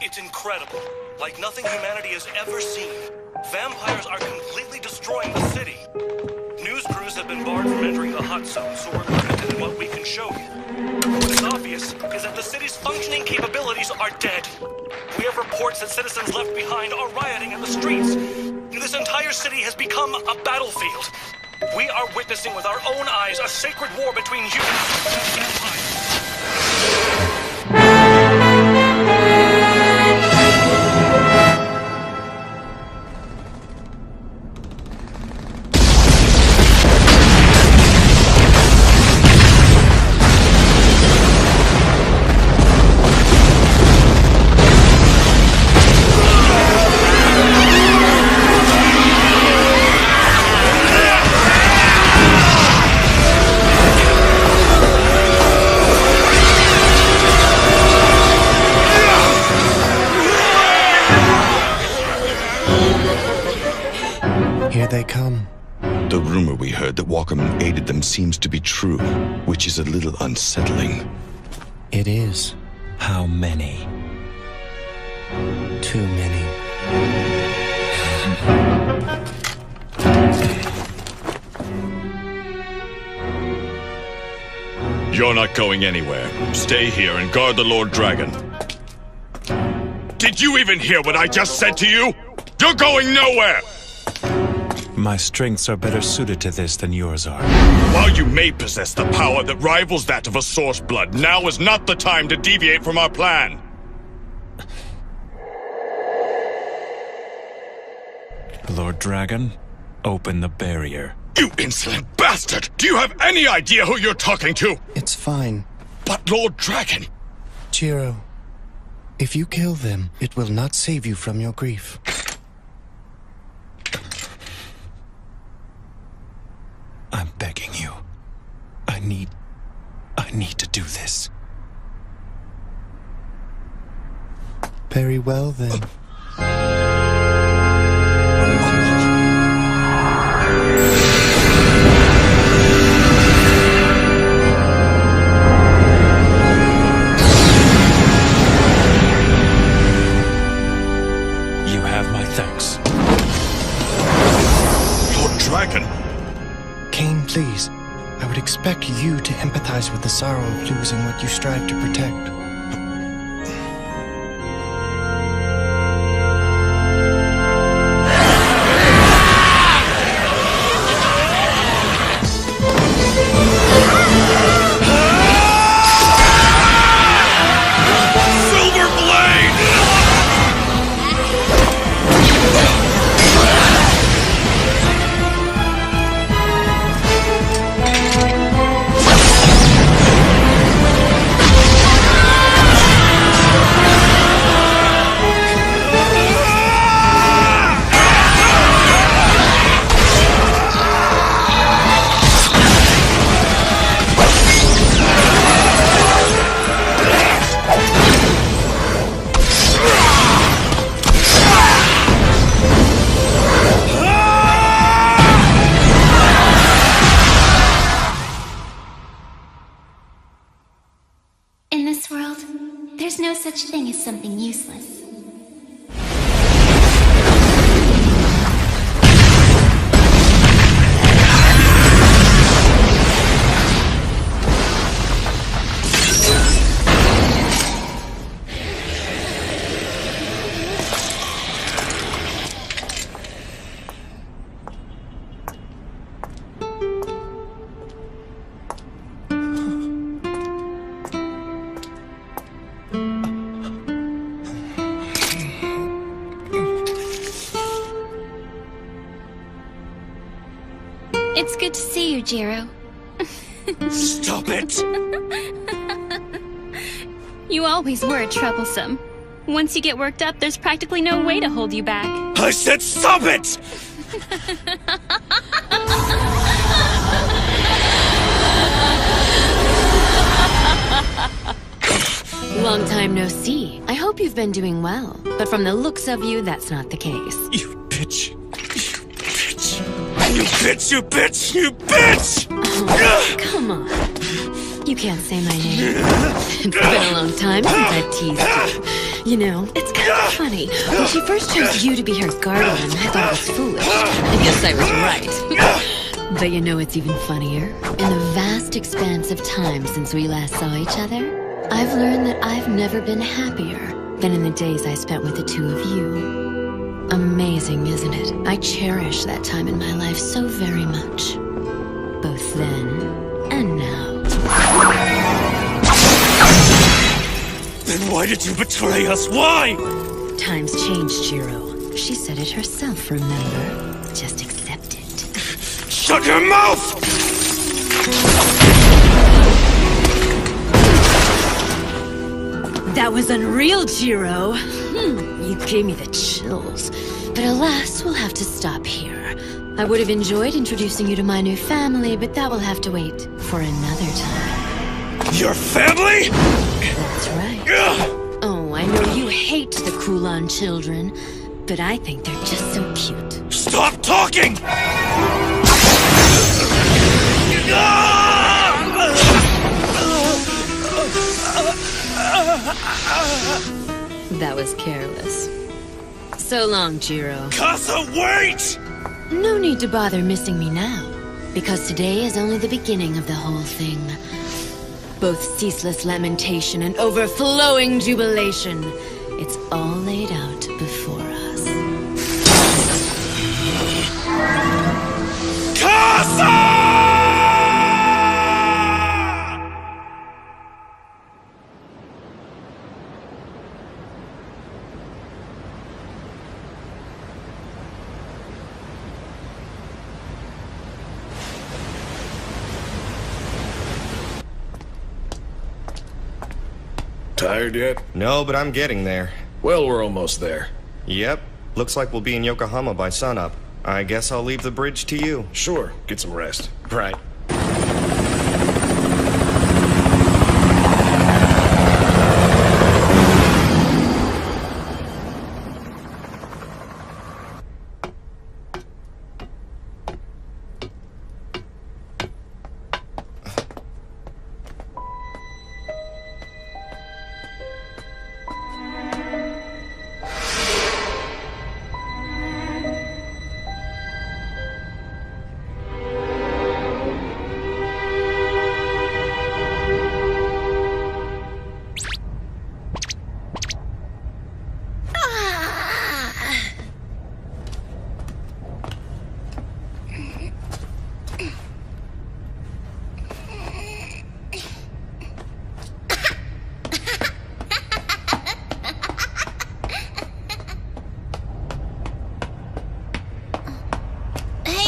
It's incredible. Like nothing humanity has ever seen. Vampires are completely destroying the city. News crews have been barred from entering the hot zone, so we're limited in what we can show you. What is obvious is that the city's functioning capabilities are dead. We have reports that citizens left behind are rioting in the streets. This entire city has become a battlefield. We are witnessing with our own eyes a sacred war between humans and vampires. Here they come. The rumor we heard that Walkerman aided them seems to be true, which is a little unsettling. It is. How many? Too many. You're not going anywhere. Stay here and guard the Lord Dragon. Did you even hear what I just said to you? You're going nowhere! My strengths are better suited to this than yours are. While you may possess the power that rivals that of a source blood, now is not the time to deviate from our plan. Lord Dragon, open the barrier. You insolent bastard! Do you have any idea who you're talking to? It's fine. But Lord Dragon... Jiro, if you kill them, it will not save you from your grief. I'm begging you. I need to do this. Very well, then. You have my thanks. Lord Dragon... Cain, please. I would expect you to empathize with the sorrow of losing what you strive to protect. In this world, there's no such thing as something useless. It's good to see you, Jiro. Stop it! You always were troublesome. Once you get worked up, there's practically no way to hold you back. I said stop it! Long time no see. I hope you've been doing well. But from the looks of you, that's not the case. You bitch! You bitch! You bitch! You bitch! You bitch! Oh, come on. You can't say my name. It's been a long time since I've teased you. You know, it's kind of funny. When she first chose you to be her guardian, I thought it was foolish. I guess I was right. But you know what's even funnier? In the vast expanse of time since we last saw each other, I've learned that I've never been happier than in the days I spent with the two of you. Amazing, isn't it? I cherish that time in my life so very much. Both then and now. Then why did you betray us? Why? Times changed, Jiro. She said it herself, remember? Just accept it. Shut your mouth! That was unreal, Jiro. You gave me the chills. But alas, we'll have to stop here. I would have enjoyed introducing you to my new family, but that will have to wait for another time. Your family? That's right. Oh, I know you hate the Kulan children, but I think they're just so cute. Stop talking! That was careless. So long, Jiro. Casa, wait! No need to bother missing me now, because today is only the beginning of the whole thing. Both ceaseless lamentation and overflowing jubilation. It's all laid out before us. Casa! Tired yet? No, but I'm getting there. Well, we're almost there. Yep. Looks like we'll be in Yokohama by sunup. I guess I'll leave the bridge to you. Sure, get some rest. Right.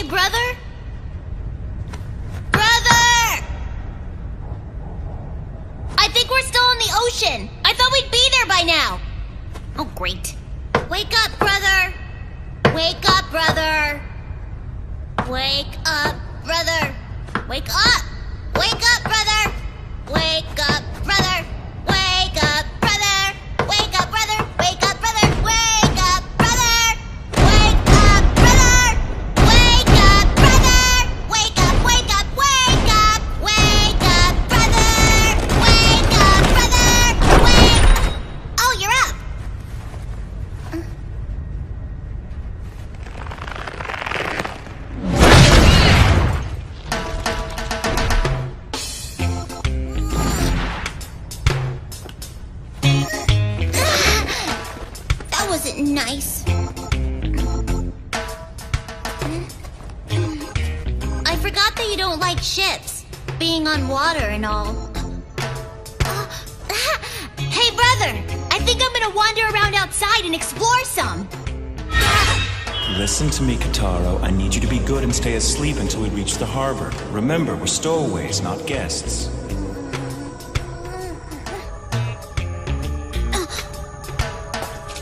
Brother? Brother! I think we're still in the ocean. I thought we'd be there by now. Oh, great. Wake up, brother. Wake up, brother. Wake up, brother. Wake up. Wake up, brother. Wake up, brother. Wake up, brother. Wake up, brother. Wake up, brother. Wake up, brother. Wake up, brother. Wake up, brother. Wake up, wake up, wake up. Wake up, brother. Wake up, brother. Wake. Oh, you're up. That wasn't nice. I forgot that you don't like ships, being on water and all. Hey, brother! I think I'm gonna wander around outside and explore some. Listen to me, Kataro. I need you to be good and stay asleep until we reach the harbor. Remember, we're stowaways, not guests.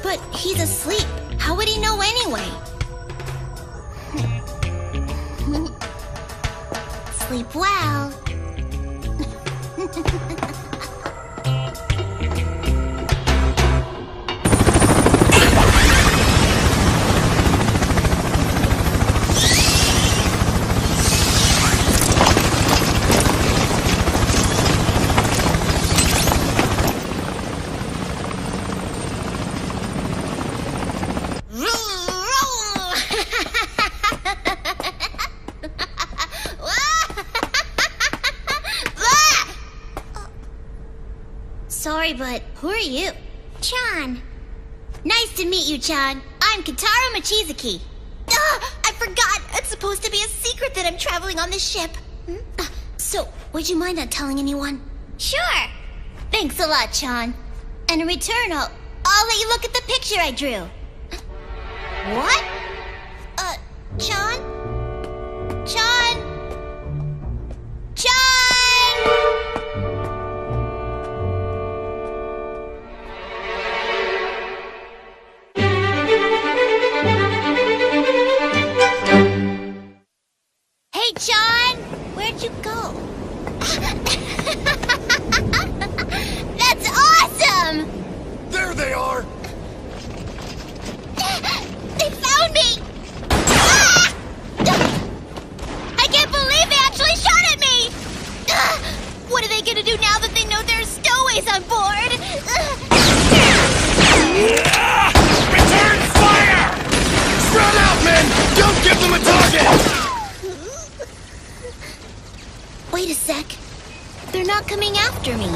But he's asleep. How would he know anyway? Sleep well. but who are you? Chan. Nice to meet you, Chan. I'm Kitaro Mochizuki. I forgot. It's supposed to be a secret that I'm traveling on this ship. So, would you mind not telling anyone? Sure. Thanks a lot, Chan. And in return, I'll let you look at the picture I drew. What? Chan? Chan? Chan! Hey, Chan! Where'd you go? That's awesome! There they are! They found me! Ah! I can't believe they actually shot at me! What are they gonna do now that they know there's stowaways on board? Return fire! Spread out, men! Don't give them a target! Wait a sec. They're not coming after me.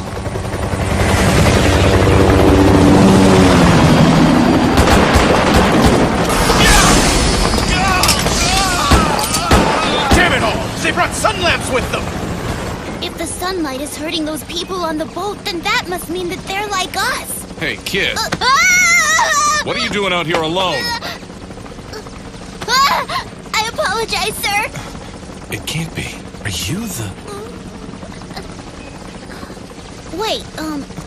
Damn it all! They brought sun lamps with them! If the sunlight is hurting those people on the boat, then that must mean that they're like us. Hey, kid. Ah! What are you doing out here alone? I apologize, sir. It can't be. Are you the... Wait,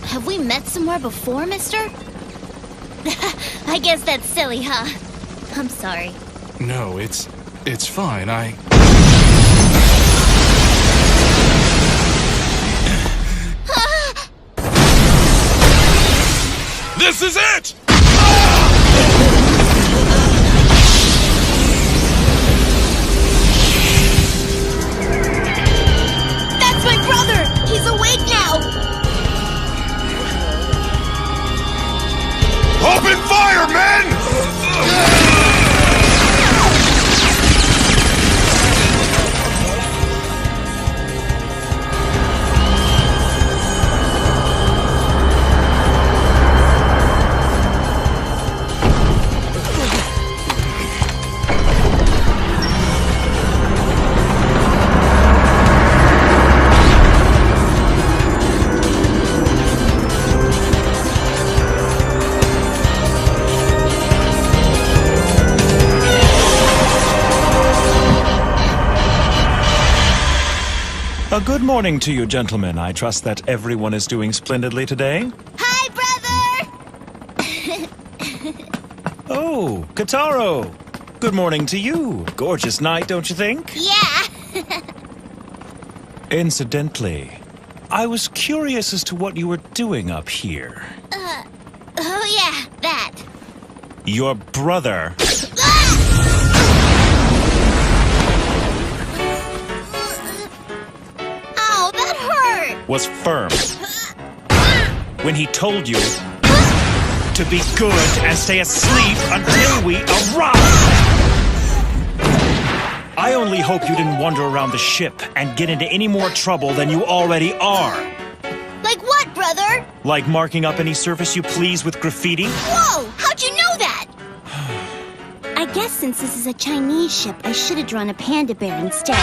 have we met somewhere before, mister? I guess that's silly, huh? I'm sorry. No, it's fine. This is it! That's my brother! He's awake now! Open fire, men! A good morning to you, gentlemen. I trust that everyone is doing splendidly today. Hi, brother! Oh, Kitaro! Good morning to you. Gorgeous night, don't you think? Yeah! Incidentally, I was curious as to what you were doing up here. Oh yeah, that. Your brother Ow, that hurt! was firm when he told you to be good and stay asleep until we arrive. I only hope you didn't wander around the ship and get into any more trouble than you already are. Like what, brother? Like marking up any surface you please with graffiti? Whoa! How'd you know that? I guess since this is a Chinese ship, I should have drawn a panda bear instead.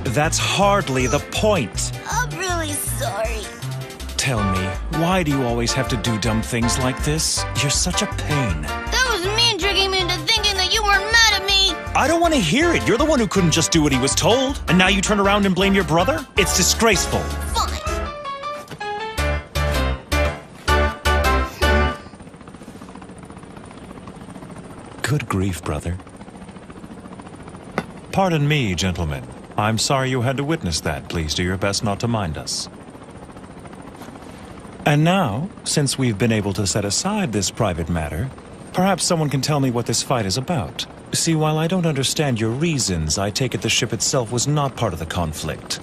That's hardly the point. I'm really sorry. Tell me, why do you always have to do dumb things like this? You're such a pain. That was mean tricking me into thinking that you weren't mad at me. I don't want to hear it. You're the one who couldn't just do what he was told. And now you turn around and blame your brother? It's disgraceful. Fine. Good grief, brother. Pardon me, gentlemen. I'm sorry you had to witness that. Please do your best not to mind us. And now, since we've been able to set aside this private matter, perhaps someone can tell me what this fight is about. See, while I don't understand your reasons, I take it the ship itself was not part of the conflict.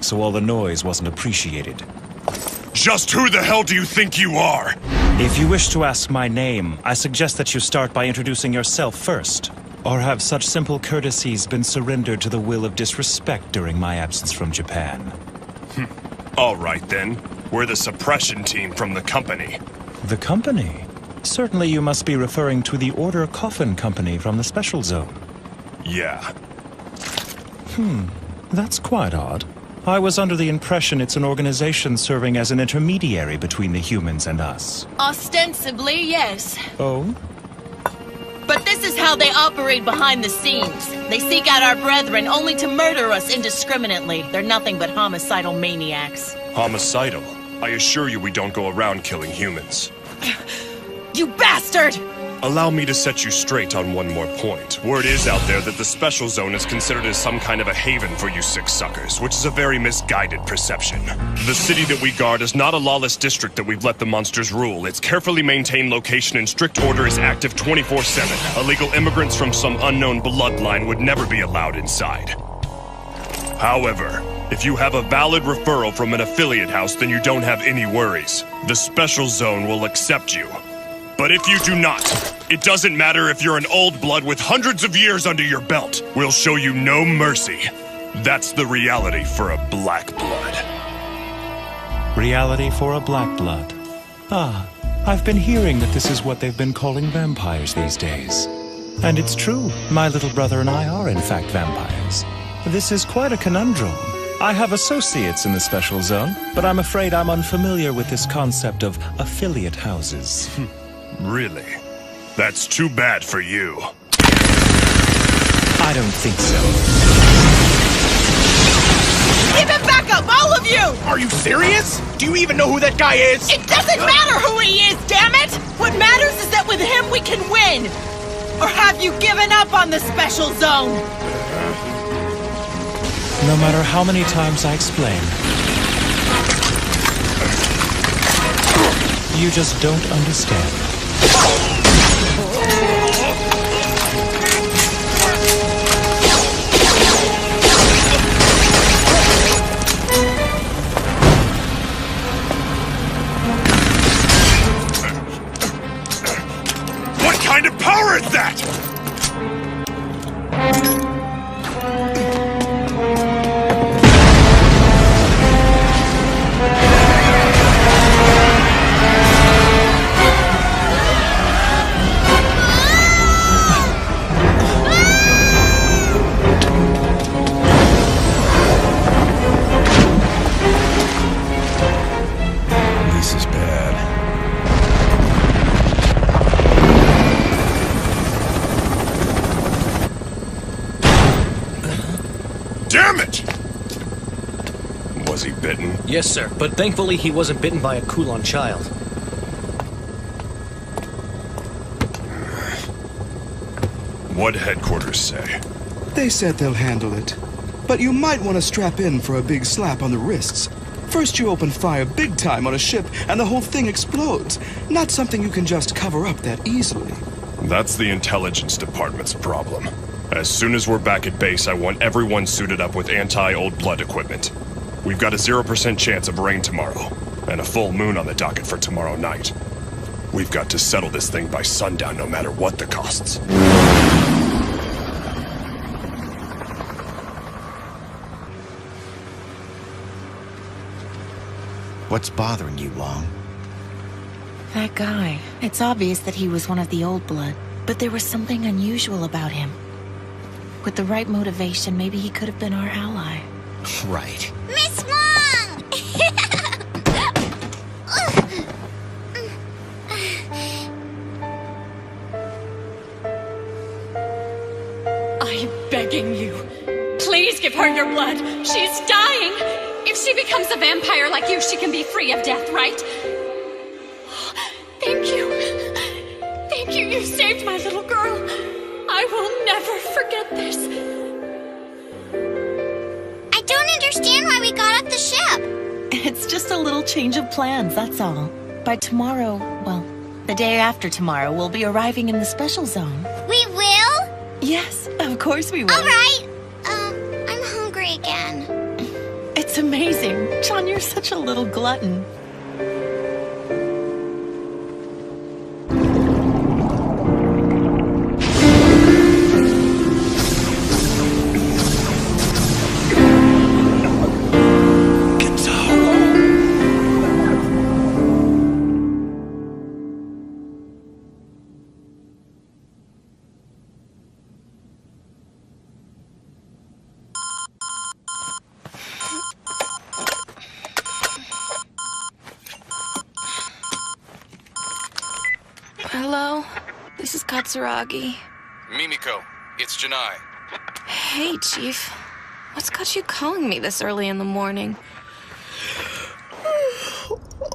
So all the noise wasn't appreciated. Just who the hell do you think you are? If you wish to ask my name, I suggest that you start by introducing yourself first. Or have such simple courtesies been surrendered to the will of disrespect during my absence from Japan? All right, then. We're the suppression team from the company. The company? Certainly you must be referring to the Order Coffin Company from the Special Zone. Yeah. That's quite odd. I was under the impression it's an organization serving as an intermediary between the humans and us. Ostensibly, yes. Oh? But this is how they operate behind the scenes. They seek out our brethren only to murder us indiscriminately. They're nothing but homicidal maniacs. Homicidal? I assure you we don't go around killing humans. You bastard! Allow me to set you straight on one more point. Word is out there that the Special Zone is considered as some kind of a haven for you sick suckers, which is a very misguided perception. The city that we guard is not a lawless district that we've let the monsters rule. Its carefully maintained location and strict order is active 24/7. Illegal immigrants from some unknown bloodline would never be allowed inside. However, if you have a valid referral from an affiliate house, then you don't have any worries. The Special Zone will accept you. But if you do not, it doesn't matter if you're an old blood with hundreds of years under your belt. We'll show you no mercy. That's the reality for a black blood. Reality for a black blood. Ah, I've been hearing that this is what they've been calling vampires these days. And it's true, my little brother and I are in fact vampires. This is quite a conundrum. I have associates in the Special Zone, but I'm afraid I'm unfamiliar with this concept of affiliate houses. Really? That's too bad for you. I don't think so. Give him back up, all of you! Are you serious? Do you even know who that guy is? It doesn't matter who he is, damn it! What matters is that with him we can win! Or have you given up on the Special Zone? No matter how many times I explain, you just don't understand. What kind of power is that? This is bad. Damn it! Was he bitten? Yes, sir, but thankfully he wasn't bitten by a Kulon child. What'd headquarters say? They said they'll handle it. But you might want to strap in for a big slap on the wrists. First you open fire big time on a ship and the whole thing explodes. Not something you can just cover up that easily. That's the intelligence department's problem. As soon as we're back at base, I want everyone suited up with anti-old blood equipment. We've got a 0% chance of rain tomorrow, and a full moon on the docket for tomorrow night. We've got to settle this thing by sundown no matter what the costs. What's bothering you, Long? That guy. It's obvious that he was one of the old blood, but there was something unusual about him. With the right motivation, maybe he could have been our ally. Right. Miss Wong! I'm begging you. Please give her your blood. She's dying. If she becomes a vampire like you, she can be free of death, right? Thank you. Thank you. You saved my little girl. I will never forget this. I don't understand why we got off the ship. It's just a little change of plans, that's all. By tomorrow, well, the day after tomorrow, we'll be arriving in the Special Zone. We will? Yes, of course we will. All right. I'm hungry again. It's amazing. John, you're such a little glutton. Hello? This is Katsuragi. Mimiko, it's Janai. Hey, Chief. What's got you calling me this early in the morning?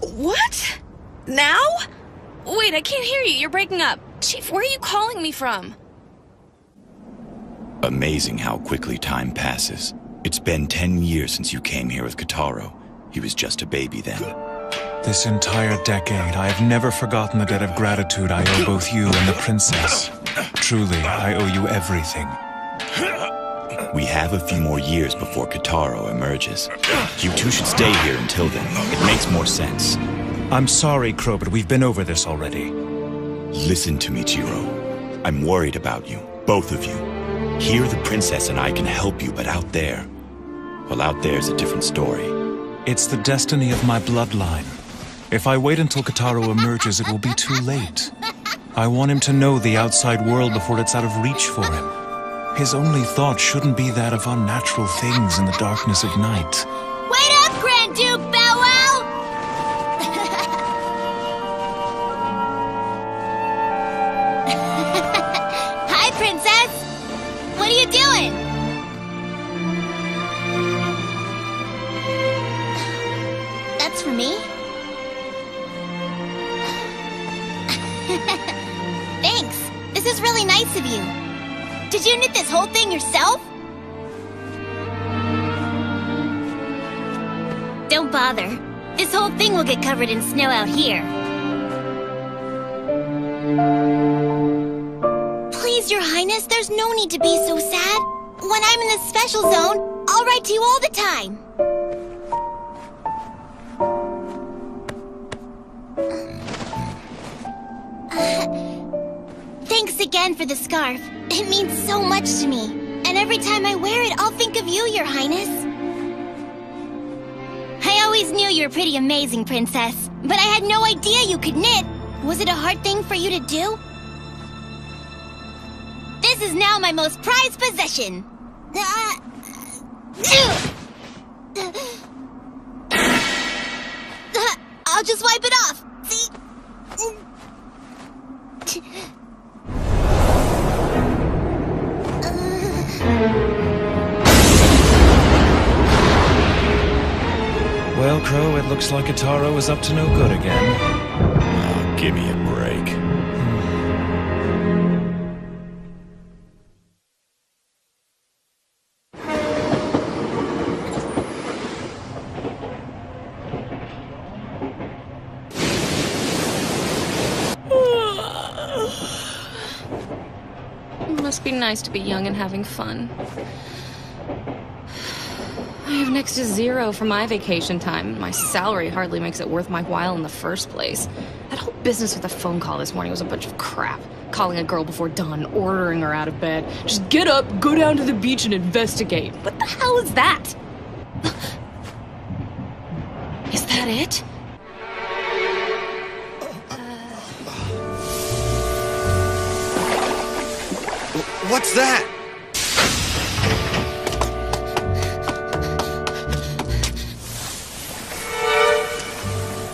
What? Now? Wait, I can't hear you. You're breaking up. Chief, where are you calling me from? Amazing how quickly time passes. It's been 10 years since you came here with Kotaro. He was just a baby then. This entire decade, I have never forgotten the debt of gratitude I owe both you and the princess. Truly, I owe you everything. We have a few more years before Kotaro emerges. You two should stay here until then. It makes more sense. I'm sorry, Crow, but we've been over this already. Listen to me, Jiro. I'm worried about you, both of you. Here, the princess and I can help you, but out there... well, out there's a different story. It's the destiny of my bloodline. If I wait until Kotaro emerges, it will be too late. I want him to know the outside world before it's out of reach for him. His only thought shouldn't be that of unnatural things in the darkness of night. Wait up, Grand Duke Bow Wow! Hi, Princess! What are you doing? That's for me? Thanks. This is really nice of you. Did you knit this whole thing yourself? Don't bother. This whole thing will get covered in snow out here. Please, Your Highness, there's no need to be so sad. When I'm in the special zone, I'll write to you all the time. Thanks again for the scarf. It means so much to me. And every time I wear it, I'll think of you, Your Highness. I always knew you were pretty amazing, Princess. But I had no idea you could knit. Was it a hard thing for you to do? This is now my most prized possession. I'll just wipe it off. See? Well, Crow, it looks like Kotaro is up to no good again. Oh, give me a break. It must be nice to be young and having fun. I have next to zero for my vacation time. My salary hardly makes it worth my while in the first place. That whole business with the phone call this morning was a bunch of crap. Calling a girl before dawn, ordering her out of bed. Just get up, go down to the beach and investigate. What the hell is that? Is that it? What's that?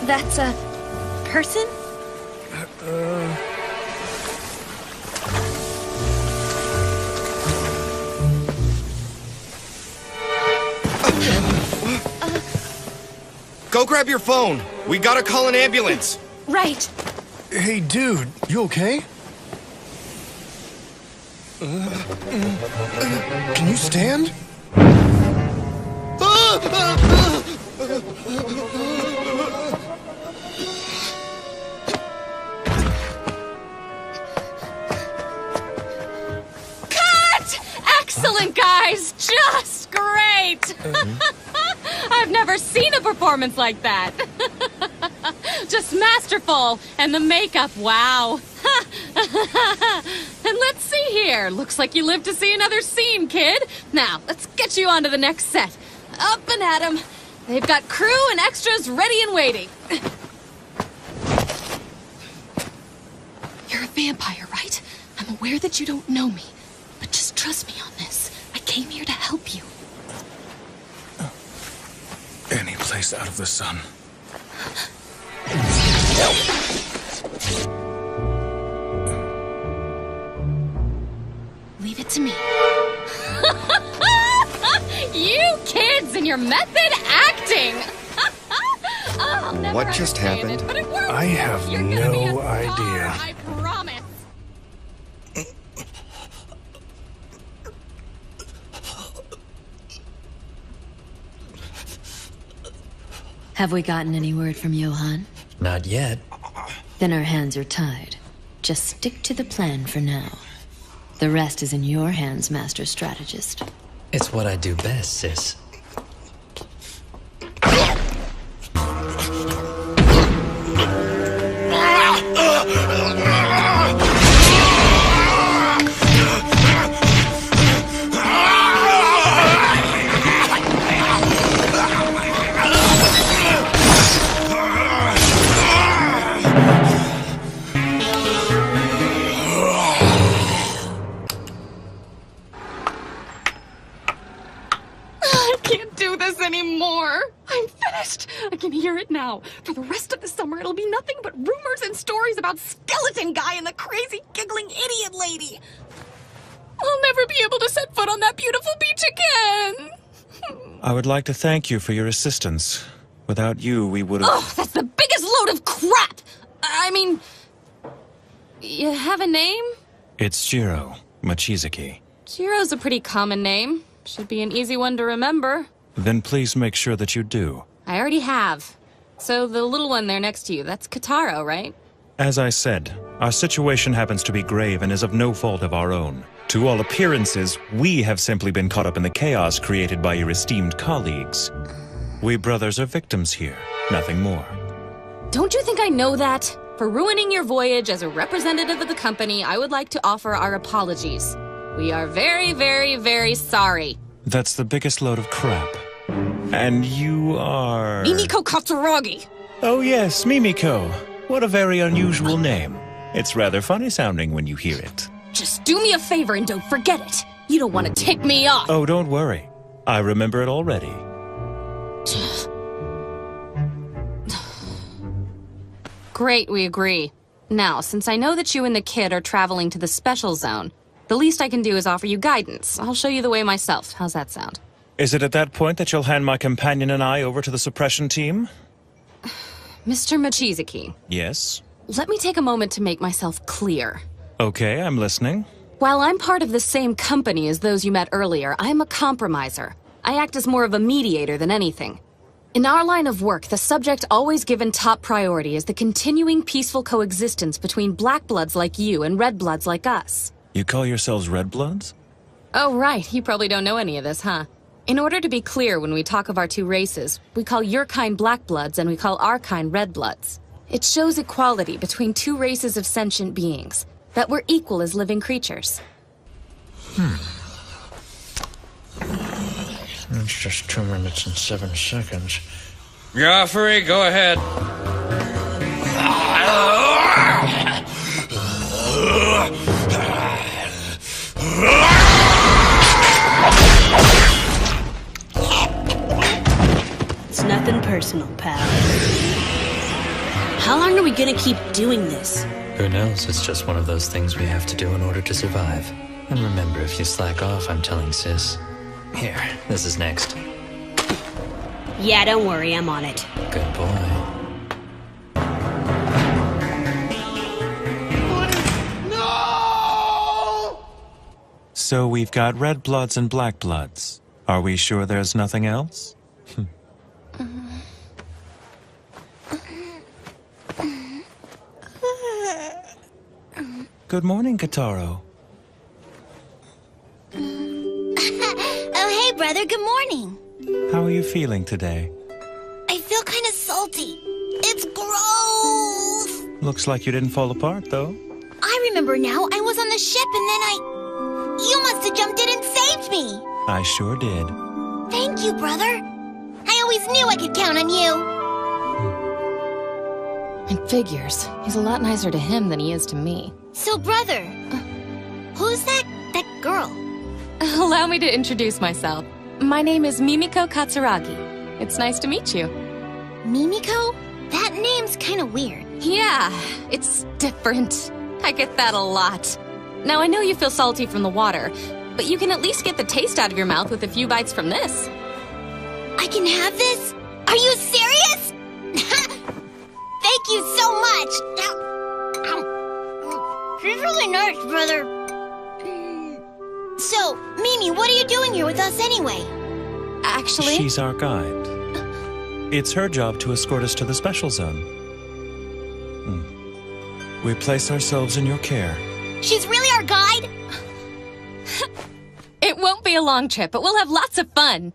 That's a person? Go grab your phone. We gotta call an ambulance. Right. Hey, dude, you okay? Can you stand? Cut! Excellent, guys! Just great! I've never seen a performance like that. Just masterful. And the makeup, wow. And let's see here. Looks like you live to see another scene, kid. Now, let's get you on to the next set. Up and at 'em. They've got crew and extras ready and waiting. You're a vampire, right? I'm aware that you don't know me. But just trust me on this. I came here to help you. Any place out of the sun. your method acting! Oh, I'll never What just understand happened? It, but it works. I have You're gonna be a no star, idea. I promise. Have we gotten any word from Johann? Not yet. Then our hands are tied. Just stick to the plan for now. The rest is in your hands, Master Strategist. It's what I do best, sis. I can't do this anymore. I'm finished. I can hear it now. For the rest of the summer, it'll be nothing but rumors and stories about Skeleton Guy and the crazy giggling idiot lady. I'll never be able to set foot on that beautiful beach again. I would like to thank you for your assistance. Without you, we would have... Oh, that's the biggest load of crap! I mean... You have a name? It's Jiro Machizuki. Jiro's a pretty common name. Should be an easy one to remember. Then please make sure that you do. I already have. So the little one there next to you, that's Kataro, right? As I said, our situation happens to be grave and is of no fault of our own. To all appearances, we have simply been caught up in the chaos created by your esteemed colleagues. We brothers are victims here, nothing more. Don't you think I know that? For ruining your voyage as a representative of the company, I would like to offer our apologies. We are very, very, very sorry. That's the biggest load of crap. And you are... Mimiko Katsuragi! Oh yes, Mimiko. What a very unusual name. It's rather funny sounding when you hear it. Just do me a favor and don't forget it. You don't want to tick me off. Oh, don't worry. I remember it already. Great, we agree. Now, since I know that you and the kid are traveling to the special zone, the least I can do is offer you guidance. I'll show you the way myself. How's that sound? Is it at that point that you'll hand my companion and I over to the suppression team? Mr. Machizuki. Yes? Let me take a moment to make myself clear. Okay, I'm listening. While I'm part of the same company as those you met earlier, I'm a compromiser. I act as more of a mediator than anything. In our line of work, the subject always given top priority is the continuing peaceful coexistence between black bloods like you and red bloods like us. You call yourselves Red Bloods? Oh, right. You probably don't know any of this, huh? In order to be clear when we talk of our two races, we call your kind black bloods and we call our kind red bloods. It shows equality between two races of sentient beings, that we're equal as living creatures. It's just 2 minutes and 7 seconds. Joffrey, go ahead. It's nothing personal, pal. How long are we gonna keep doing this? Who knows? It's just one of those things we have to do in order to survive. And remember, if you slack off, I'm telling sis. Here, this is next. Yeah, don't worry, I'm on it. Good boy. So we've got Red Bloods and Black Bloods. Are we sure there's nothing else? Good morning, Kataro. Oh, hey, brother, good morning. How are you feeling today? I feel kind of salty. It's gross. Looks like you didn't fall apart, though. I remember now. I was on the ship and then You must have jumped in and saved me. I sure did. Thank you, brother. I always knew I could count on you. It figures. He's a lot nicer to him than he is to me. So, brother, who's that girl? Allow me to introduce myself. My name is Mimiko Katsuragi. It's nice to meet you. Mimiko? That name's kind of weird. Yeah, it's different. I get that a lot. Now, I know you feel salty from the water, but you can at least get the taste out of your mouth with a few bites from this. I can have this? Are you serious? Thank you so much. She's really nice, brother. So, Mimi, what are you doing here with us anyway? Actually... She's our guide. It's her job to escort us to the special zone. We place ourselves in your care. She's really our guide? It won't be a long trip, but we'll have lots of fun.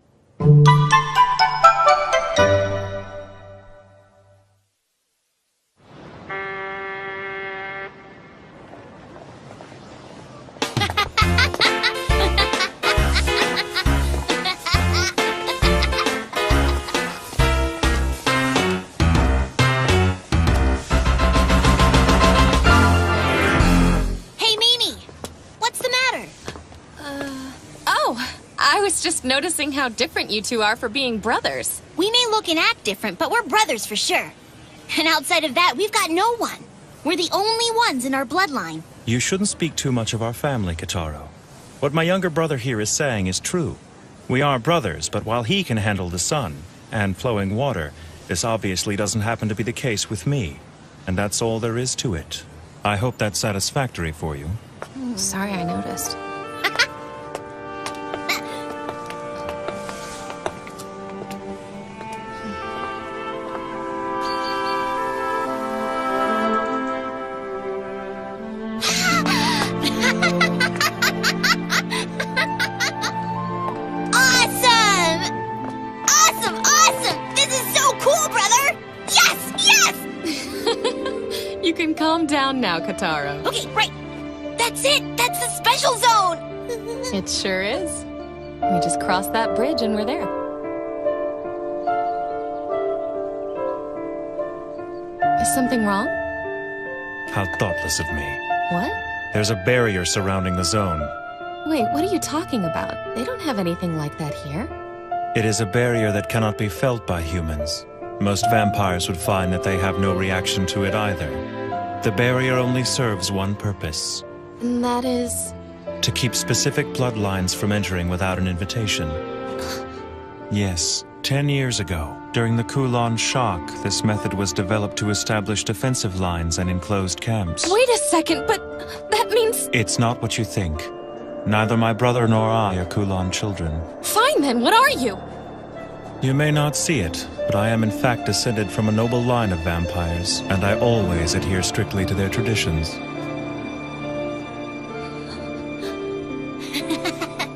Just noticing how different you two are for being brothers. We may look and act different, but we're brothers for sure. And outside of that, we've got no one. We're the only ones in our bloodline. You shouldn't speak too much of our family, Kitaro. What my younger brother here is saying is true. We are brothers, but while he can handle the sun and flowing water, this obviously doesn't happen to be the case with me. And that's all there is to it. I hope that's satisfactory for you. Sorry I noticed. Calm down now, Kitaro. Okay, right. That's it. That's the special zone. It sure is. We just crossed that bridge and we're there. Is something wrong? How thoughtless of me. What? There's a barrier surrounding the zone. Wait, what are you talking about? They don't have anything like that here. It is a barrier that cannot be felt by humans. Most vampires would find that they have no reaction to it either. The barrier only serves one purpose. And that is? To keep specific bloodlines from entering without an invitation. Yes, 10 years ago, during the Kulon shock, this method was developed to establish defensive lines and enclosed camps. Wait a second, but that means... It's not what you think. Neither my brother nor I are Kulon children. Fine then, what are you? You may not see it, but I am in fact descended from a noble line of vampires, and I always adhere strictly to their traditions.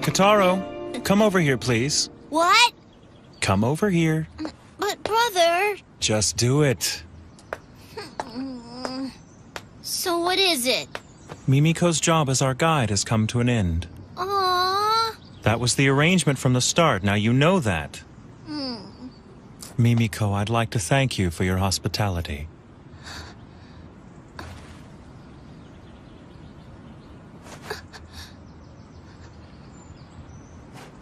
Kitaro, come over here, please. What? Come over here. But, brother... Just do it. So what is it? Mimiko's job as our guide has come to an end. Aww. That was the arrangement from the start, now you know that. Mimiko, I'd like to thank you for your hospitality.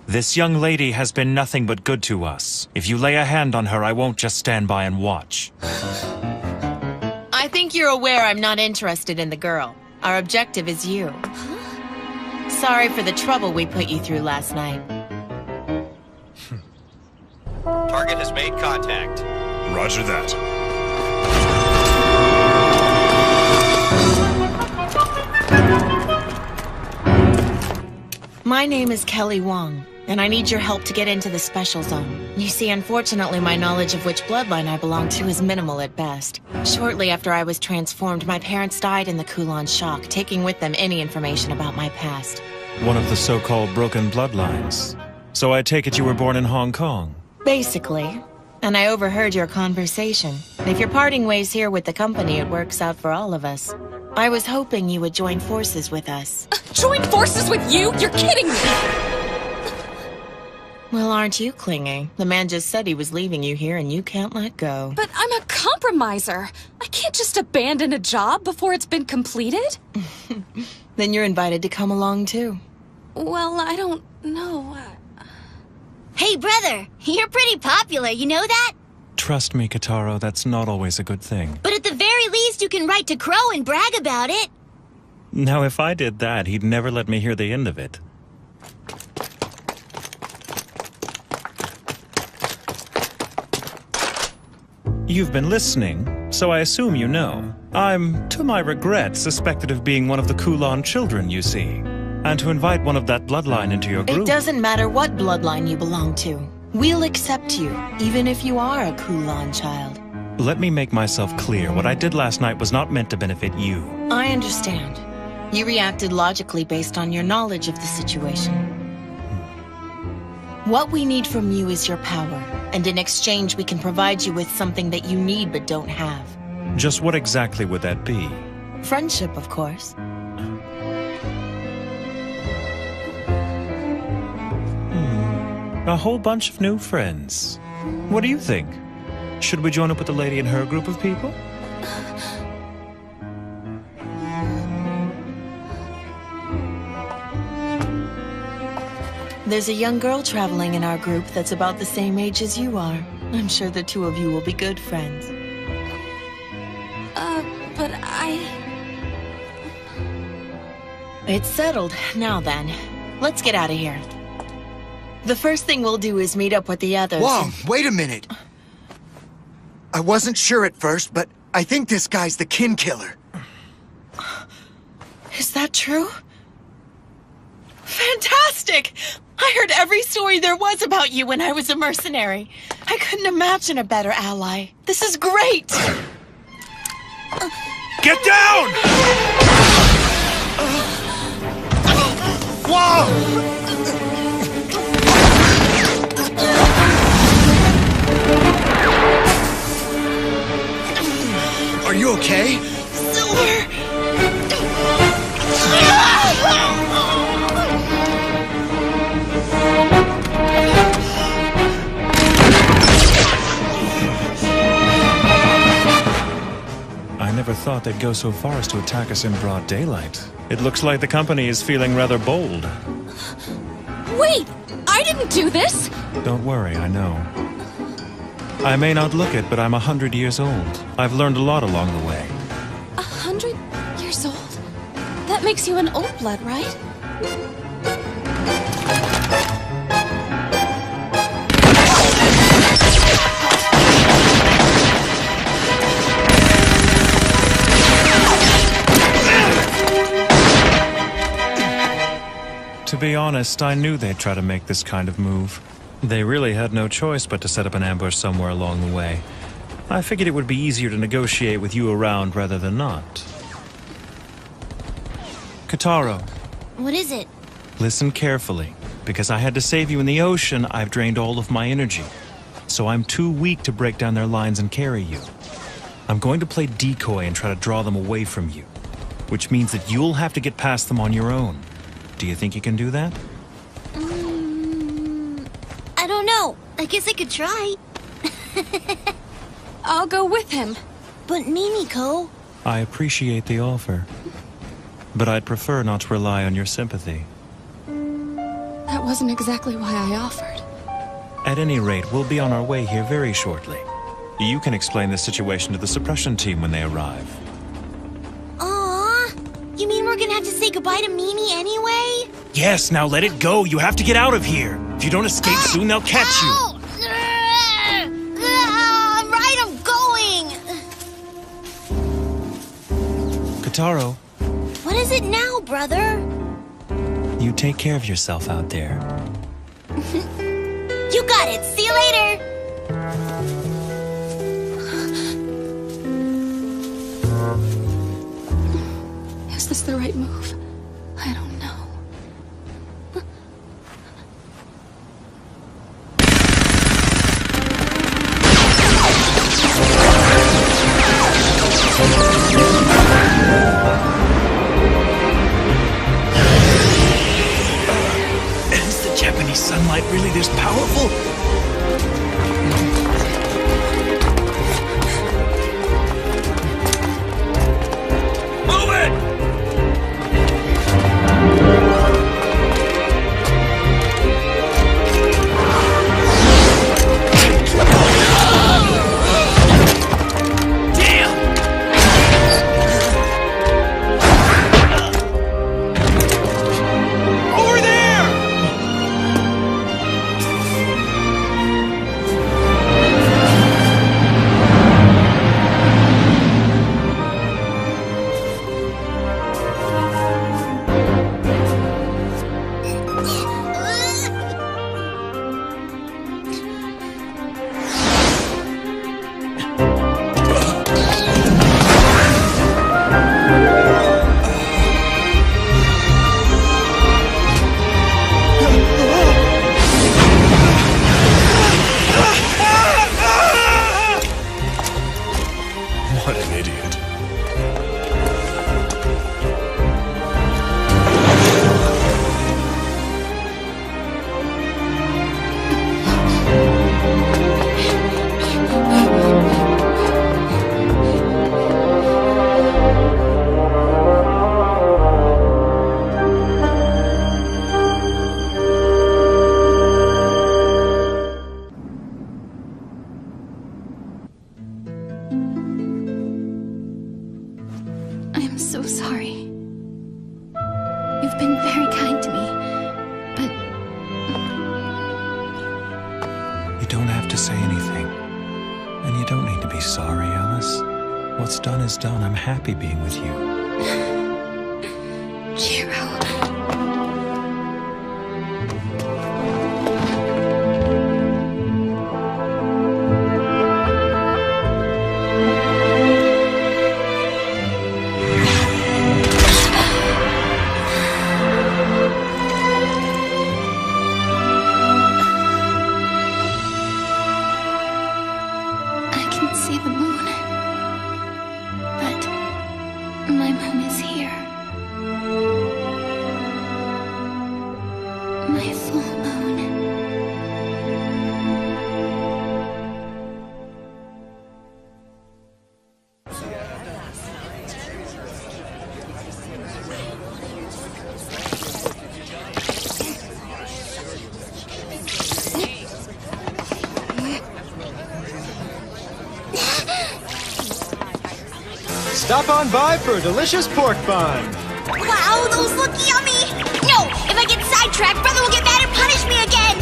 This young lady has been nothing but good to us. If you lay a hand on her, I won't just stand by and watch. I think you're aware I'm not interested in the girl. Our objective is you. Sorry for the trouble we put you through last night. Target has made contact. Roger that. My name is Kelly Wong, and I need your help to get into the special zone. You see, unfortunately, my knowledge of which bloodline I belong to is minimal at best. Shortly after I was transformed, my parents died in the Kulon shock, taking with them any information about my past. One of the so-called broken bloodlines. So I take it you were born in Hong Kong? Basically. And I overheard your conversation. If you're parting ways here with the company, it works out for all of us. I was hoping you would join forces with us. Join forces with you? You're kidding me! Well, aren't you clingy? The man just said he was leaving you here and you can't let go. But I'm a compromiser. I can't just abandon a job before it's been completed. Then you're invited to come along too. Well, I don't know. Hey, brother, you're pretty popular, you know that? Trust me, Kitaro, that's not always a good thing. But at the very least, you can write to Crow and brag about it. Now, if I did that, he'd never let me hear the end of it. You've been listening, so I assume you know. I'm, to my regret, suspected of being one of the Kulan children, you see. And to invite one of that bloodline into your group... It doesn't matter what bloodline you belong to. We'll accept you, even if you are a Kulan child. Let me make myself clear. What I did last night was not meant to benefit you. I understand. You reacted logically based on your knowledge of the situation. What we need from you is your power, and in exchange we can provide you with something that you need but don't have. Just what exactly would that be? Friendship, of course. A whole bunch of new friends. What do you think? Should we join up with the lady and her group of people? There's a young girl traveling in our group that's about the same age as you are. I'm sure the two of you will be good friends. But I... It's settled. Now then, let's get out of here. The first thing we'll do is meet up with the others. Whoa, wait a minute. I wasn't sure at first, but I think this guy's the kin killer. Is that true? Fantastic! I heard every story there was about you when I was a mercenary. I couldn't imagine a better ally. This is great! Get down! Whoa! Are you okay? Silver! I never thought they'd go so far as to attack us in broad daylight. It looks like the company is feeling rather bold. Wait! I didn't do this! Don't worry, I know. I may not look it, but I'm 100 years old. I've learned a lot along the way. 100 years old? That makes you an old blood, right? To be honest, I knew they'd try to make this kind of move. They really had no choice but to set up an ambush somewhere along the way. I figured it would be easier to negotiate with you around rather than not. Kataro, What is it? listen carefully. Because I had to save you in the ocean, I've drained all of my energy. So I'm too weak to break down their lines and carry you. I'm going to play decoy and try to draw them away from you. Which means that you'll have to get past them on your own. Do you think you can do that? I don't know. I guess I could try. I'll go with him. But Mimiko... I appreciate the offer. But I'd prefer not to rely on your sympathy. That wasn't exactly why I offered. At any rate, we'll be on our way here very shortly. You can explain the situation to the suppression team when they arrive. Aww. You mean we're gonna have to say goodbye to Mimi anyway? Yes, now let it go. You have to get out of here. If you don't escape soon, they'll catch you. I'm right, I'm going! Kataro, What is it now, brother? you take care of yourself out there. You got it. See you later. Is this the right move? I don't know. Is the Japanese sunlight really this powerful? Move it! What an idiot. I am so sorry. You've been very kind to me, but You don't have to say anything. And you don't need to be sorry, Alice. What's done is done. I'm happy being with you. Jiro. I can see the moon, but my moon is here. My full moon. Stop on by for a delicious pork bun. Wow, those look yummy! No! If I get sidetracked, Brother will get mad and punish me again!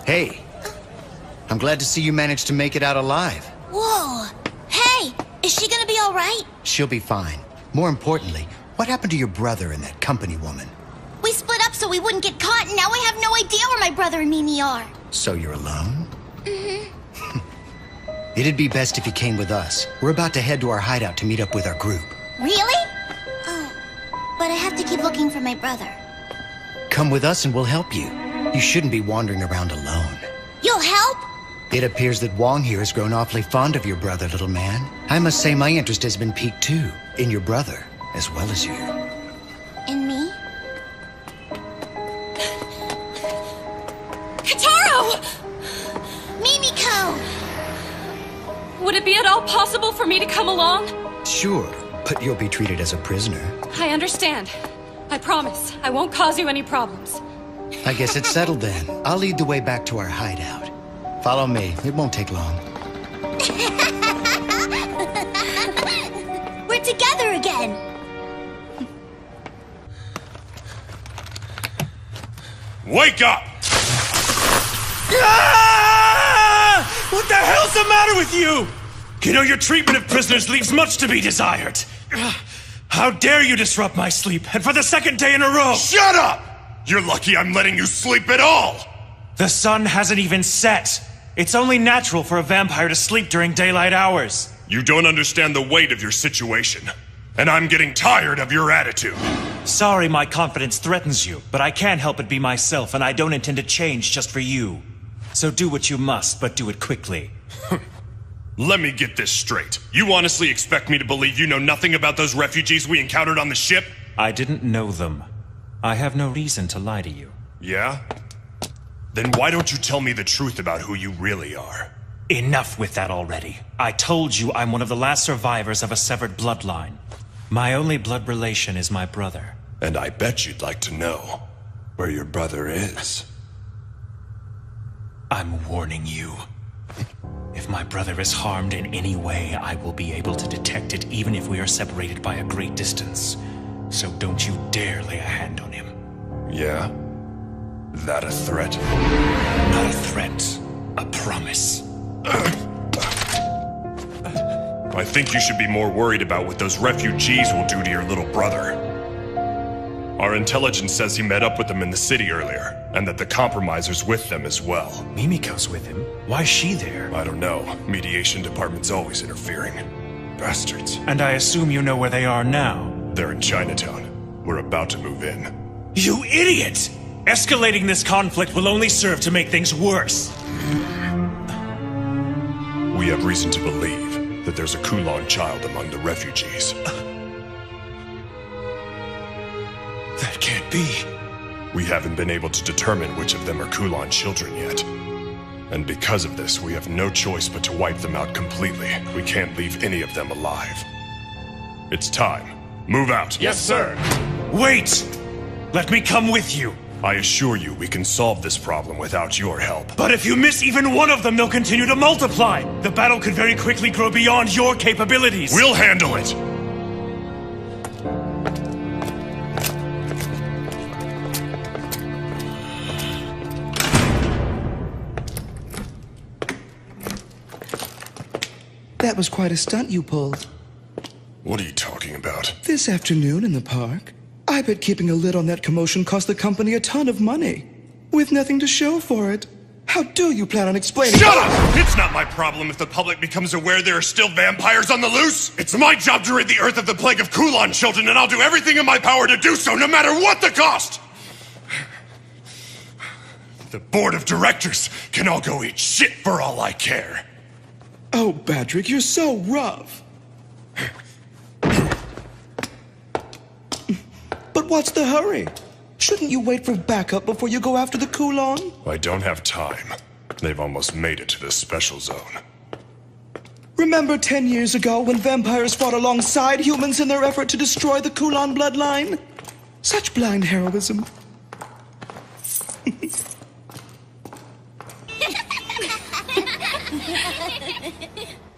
Hey, I'm glad to see you managed to make it out alive. Whoa! Hey! Is she gonna be alright? She'll be fine. More importantly, what happened to your brother and that company woman? We split up so we wouldn't get caught, and now we have no idea where my brother and Mimi are. So you're alone? Mm-hmm. It'd be best if you came with us. We're about to head to our hideout to meet up with our group. Really? Oh, but I have to keep looking for my brother. Come with us and we'll help you. You shouldn't be wandering around alone. You'll help? It appears that Wong here has grown awfully fond of your brother, little man. I must say my interest has been piqued too, in your brother, as well as you. And me? Kataro! Mimiko! Would it be at all possible for me to come along? Sure, but you'll be treated as a prisoner. I understand. I promise. I won't cause you any problems. I guess it's settled then. I'll lead the way back to our hideout. Follow me. It won't take long. We're together again! Wake up! Ah! What the hell's the matter with you? You know, your treatment of prisoners leaves much to be desired. How dare you disrupt my sleep, and for the second day in a row! Shut up! You're lucky I'm letting you sleep at all! The sun hasn't even set. It's only natural for a vampire to sleep during daylight hours. You don't understand the weight of your situation, and I'm getting tired of your attitude. Sorry my confidence threatens you, but I can't help but be myself, and I don't intend to change just for you. So do what you must, but do it quickly. Let me get this straight. You honestly expect me to believe you know nothing about those refugees we encountered on the ship? I didn't know them. I have no reason to lie to you. Yeah? Then why don't you tell me the truth about who you really are? Enough with that already. I told you I'm one of the last survivors of a severed bloodline. My only blood relation is my brother. And I bet you'd like to know where your brother is. I'm warning you. If my brother is harmed in any way, I will be able to detect it even if we are separated by a great distance. So don't you dare lay a hand on him. Yeah? That a threat? Not a threat. A promise. I think you should be more worried about what those refugees will do to your little brother. Our intelligence says he met up with them in the city earlier, and that the compromiser's with them as well. Mimiko's with him? Why is she there? I don't know. Mediation department's always interfering. Bastards. And I assume you know where they are now? They're in Chinatown. We're about to move in. You idiot! Escalating this conflict will only serve to make things worse. We have reason to believe that there's a Kulon child among the refugees. That can't be. We haven't been able to determine which of them are Kulon children yet. And because of this, we have no choice but to wipe them out completely. We can't leave any of them alive. It's time. Move out. Yes, sir. Wait! Let me come with you. I assure you, we can solve this problem without your help. But if you miss even one of them, they'll continue to multiply. The battle could very quickly grow beyond your capabilities. We'll handle it! That was quite a stunt you pulled. What are you talking about? This afternoon in the park, I bet keeping a lid on that commotion cost the company a ton of money. With nothing to show for it. How do you plan on explaining— Shut up! It's not my problem if the public becomes aware there are still vampires on the loose. It's my job to rid the Earth of the plague of Kulon children, and I'll do everything in my power to do so, no matter what the cost! The board of directors can all go eat shit for all I care. Oh, Patrick, you're so rough. But what's the hurry? Shouldn't you wait for backup before you go after the Kulon? I don't have time. They've almost made it to the special zone. Remember 10 years ago when vampires fought alongside humans in their effort to destroy the Kulon bloodline? Such blind heroism.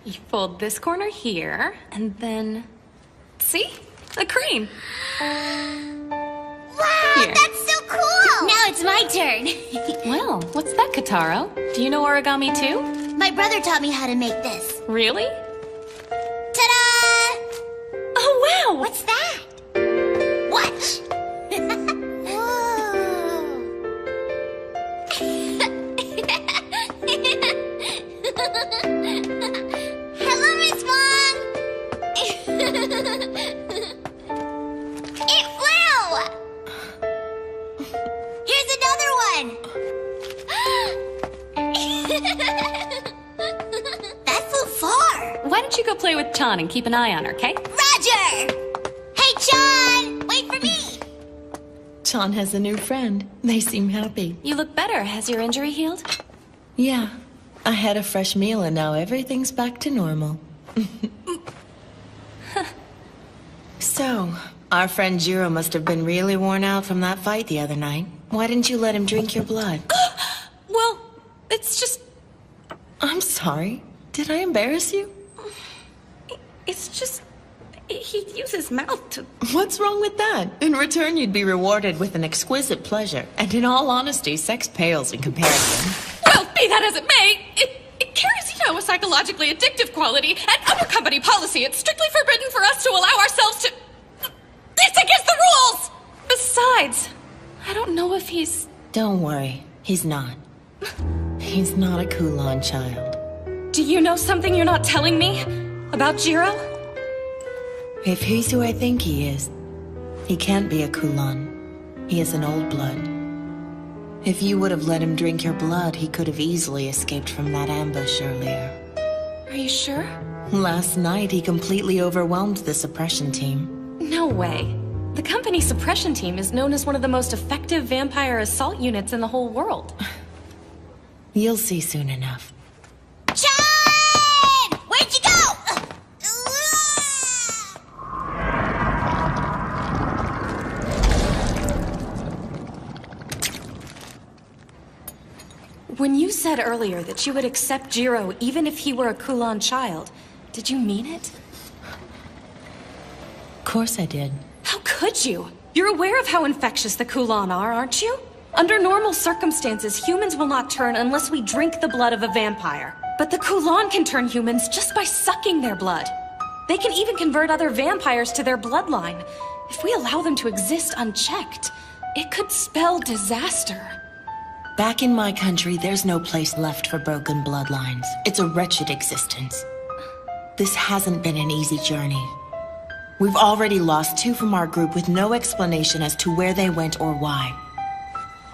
You fold this corner here, and then... See? The cream. Wow, Here. that's so cool! Now it's my turn. Well, what's that, Kataro? Do you know origami too? My brother taught me how to make this. Really? Ta-da! Oh, wow! What's that? Watch! Hello, Miss Wong! It flew! Here's another one! That flew far! Why don't you go play with Chan and keep an eye on her, okay? Roger! Hey, John! Wait for me! Chan has a new friend. They seem happy. You look better. Has your injury healed? Yeah. I had a fresh meal and now everything's back to normal. So, our friend Jiro must have been really worn out from that fight the other night. Why didn't you let him drink your blood? Well, it's just... I'm sorry. Did I embarrass you? It's just... He used his mouth to... What's wrong with that? In return, you'd be rewarded with an exquisite pleasure. And in all honesty, sex pales in comparison. Well, be that as it may, it carries, a psychologically addictive quality, and under company policy, it's strictly forbidden for us to allow ourselves to... It's against the rules! Besides, I don't know if he's... Don't worry. He's not. He's not a Kulon child. Do you know something you're not telling me? About Jiro? If he's who I think he is, he can't be a Kulon. He is an old blood. If you would have let him drink your blood, he could have easily escaped from that ambush earlier. Are you sure? Last night, he completely overwhelmed the suppression team. No way. The company suppression team is known as one of the most effective vampire assault units in the whole world. You'll see soon enough. John! Where'd you go? When you said earlier that you would accept Jiro even if he were a Kulon child, did you mean it? Of course I did. How could you? You're aware of how infectious the Kulon are, aren't you? Under normal circumstances, humans will not turn unless we drink the blood of a vampire. But the Kulon can turn humans just by sucking their blood. They can even convert other vampires to their bloodline. If we allow them to exist unchecked, it could spell disaster. Back in my country, there's no place left for broken bloodlines. It's a wretched existence. This hasn't been an easy journey. We've already lost 2 from our group with no explanation as to where they went or why.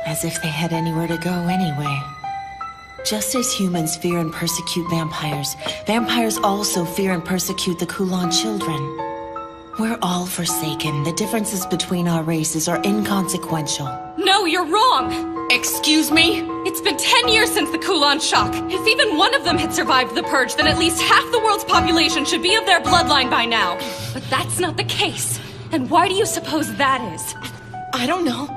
As if they had anywhere to go anyway. Just as humans fear and persecute vampires, vampires also fear and persecute the Kulan children. We're all forsaken. The differences between our races are inconsequential. No, you're wrong! Excuse me? It's been 10 years since the Kulan shock. If even one of them had survived the purge, then at least half the world's population should be of their bloodline by now. But that's not the case. And why do you suppose that is? I don't know.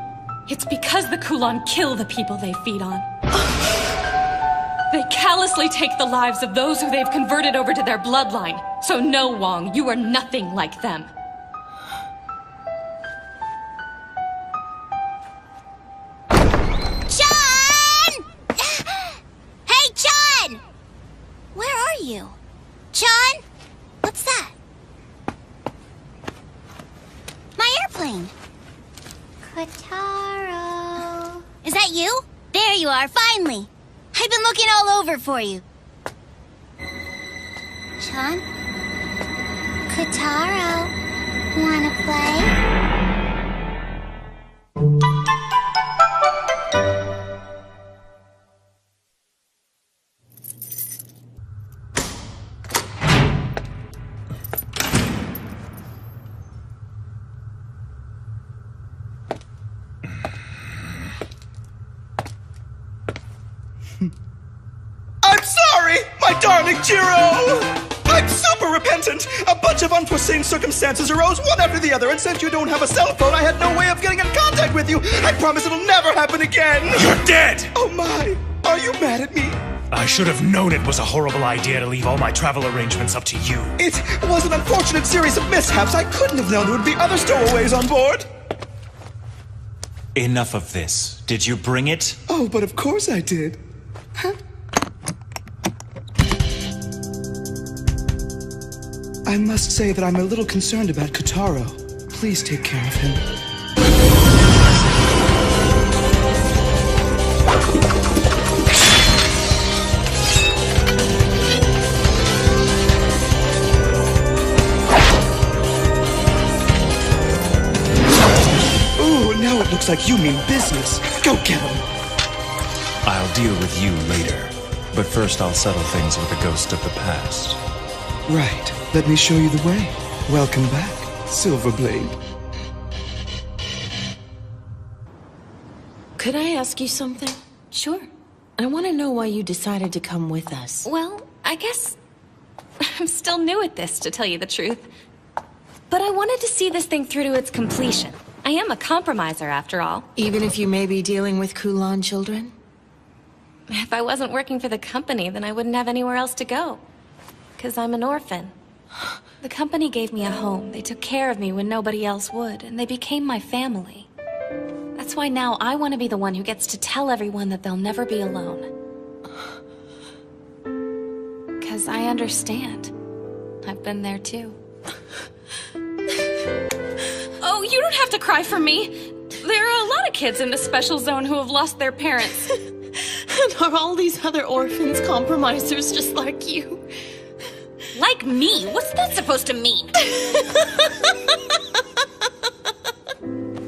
It's because the Kulan kill the people they feed on. They callously take the lives of those who they've converted over to their bloodline. So no, Wong, you are nothing like them. Chun! Hey, Chun! Where are you? Chun? What's that? My airplane. Kotaro. Is that you? There you are, finally. I've been looking all over for you. Chun? Kotaro, wanna play? I'm sorry, my darling Jiro! I'm super repentant! A bunch of unforeseen circumstances arose one after the other, and since you don't have a cell phone, I had no way of getting in contact with you! I promise it'll never happen again! You're dead! Oh my! Are you mad at me? I should have known it was a horrible idea to leave all my travel arrangements up to you. It was an unfortunate series of mishaps. I couldn't have known there would be other stowaways on board. Enough of this. Did you bring it? Oh, but of course I did. Huh? I must say that I'm a little concerned about Kotaro. Please take care of him. Ooh, now it looks like you mean business. Go get him. I'll deal with you later. But first I'll settle things with the ghost of the past. Right. Let me show you the way. Welcome back, Silverblade. Could I ask you something? Sure. I want to know why you decided to come with us. Well, I guess I'm still new at this, to tell you the truth. But I wanted to see this thing through to its completion. I am a compromiser, after all. Even if you may be dealing with Kulan children? If I wasn't working for the company, then I wouldn't have anywhere else to go. 'Cause I'm an orphan. The company gave me a home. They took care of me when nobody else would, and they became my family. That's why now I want to be the one who gets to tell everyone that they'll never be alone. 'Cause I understand. I've been there too. Oh, you don't have to cry for me. There are a lot of kids in the special zone who have lost their parents. And are all these other orphans compromisers just like you? Like me? What's that supposed to mean?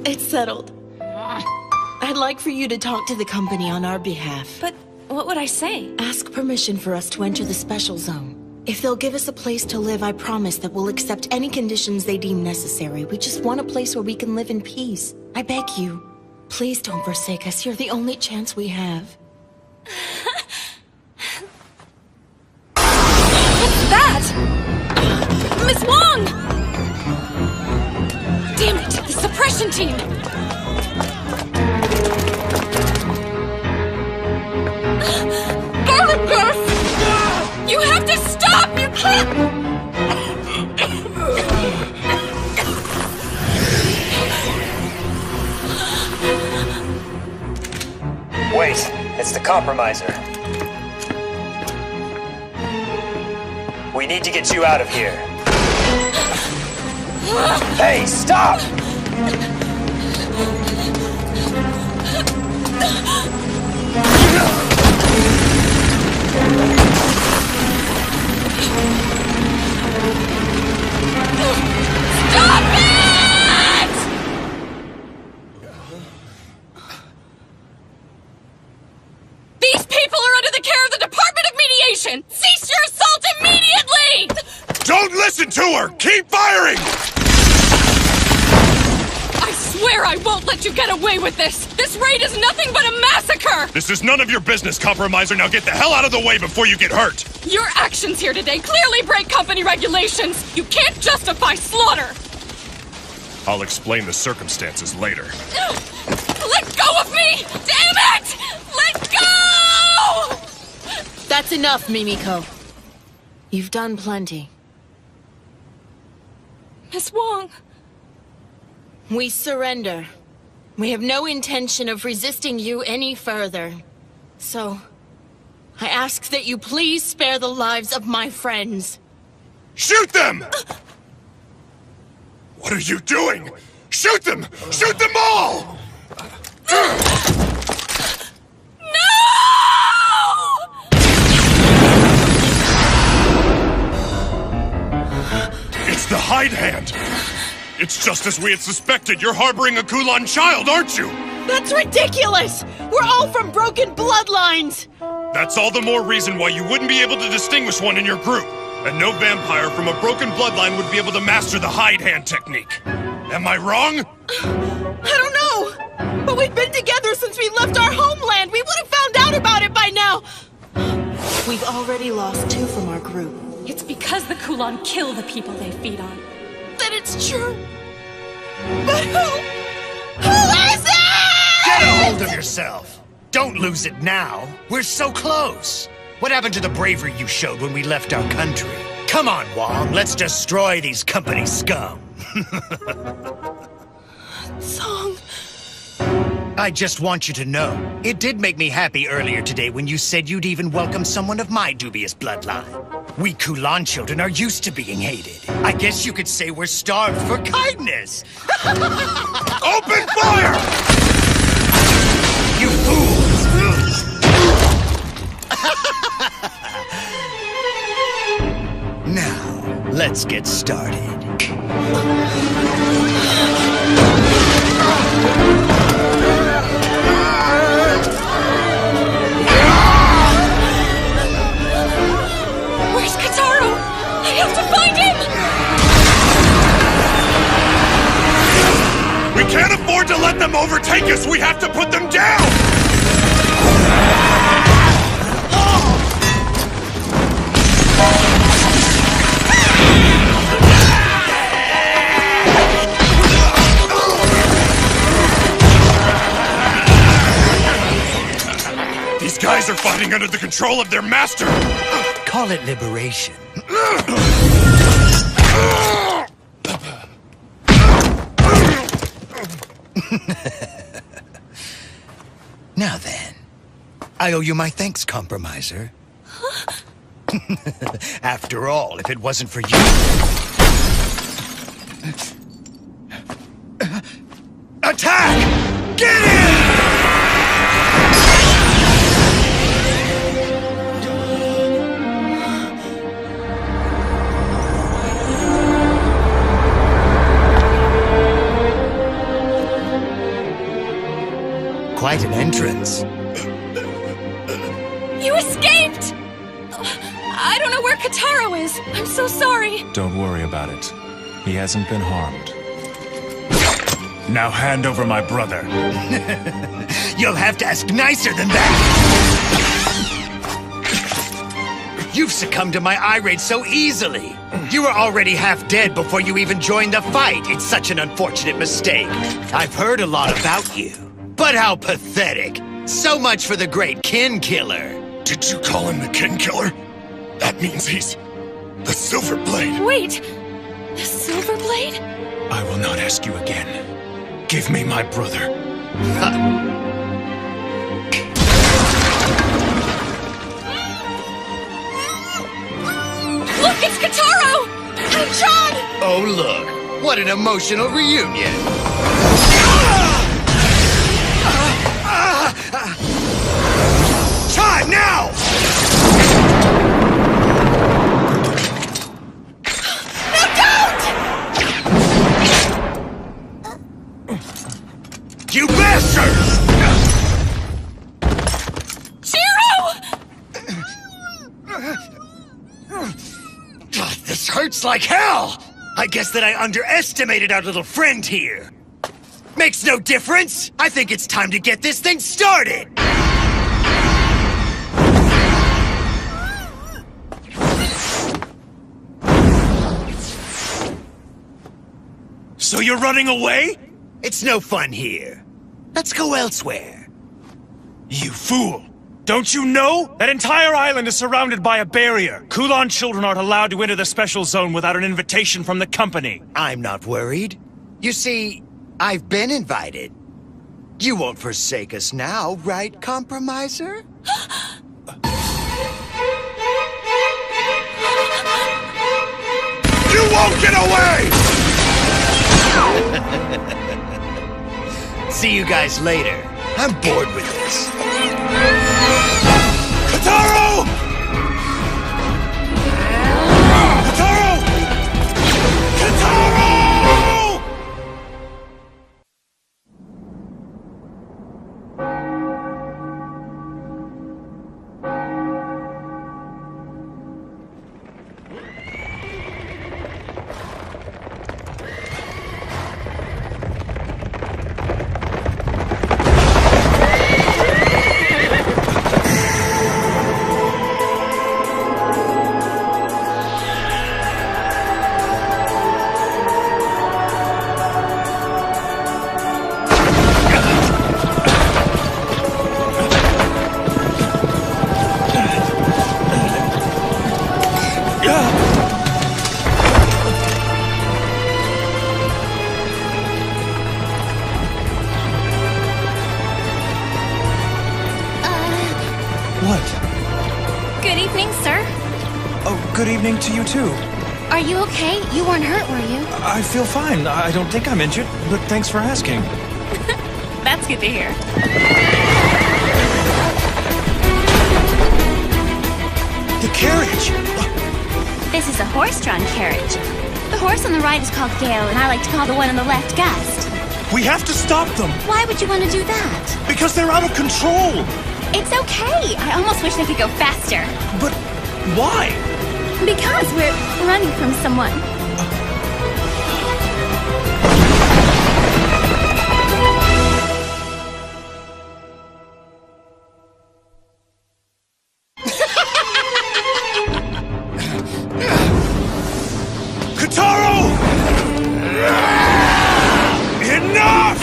It's settled. I'd like for you to talk to the company on our behalf. But what would I say? Ask permission for us to enter the special zone. If they'll give us a place to live, I promise that we'll accept any conditions they deem necessary. We just want a place where we can live in peace. I beg you. Please don't forsake us. You're the only chance we have. What's that? Miss Wong! Damn it, the suppression team! Garlic Girth! You have to stop! You can't! Wait, it's the compromiser. We need to get you out of here. Hey, stop! Stop it! These people are under the care of the Department of Mediation! Cease your assault immediately! Don't listen to her! Keep firing! I swear I won't let you get away with this! This raid is nothing but a massacre! This is none of your business, Compromiser. Now get the hell out of the way before you get hurt! Your actions here today clearly break company regulations! You can't justify slaughter! I'll explain the circumstances later. Let go of me! Damn it! Let go! That's enough, Mimiko. You've done plenty. Miss Wong. We surrender. We have no intention of resisting you any further. So, I ask that you please spare the lives of my friends. Shoot them! What are you doing? Shoot them! Shoot them all! It's the Hide Hand! It's just as we had suspected. You're harboring a Kulan child, aren't you? That's ridiculous! We're all from broken bloodlines! That's all the more reason why you wouldn't be able to distinguish one in your group. And no vampire from a broken bloodline would be able to master the Hide Hand technique. Am I wrong? I don't know! But we've been together since we left our homeland! We would have found out about it by now! We've already lost 2 from our group. It's because the Kulan kill the people they feed on. Then it's true. But who is it? Get a hold of yourself. Don't lose it now. We're so close. What happened to the bravery you showed when we left our country? Come on, Wong. Let's destroy these company scum. Song. I just want you to know, it did make me happy earlier today when you said you'd even welcome someone of my dubious bloodline. We Kulan children are used to being hated. I guess you could say we're starved for kindness. Open fire! You fools! Now, let's get started. Where's Kataro? I have to find him! We can't afford to let them overtake us! We have to put them down! These guys are fighting under the control of their master! Call it liberation. Now then, I owe you my thanks, Compromiser. After all, if it wasn't for you... Attack! Get in! Quite an entrance. You escaped! I don't know where Kataro is. I'm so sorry. Don't worry about it. He hasn't been harmed. Now hand over my brother. You'll have to ask nicer than that! You've succumbed to my irate so easily! You were already half dead before you even joined the fight! It's such an unfortunate mistake! I've heard a lot about you. But how pathetic! So much for the great kin killer! Did you call him the kin killer? That means he's the Silver Blade. Wait! The Silver Blade? I will not ask you again. Give me my brother. Look, it's Kataro! And John! Oh, look. What an emotional reunion! Time now! You bastard! This hurts like hell! I guess that I underestimated our little friend here. Makes no difference! I think it's time to get this thing started! So you're running away? It's no fun here. Let's go elsewhere. You fool! Don't you know? That entire island is surrounded by a barrier. Kulan children aren't allowed to enter the special zone without an invitation from the company. I'm not worried. You see, I've been invited. You won't forsake us now, right, Compromiser? You won't get away! See you guys later. I'm bored with this. Kataro! Kataro! Kataro! Good evening, sir. Oh, good evening to you too. Are you okay? You weren't hurt, were you? I feel fine. I don't think I'm injured, but thanks for asking. That's good to hear. The carriage! This is a horse-drawn carriage. The horse on the right is called Gale, and I like to call the one on the left Gust. We have to stop them! Why would you want to do that? Because they're out of control! It's okay. I almost wish they could go faster. But why? Because we're running from someone. Kataro! Enough!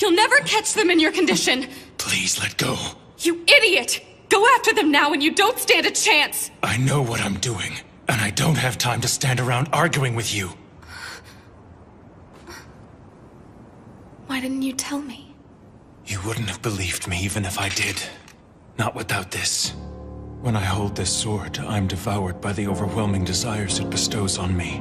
You'll never catch them in your condition. Please let go. You idiot! Go after them now and you don't stand a chance! I know what I'm doing, and I don't have time to stand around arguing with you. Why didn't you tell me? You wouldn't have believed me even if I did. Not without this. When I hold this sword, I'm devoured by the overwhelming desires it bestows on me.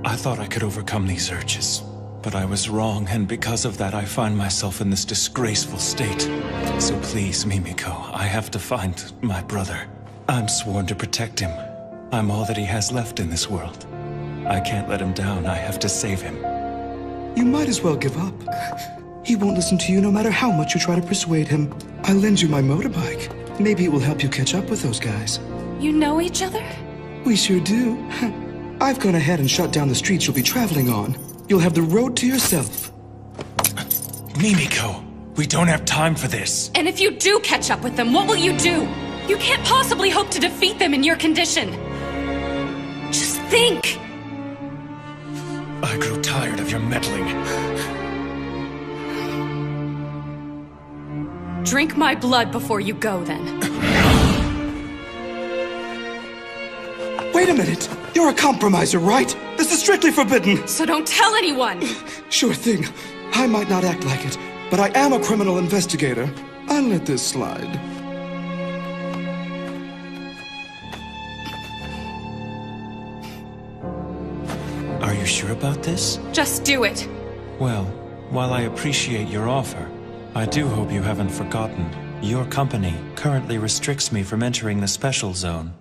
I thought I could overcome these urges. But I was wrong, and because of that, I find myself in this disgraceful state. So please, Mimiko, I have to find my brother. I'm sworn to protect him. I'm all that he has left in this world. I can't let him down. I have to save him. You might as well give up. He won't listen to you no matter how much you try to persuade him. I'll lend you my motorbike. Maybe it will help you catch up with those guys. You know each other? We sure do. I've gone ahead and shut down the streets you'll be traveling on. You'll have the road to yourself. Mimiko, We don't have time for this. And if you do catch up with them, what will you do? You can't possibly hope to defeat them in your condition. Just think. I grew tired of your meddling. Drink my blood before you go, then. Wait a minute! You're a compromiser, right? This is strictly forbidden! So don't tell anyone! Sure thing. I might not act like it, but I am a criminal investigator. I'll let this slide. Are you sure about this? Just do it. Well, while I appreciate your offer, I do hope you haven't forgotten. Your company currently restricts me from entering the special zone.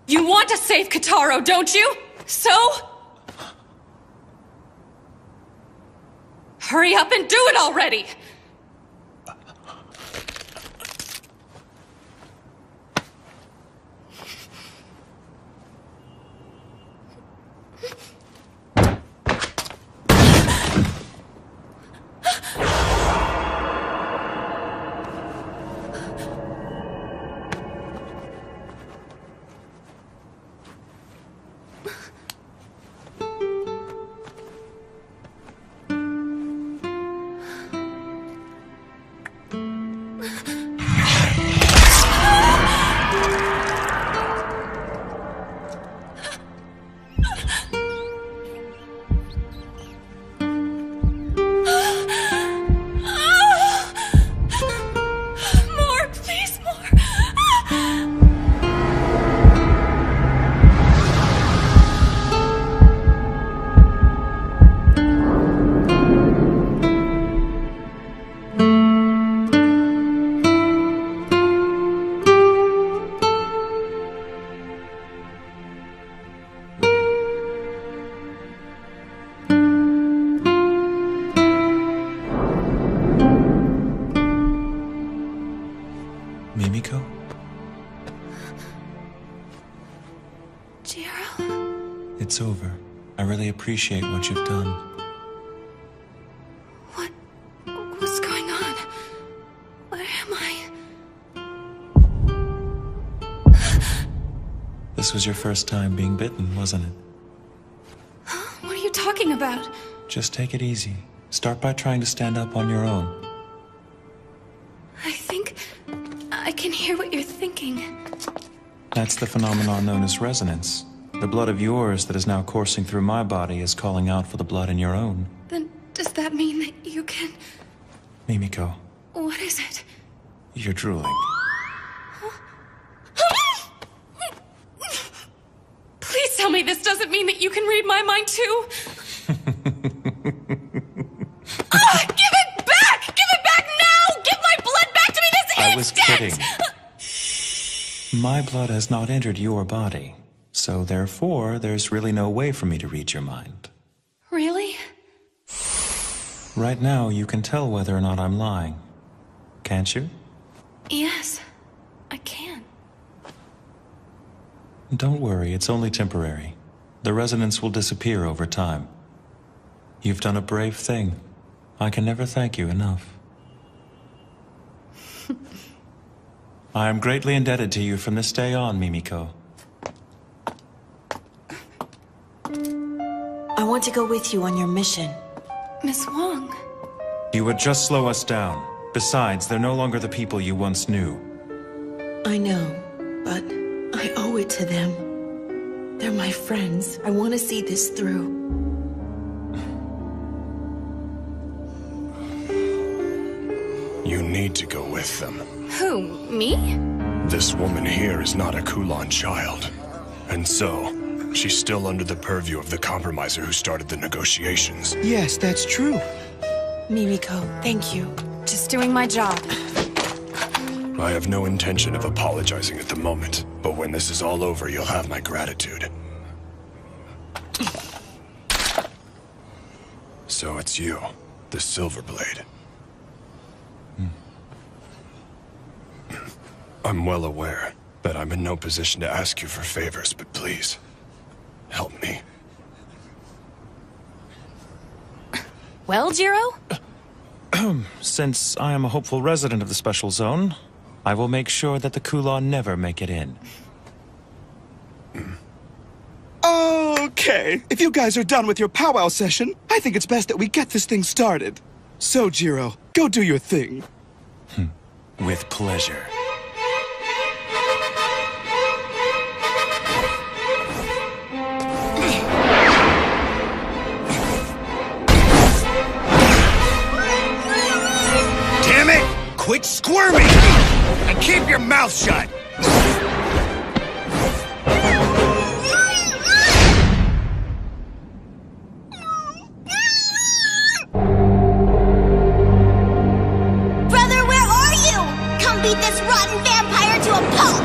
You want to save Kataro, don't you? So? Hurry up and do it already! Mimiko? Jiro? It's over. I really appreciate what you've done. What's going on? Where am I? This was your first time being bitten, wasn't it? What are you talking about? Just take it easy. Start by trying to stand up on your own. I think I can hear what you're thinking. That's the phenomenon known as resonance. The blood of yours that is now coursing through my body is calling out for the blood in your own. Then does that mean that you can... Mimiko, What is it? you're drooling. Please tell me this doesn't mean that you can read my mind too. Give it back! Give it back now! Give my blood back to me this I was instant! kidding. My blood has not entered your body, so therefore there's really no way for me to read your mind. Really? Right now, you can tell whether or not I'm lying. Can't you? Yes, I can. Don't worry, it's only temporary. The resonance will disappear over time. You've done a brave thing. I can never thank you enough. I am greatly indebted to you from this day on, Mimiko. I want to go with you on your mission. Miss Wong. You would just slow us down. Besides, they're no longer the people you once knew. I know, but I owe it to them. They're my friends. I want to see this through. You need to go with them. Who, me? This woman here is not a Kulon child. And so, she's still under the purview of the compromiser who started the negotiations. Yes, that's true. Mimiko, thank you. Just doing my job. I have no intention of apologizing at the moment, but when this is all over, you'll have my gratitude. So it's you, the Silverblade. I'm well aware that I'm in no position to ask you for favors, but please, help me. Well, Jiro? Since I am a hopeful resident of the Special Zone, I will make sure that the Kula never make it in. Okay, if you guys are done with your powwow session, I think it's best that we get this thing started. So, Jiro, go do your thing. With pleasure. Damn it! Quit squirming! And keep your mouth shut! Brother, where are you? Come beat this rotten vampire to a pulp!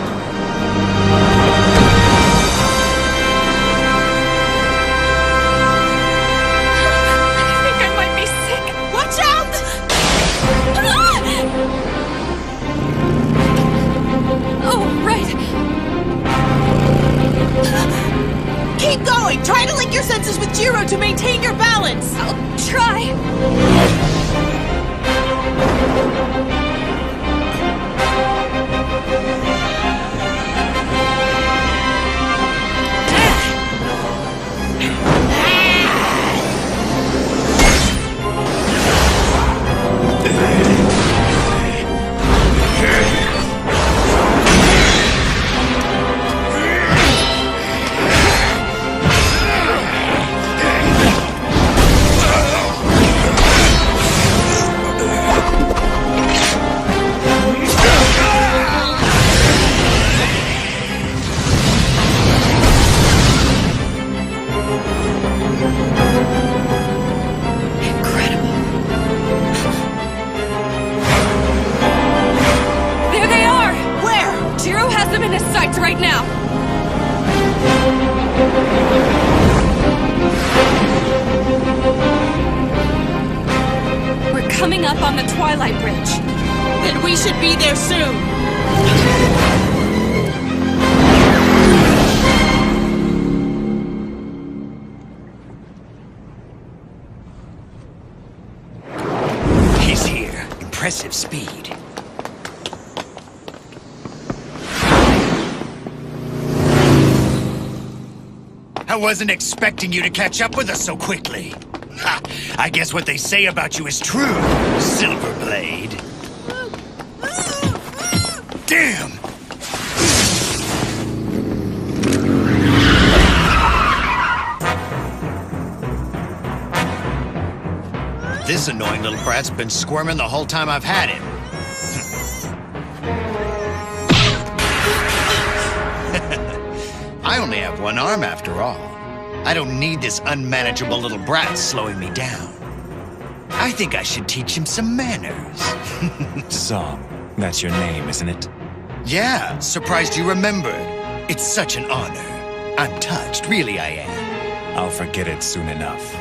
I think I might be sick. Watch out! Oh, right. Keep going! Try to link your senses with Jiro to maintain your balance! I'll try. There they are! Where? Jiro has them in his sights right now. We're coming up on the Twilight Bridge. Then we should be there soon. He's here. Impressive speed. I wasn't expecting you to catch up with us so quickly. Ha! I guess what they say about you is true, Silverblade. Damn! This annoying little brat's been squirming the whole time I've had him. I only have one arm after all. I don't need this unmanageable little brat slowing me down. I think I should teach him some manners. Song, that's your name, isn't it? Yeah, surprised you remembered. It's such an honor. I'm touched, really I am. I'll forget it soon enough.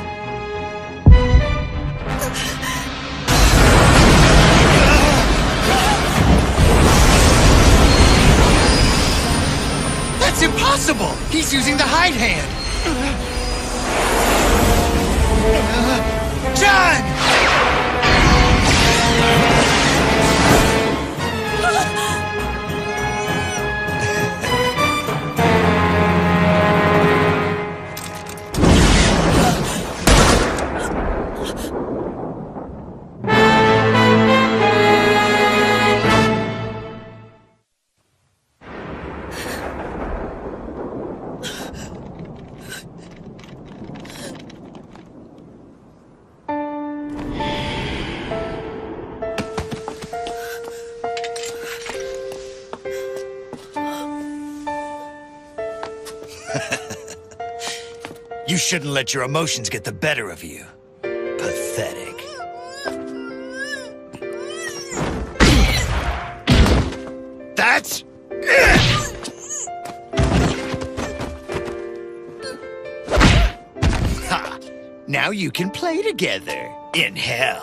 That's impossible! He's using the hide hand! John! You shouldn't let your emotions get the better of you. Pathetic. That's... Ha! Now you can play together in hell.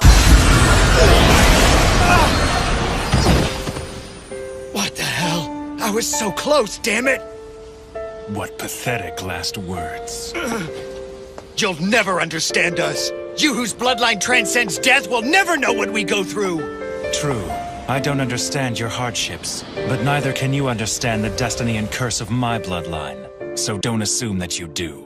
What the hell? I was so close, damn it! What pathetic last words. You'll never understand us. You whose bloodline transcends death will never know what we go through! True. I don't understand your hardships, but neither can you understand the destiny and curse of my bloodline. So don't assume that you do.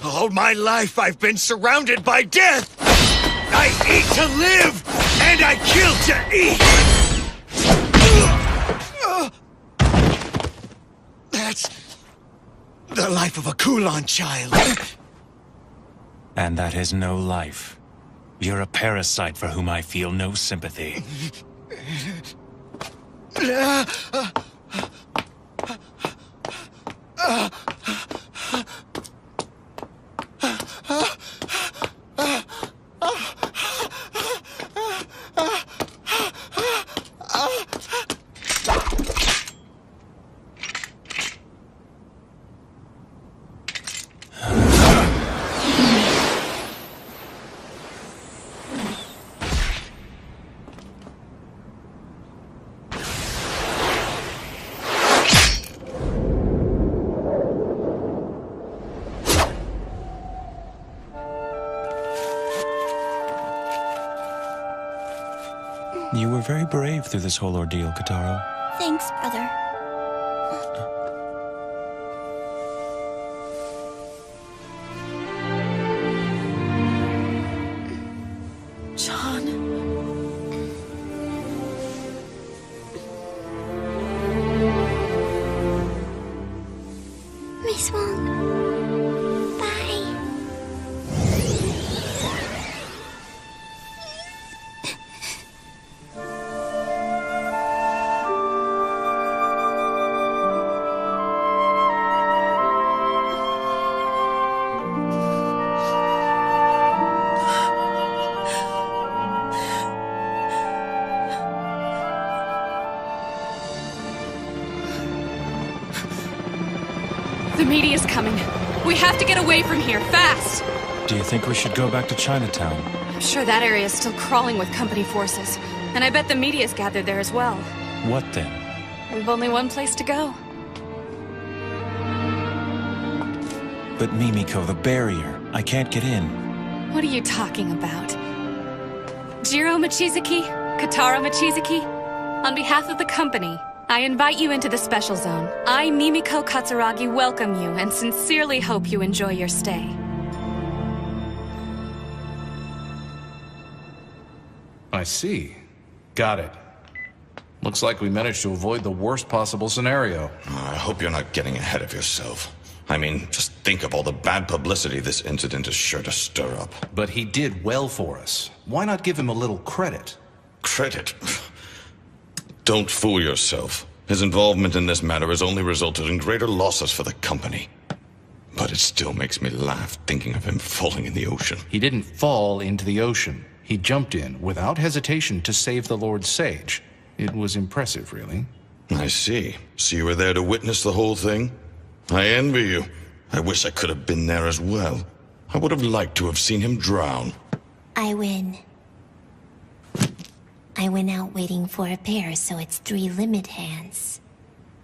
All my life I've been surrounded by death! I eat to live, and I kill to eat! That's the life of a Kulan child. And that is no life. You're a parasite for whom I feel no sympathy. You were very brave through this whole ordeal, Kataro. Thanks, brother. John. Miss Wong. Bye. The media's coming. We have to get away from here, fast! Do you think we should go back to Chinatown? I'm sure that area is still crawling with company forces. And I bet the media's gathered there as well. What then? We've only one place to go. But Mimiko, the barrier. I can't get in. What are you talking about? Jiro Mochizuki? Katara Mochizuki? On behalf of the company, I invite you into the special zone. I, Mimiko Katsuragi, welcome you and sincerely hope you enjoy your stay. I see. Got it. Looks like we managed to avoid the worst possible scenario. I hope you're not getting ahead of yourself. I mean, just think of all the bad publicity this incident is sure to stir up. But he did well for us. Why not give him a little credit? Credit? Don't fool yourself. His involvement in this matter has only resulted in greater losses for the company. But it still makes me laugh thinking of him falling in the ocean. He didn't fall into the ocean. He jumped in without hesitation to save the Lord Sage. It was impressive, really. I see. So you were there to witness the whole thing? I envy you. I wish I could have been there as well. I would have liked to have seen him drown. I win. I went out waiting for a pair, so it's 3 limit hands.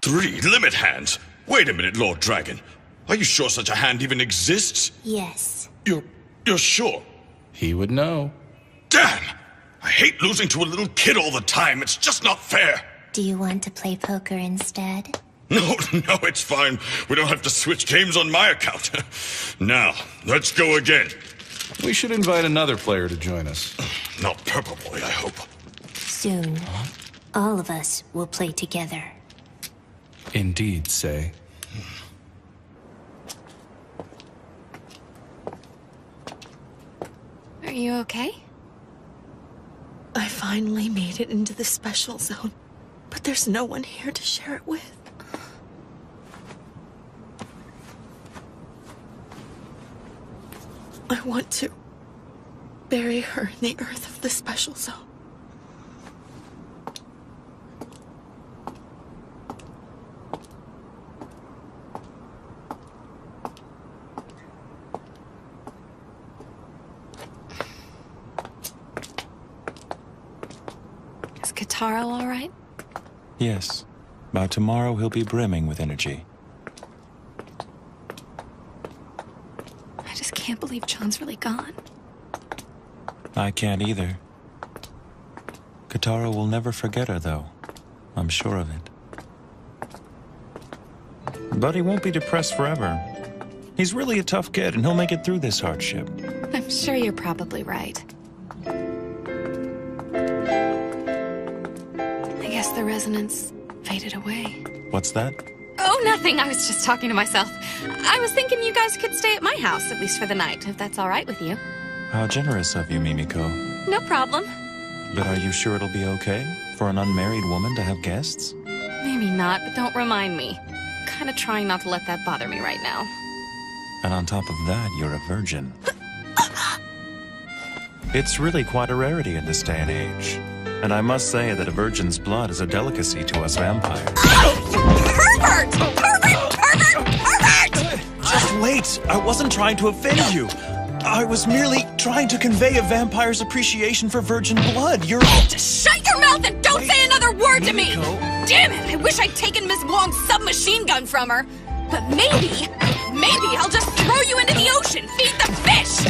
3 limit hands? Wait a minute, Lord Dragon. Are you sure such a hand even exists? Yes. You're sure? He would know. Damn! I hate losing to a little kid all the time. It's just not fair. Do you want to play poker instead? No, it's fine. We don't have to switch games on my account. Now, let's go again. We should invite another player to join us. Not Purple Boy, I hope. Soon, all of us will play together. Indeed, Say. Are you okay? I finally made it into the special zone, but there's no one here to share it with. I want to bury her in the earth of the special zone. Is Kataro all right? Yes. By tomorrow, he'll be brimming with energy. can't believe John's really gone. I can't either. Katara will never forget her, though. I'm sure of it. But he won't be depressed forever. He's really a tough kid, and he'll make it through this hardship. I'm sure you're probably right. I guess the resonance faded away. What's that? Oh, nothing. I was just talking to myself. I was thinking you guys could stay at my house, at least for the night, if that's all right with you. How generous of you, Mimiko. No problem. But are you sure it'll be okay for an unmarried woman to have guests? Maybe not, but don't remind me. I'm kind of trying not to let that bother me right now. And on top of that, you're a virgin. It's really quite a rarity in this day and age. And I must say that a virgin's blood is a delicacy to us vampires. Pervert! Pervert! Pervert! Pervert! Just wait! I wasn't trying to offend you. I was merely trying to convey a vampire's appreciation for virgin blood. You're... Just shut your mouth and don't say another word to me! Damn it! I wish I'd taken Miss Wong's submachine gun from her. But maybe I'll just throw you into the ocean. Feed the fish!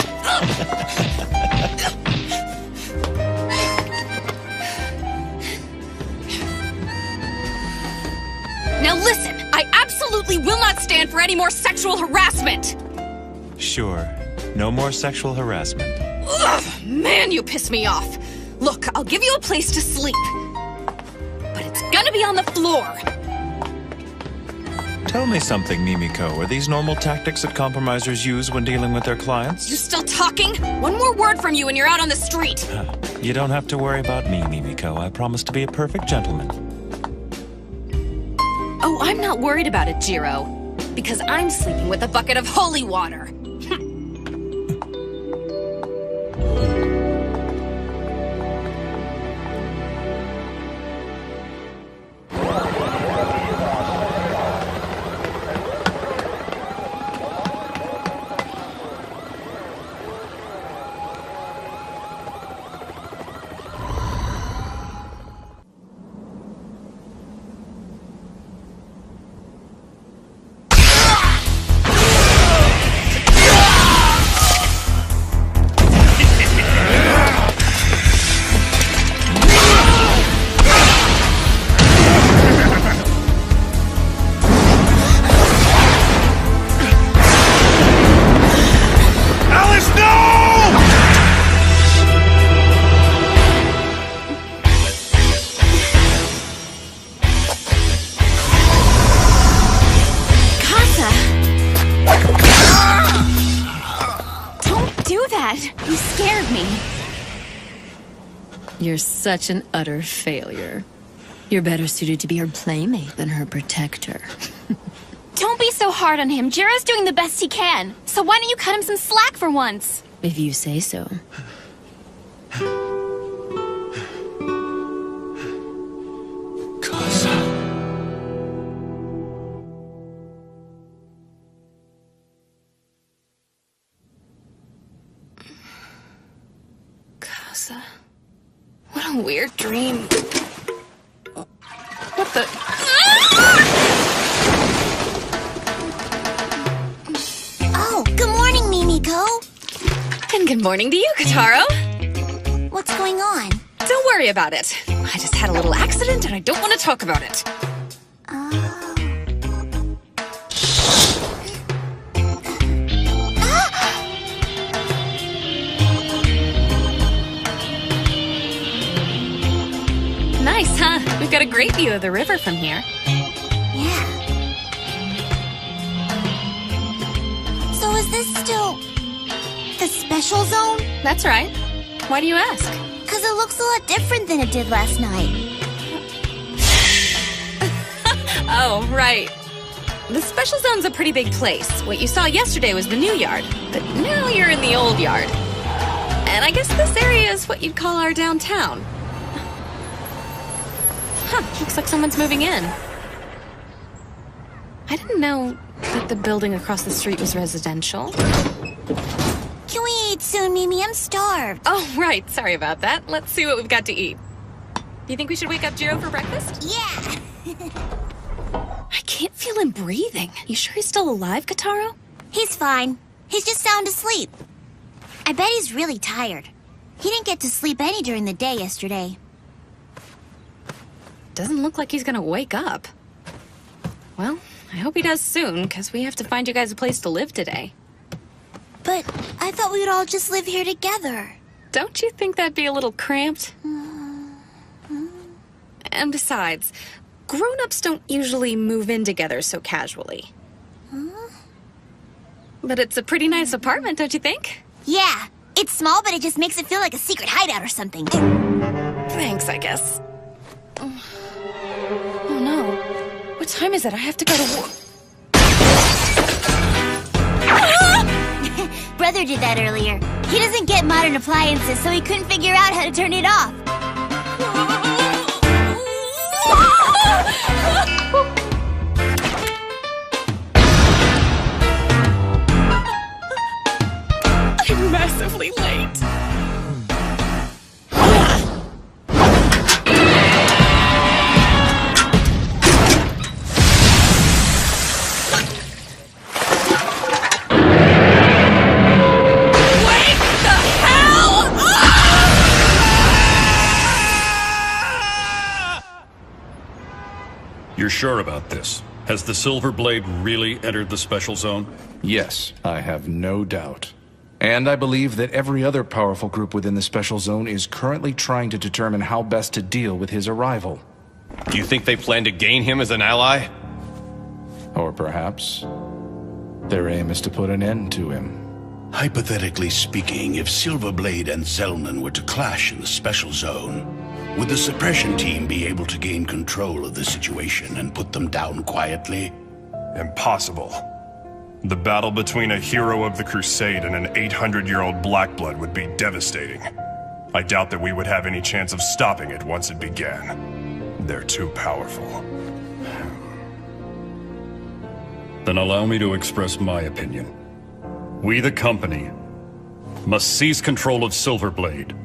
Now listen, I absolutely will not stand for any more sexual harassment! Sure. No more sexual harassment. Ugh, man, you piss me off. Look, I'll give you a place to sleep. But it's gonna be on the floor. Tell me something, Mimiko. Are these normal tactics that compromisers use when dealing with their clients? You still talking? One more word from you and you're out on the street. You don't have to worry about me, Mimiko. I promise to be a perfect gentleman. Oh, I'm not worried about it, Jiro. Because I'm sleeping with a bucket of holy water. You scared me. You're such an utter failure. You're better suited to be her playmate than her protector. Don't be so hard on him. Jiro's doing the best he can. So why don't you cut him some slack for once? If you say so. What a weird dream. What the... Oh, good morning, Mimiko. And good morning to you, Kataro. What's going on? Don't worry about it. I just had a little accident and I don't want to talk about it. Nice, huh? We've got a great view of the river from here. Yeah. So is this still the special zone? That's right. Why do you ask? Because it looks a lot different than it did last night. Oh, right. The special zone's a pretty big place. What you saw yesterday was the new yard, but now you're in the old yard. And I guess this area is what you'd call our downtown. Huh, looks like someone's moving in. I didn't know that the building across the street was residential. Can we eat soon, Mimi? I'm starved. Oh, right. Sorry about that. Let's see what we've got to eat. Do you think we should wake up Jiro for breakfast? Yeah. I can't feel him breathing. You sure he's still alive, Kataro? He's fine. He's just sound asleep. I bet he's really tired. He didn't get to sleep any during the day yesterday. Doesn't look like he's gonna wake up. Well, I hope he does soon, because we have to find you guys a place to live today. But I thought we would all just live here together. Don't you think that'd be a little cramped? And besides, grown-ups don't usually move in together so casually. But it's a pretty nice apartment, don't you think? Yeah, it's small, but it just makes it feel like a secret hideout or something. Thanks, I guess. Oh no. What time is it? I have to go to work. Brother did that earlier. He doesn't get modern appliances, so he couldn't figure out how to turn it off. I'm massively late. You're sure about this? Has the Silver Blade really entered the special zone? Yes, I have no doubt. And I believe that every other powerful group within the special zone is currently trying to determine how best to deal with his arrival. Do you think they plan to gain him as an ally? Or perhaps their aim is to put an end to him. Hypothetically speaking, if Silverblade and Zellman were to clash in the special zone, would the suppression team be able to gain control of the situation and put them down quietly? Impossible. The battle between a hero of the Crusade and an 800-year-old Blackblood would be devastating. I doubt that we would have any chance of stopping it once it began. They're too powerful. Then allow me to express my opinion. We, the company, must seize control of Silverblade.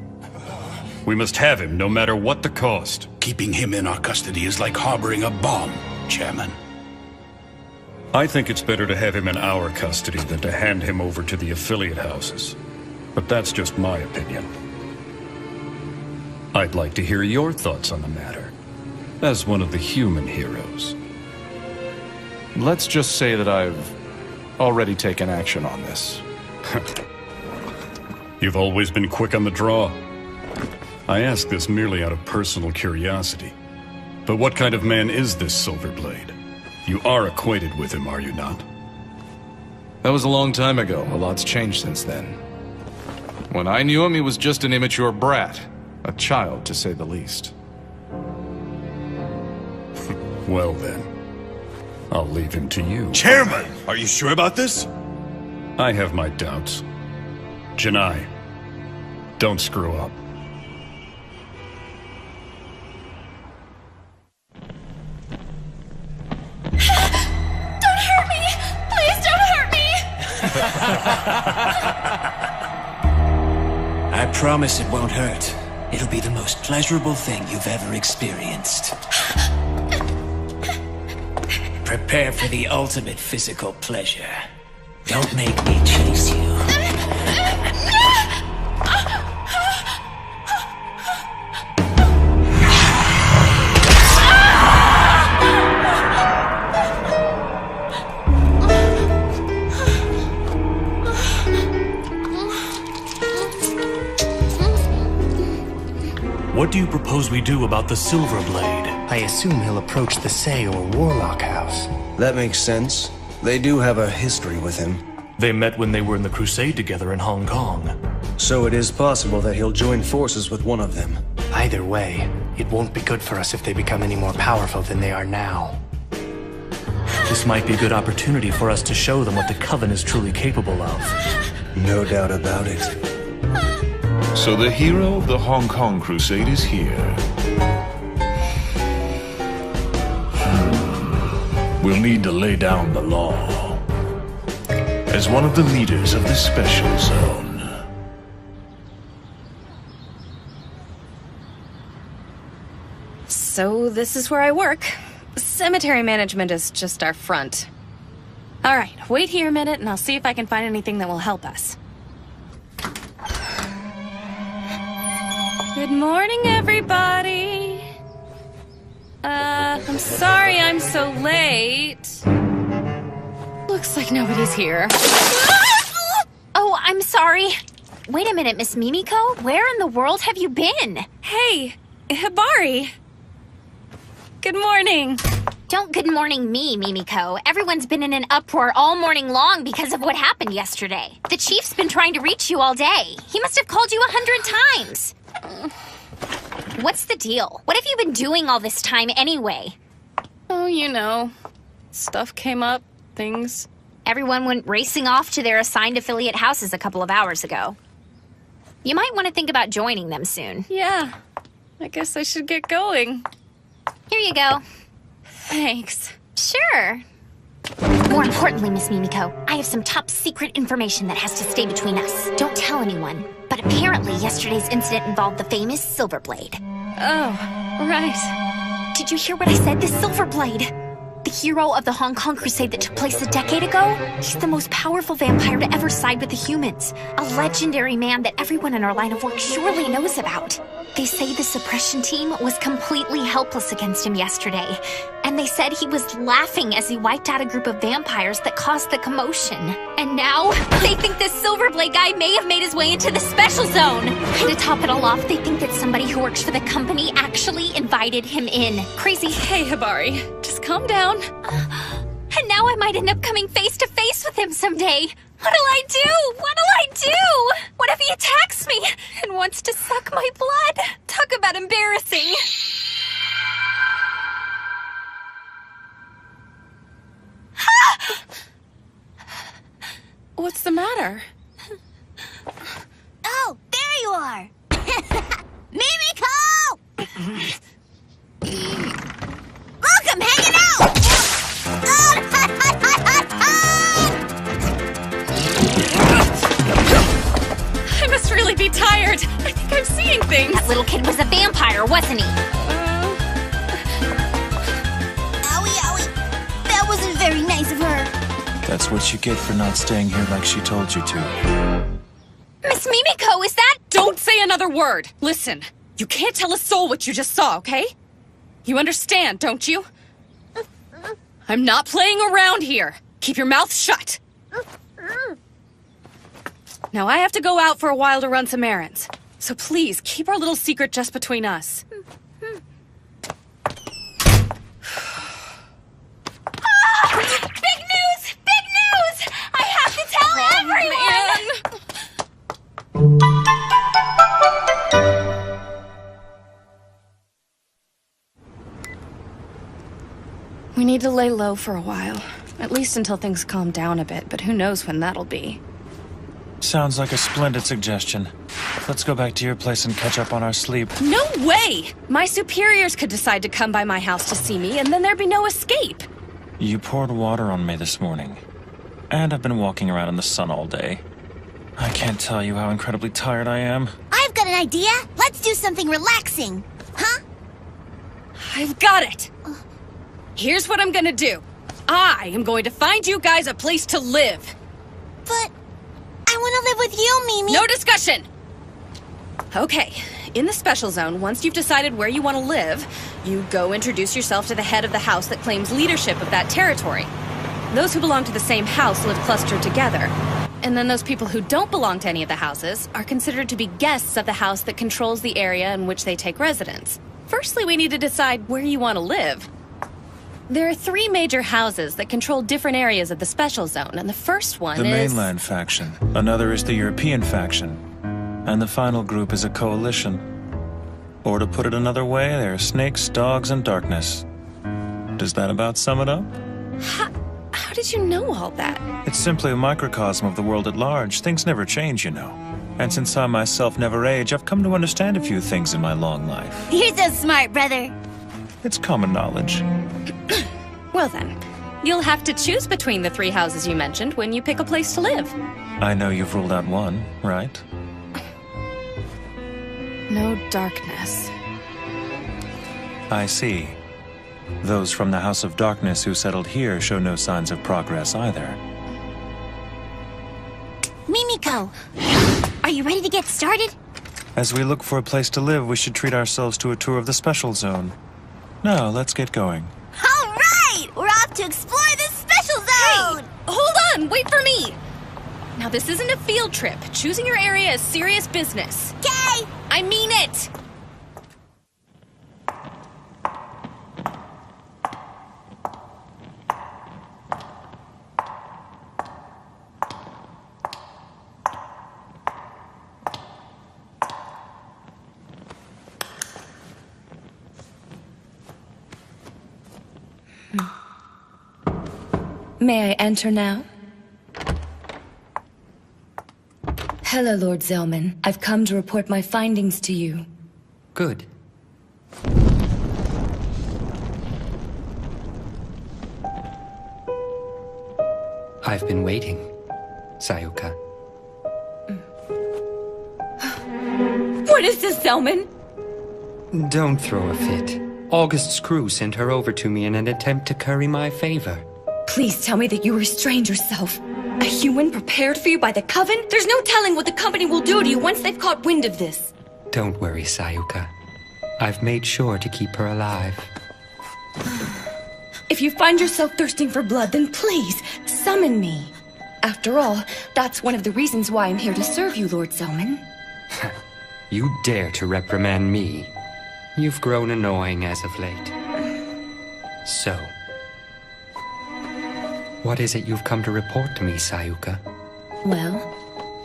We must have him, no matter what the cost. Keeping him in our custody is like harboring a bomb, Chairman. I think it's better to have him in our custody than to hand him over to the affiliate houses. But that's just my opinion. I'd like to hear your thoughts on the matter, as one of the human heroes. Let's just say that I've already taken action on this. You've always been quick on the draw. I ask this merely out of personal curiosity. But what kind of man is this Silverblade? You are acquainted with him, are you not? That was a long time ago. A lot's changed since then. When I knew him, he was just an immature brat. A child, to say the least. Well then, I'll leave him to you. Chairman! Are you sure about this? I have my doubts. Janai, don't screw up. Don't hurt me! Please don't hurt me! I promise it won't hurt. It'll be the most pleasurable thing you've ever experienced. Prepare for the ultimate physical pleasure. Don't make me chase you. What do you propose we do about the Silver Blade? I assume he'll approach the Say or Warlock House. That makes sense. They do have a history with him. They met when they were in the Crusade together in Hong Kong. So it is possible that he'll join forces with one of them. Either way, it won't be good for us if they become any more powerful than they are now. This might be a good opportunity for us to show them what the Coven is truly capable of. No doubt about it. So the hero of the Hong Kong Crusade is here. We'll need to lay down the law. As one of the leaders of the special zone. So this is where I work. Cemetery management is just our front. All right, wait here a minute and I'll see if I can find anything that will help us. Good morning, everybody. I'm sorry I'm so late. Looks like nobody's here. Oh, I'm sorry. Wait a minute, Miss Mimiko. Where in the world have you been? Hey, Hibari. Good morning. Don't good morning me, Mimiko. Everyone's been in an uproar all morning long because of what happened yesterday. The chief's been trying to reach you all day. He must have called you 100 times. What's the deal? What have you been doing all this time anyway? Oh, you know, stuff came up, things. Everyone went racing off to their assigned affiliate houses a couple of hours ago. You might want to think about joining them soon. Yeah, I guess I should get going. Here you go. Thanks. Sure. More importantly, Miss Mimiko, I have some top secret information that has to stay between us. Don't tell anyone. But apparently yesterday's incident involved the famous Silverblade. Oh, right. Did you hear what I said? The Silverblade! The hero of the Hong Kong Crusade that took place a decade ago? He's the most powerful vampire to ever side with the humans. A legendary man that everyone in our line of work surely knows about. They say the suppression team was completely helpless against him yesterday. And they said he was laughing as he wiped out a group of vampires that caused the commotion. And now, they think this Silverblade guy may have made his way into the special zone. And to top it all off, they think that somebody who works for the company actually invited him in. Crazy. Hey, Hibari, just calm down. And now I might end up coming face to face with him someday. What'll I do? What'll I do? What if he attacks me and wants to suck my blood? Talk about embarrassing. What's the matter? Oh, there you are! Mimiko! Look, I'm hanging out! I must really be tired. I think I'm seeing things. That little kid was a vampire, wasn't he? Owie, owie. That wasn't very nice of her. That's what you get for not staying here like she told you to. Miss Mimiko, is that— Don't say another word. Listen, you can't tell a soul what you just saw, okay? You understand, don't you? I'm not playing around here. Keep your mouth shut. Now I have to go out for a while to run some errands. So please, keep our little secret just between us. Big news! Big news! I have to tell everyone! We need to lay low for a while. At least until things calm down a bit, but who knows when that'll be. Sounds like a splendid suggestion. Let's go back to your place and catch up on our sleep. No way! My superiors could decide to come by my house to see me, and then there'd be no escape. You poured water on me this morning. And I've been walking around in the sun all day. I can't tell you how incredibly tired I am. I've got an idea. Let's do something relaxing. Huh? I've got it! Here's what I'm gonna do. I am going to find you guys a place to live. But I want to live with you, Mimi. No discussion! Okay, in the special zone, once you've decided where you want to live, you go introduce yourself to the head of the house that claims leadership of that territory. Those who belong to the same house live clustered together. And then those people who don't belong to any of the houses are considered to be guests of the house that controls the area in which they take residence. Firstly, we need to decide where you want to live. There are 3 major houses that control different areas of the special zone, and the first one The is... mainland faction. Another is the European faction. And the final group is a coalition. Or to put it another way, there are snakes, dogs, and darkness. Does that about sum it up? How did you know all that? It's simply a microcosm of the world at large. Things never change, you know. And since I myself never age, I've come to understand a few things in my long life. You're so smart, brother. It's common knowledge. Well then, you'll have to choose between the 3 houses you mentioned when you pick a place to live. I know you've ruled out one, right? No darkness. I see. Those from the House of Darkness who settled here show no signs of progress either. Mimiko, are you ready to get started? As we look for a place to live, we should treat ourselves to a tour of the Special Zone. Now, let's get going. All right! We're off to explore this special zone! Hey! Hold on! Wait for me! Now, this isn't a field trip. Choosing your area is serious business. Okay! I mean it! May I enter now? Hello, Lord Zellman. I've come to report my findings to you. Good. I've been waiting, Sayuka. What is this, Zellman? Don't throw a fit. August's crew sent her over to me in an attempt to curry my favor. Please tell me that you restrained yourself. A human prepared for you by the Coven? There's no telling what the company will do to you once they've caught wind of this. Don't worry, Sayuka. I've made sure to keep her alive. If you find yourself thirsting for blood, then please, summon me. After all, that's one of the reasons why I'm here to serve you, Lord Zellman. You dare to reprimand me? You've grown annoying as of late. So, what is it you've come to report to me, Sayuka? Well,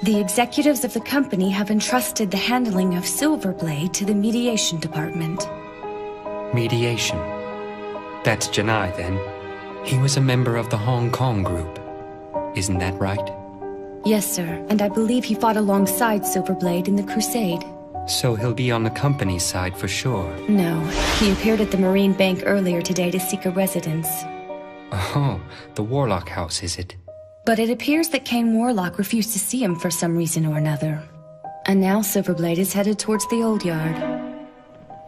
the executives of the company have entrusted the handling of Silverblade to the mediation department. Mediation. That's Janai, then. He was a member of the Hong Kong group. Isn't that right? Yes, sir, and I believe he fought alongside Silverblade in the Crusade. So he'll be on the company's side for sure. No, he appeared at the Marine Bank earlier today to seek a residence. Oh, the Warlock House, is it? But it appears that Kane Warlock refused to see him for some reason or another. And now Silverblade is headed towards the Old Yard.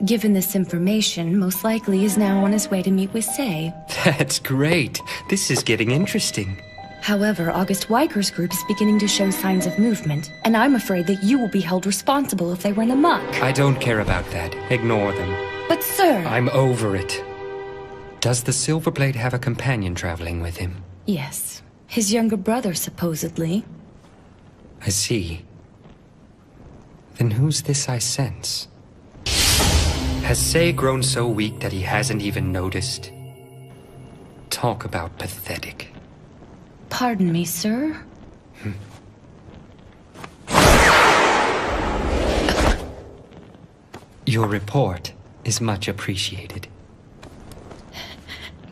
Given this information, most likely is now on his way to meet with Say. That's great. This is getting interesting. However, August Weiger's group is beginning to show signs of movement, and I'm afraid that you will be held responsible if they run amok. I don't care about that. Ignore them. But sir... I'm over it. Does the Silverblade have a companion traveling with him? Yes. His younger brother, supposedly. I see. Then who's this I sense? Has Say grown so weak that he hasn't even noticed? Talk about pathetic. Pardon me, sir? Your report is much appreciated.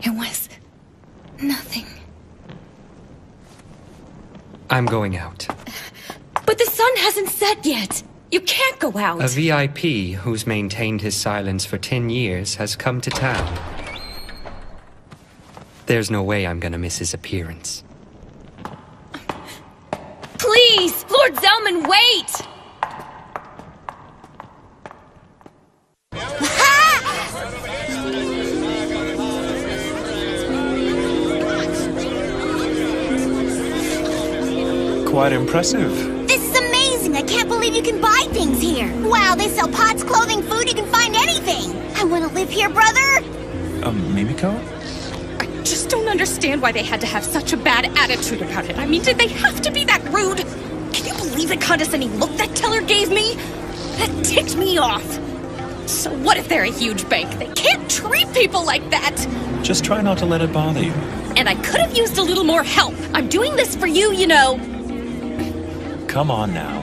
It was... nothing. I'm going out. But the sun hasn't set yet! You can't go out! A VIP who's maintained his silence for 10 years has come to town. There's no way I'm gonna miss his appearance. Please! Lord Zellman, wait! Quite impressive. This is amazing! I can't believe you can buy things here! Wow, they sell pots, clothing, food, you can find anything! I want to live here, brother! Mimiko? I just don't understand why they had to have such a bad attitude about it. I mean, did they have to be that rude? Can you believe the condescending look that teller gave me? That ticked me off! So what if they're a huge bank? They can't treat people like that! Just try not to let it bother you. And I could have used a little more help. I'm doing this for you, you know. Come on now.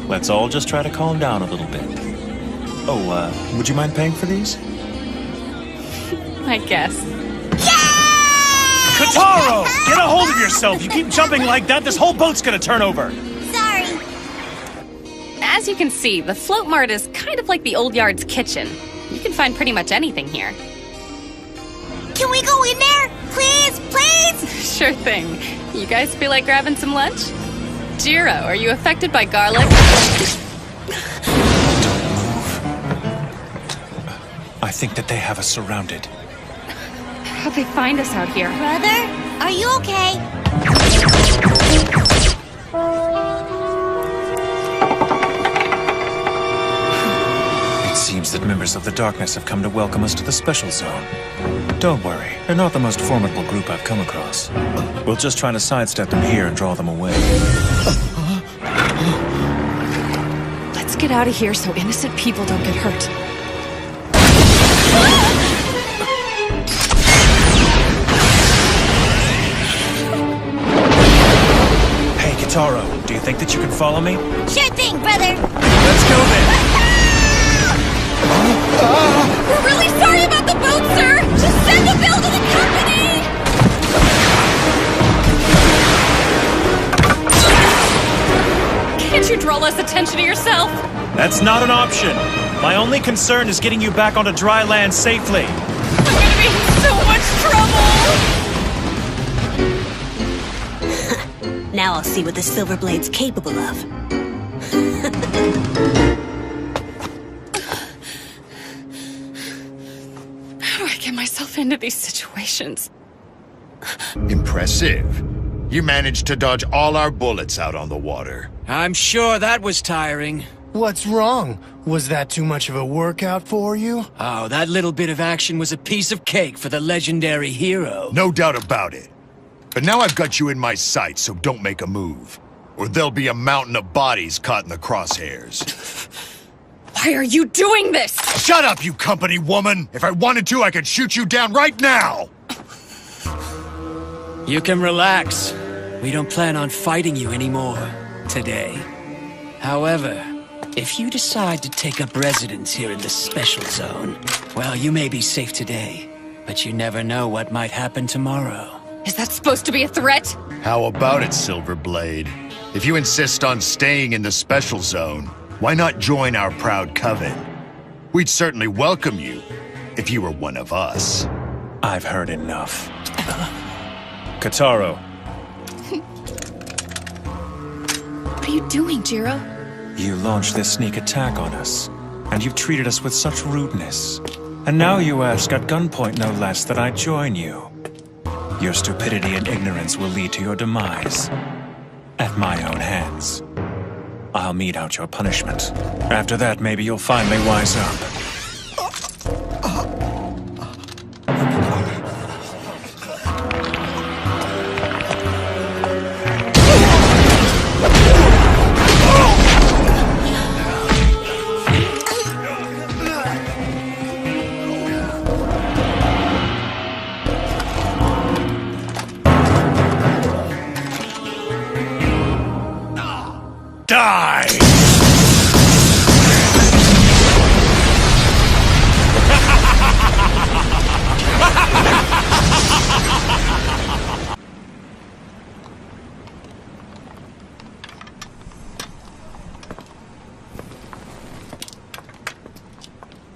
Let's all just try to calm down a little bit. Oh, would you mind paying for these? I guess. Kataro! Get a hold of yourself! You keep jumping like that, this whole boat's gonna turn over! Sorry. As you can see, the float mart is kind of like the old yard's kitchen. You can find pretty much anything here. Can we go in there? Please, please? Sure thing. You guys feel like grabbing some lunch? Jiro, are you affected by garlic? I think that they have us surrounded. How'd they find us out here? Brother, are you okay? It seems that members of the Darkness have come to welcome us to the Special Zone. Don't worry, they're not the most formidable group I've come across. We'll just try to sidestep them here and draw them away. Let's get out of here so innocent people don't get hurt. Hey, Kitaro, do you think that you can follow me? Sure thing, brother. Let's go then! We're really sorry about the boat, sir! Just send the bill to the company! Can't you draw less attention to yourself? That's not an option. My only concern is getting you back onto dry land safely. I'm gonna be in so much trouble! Now I'll see what the Silver Blade's capable of. How do I get myself into these situations? Impressive. You managed to dodge all our bullets out on the water. I'm sure that was tiring. What's wrong? Was that too much of a workout for you? Oh, that little bit of action was a piece of cake for the legendary hero. No doubt about it. But now I've got you in my sights, so don't make a move. Or there'll be a mountain of bodies caught in the crosshairs. Why are you doing this? Shut up, you company woman! If I wanted to, I could shoot you down right now! You can relax. We don't plan on fighting you anymore today. However, if you decide to take up residence here in the Special Zone, well, you may be safe today, but you never know what might happen tomorrow. Is that supposed to be a threat? How about it, Silverblade? If you insist on staying in the Special Zone, why not join our proud coven? We'd certainly welcome you, if you were one of us. I've heard enough. Kitaro. What are you doing, Jiro? You launched this sneak attack on us, and you've treated us with such rudeness. And now you ask at gunpoint, no less, that I join you. Your stupidity and ignorance will lead to your demise. At my own hands. I'll mete out your punishment. After that, maybe you'll finally wise up. Die!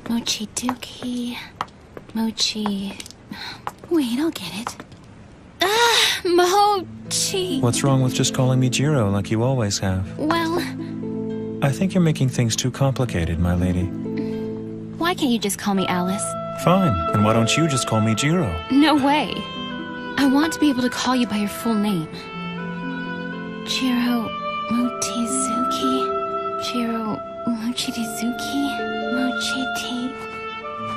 Mochi Dookie. Mochi. Wait, I'll get it. Mochi. What's wrong with just calling me Jiro like you always have? Well, I think you're making things too complicated, my lady. why can't you just call me Alice? Fine, and why don't you just call me Jiro? No way. I want to be able to call you by your full name. Jiro Mochizuki. Jiro Mochizuki. Mochiti.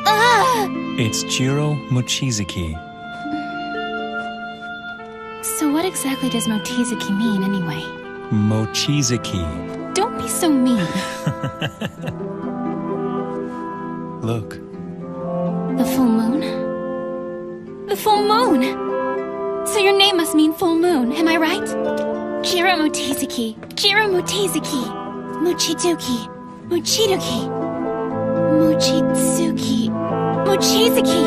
Ah! It's Jiro Mochizuki. So what exactly does Mochizuki mean, anyway? Mochizuki. Don't be so mean. Look. The full moon? The full moon! So your name must mean full moon, am I right? Jiro Mochizuki. Jiro Mochizuki. Mochiduki. Mochiduki. Mochizuki. Mochizuki.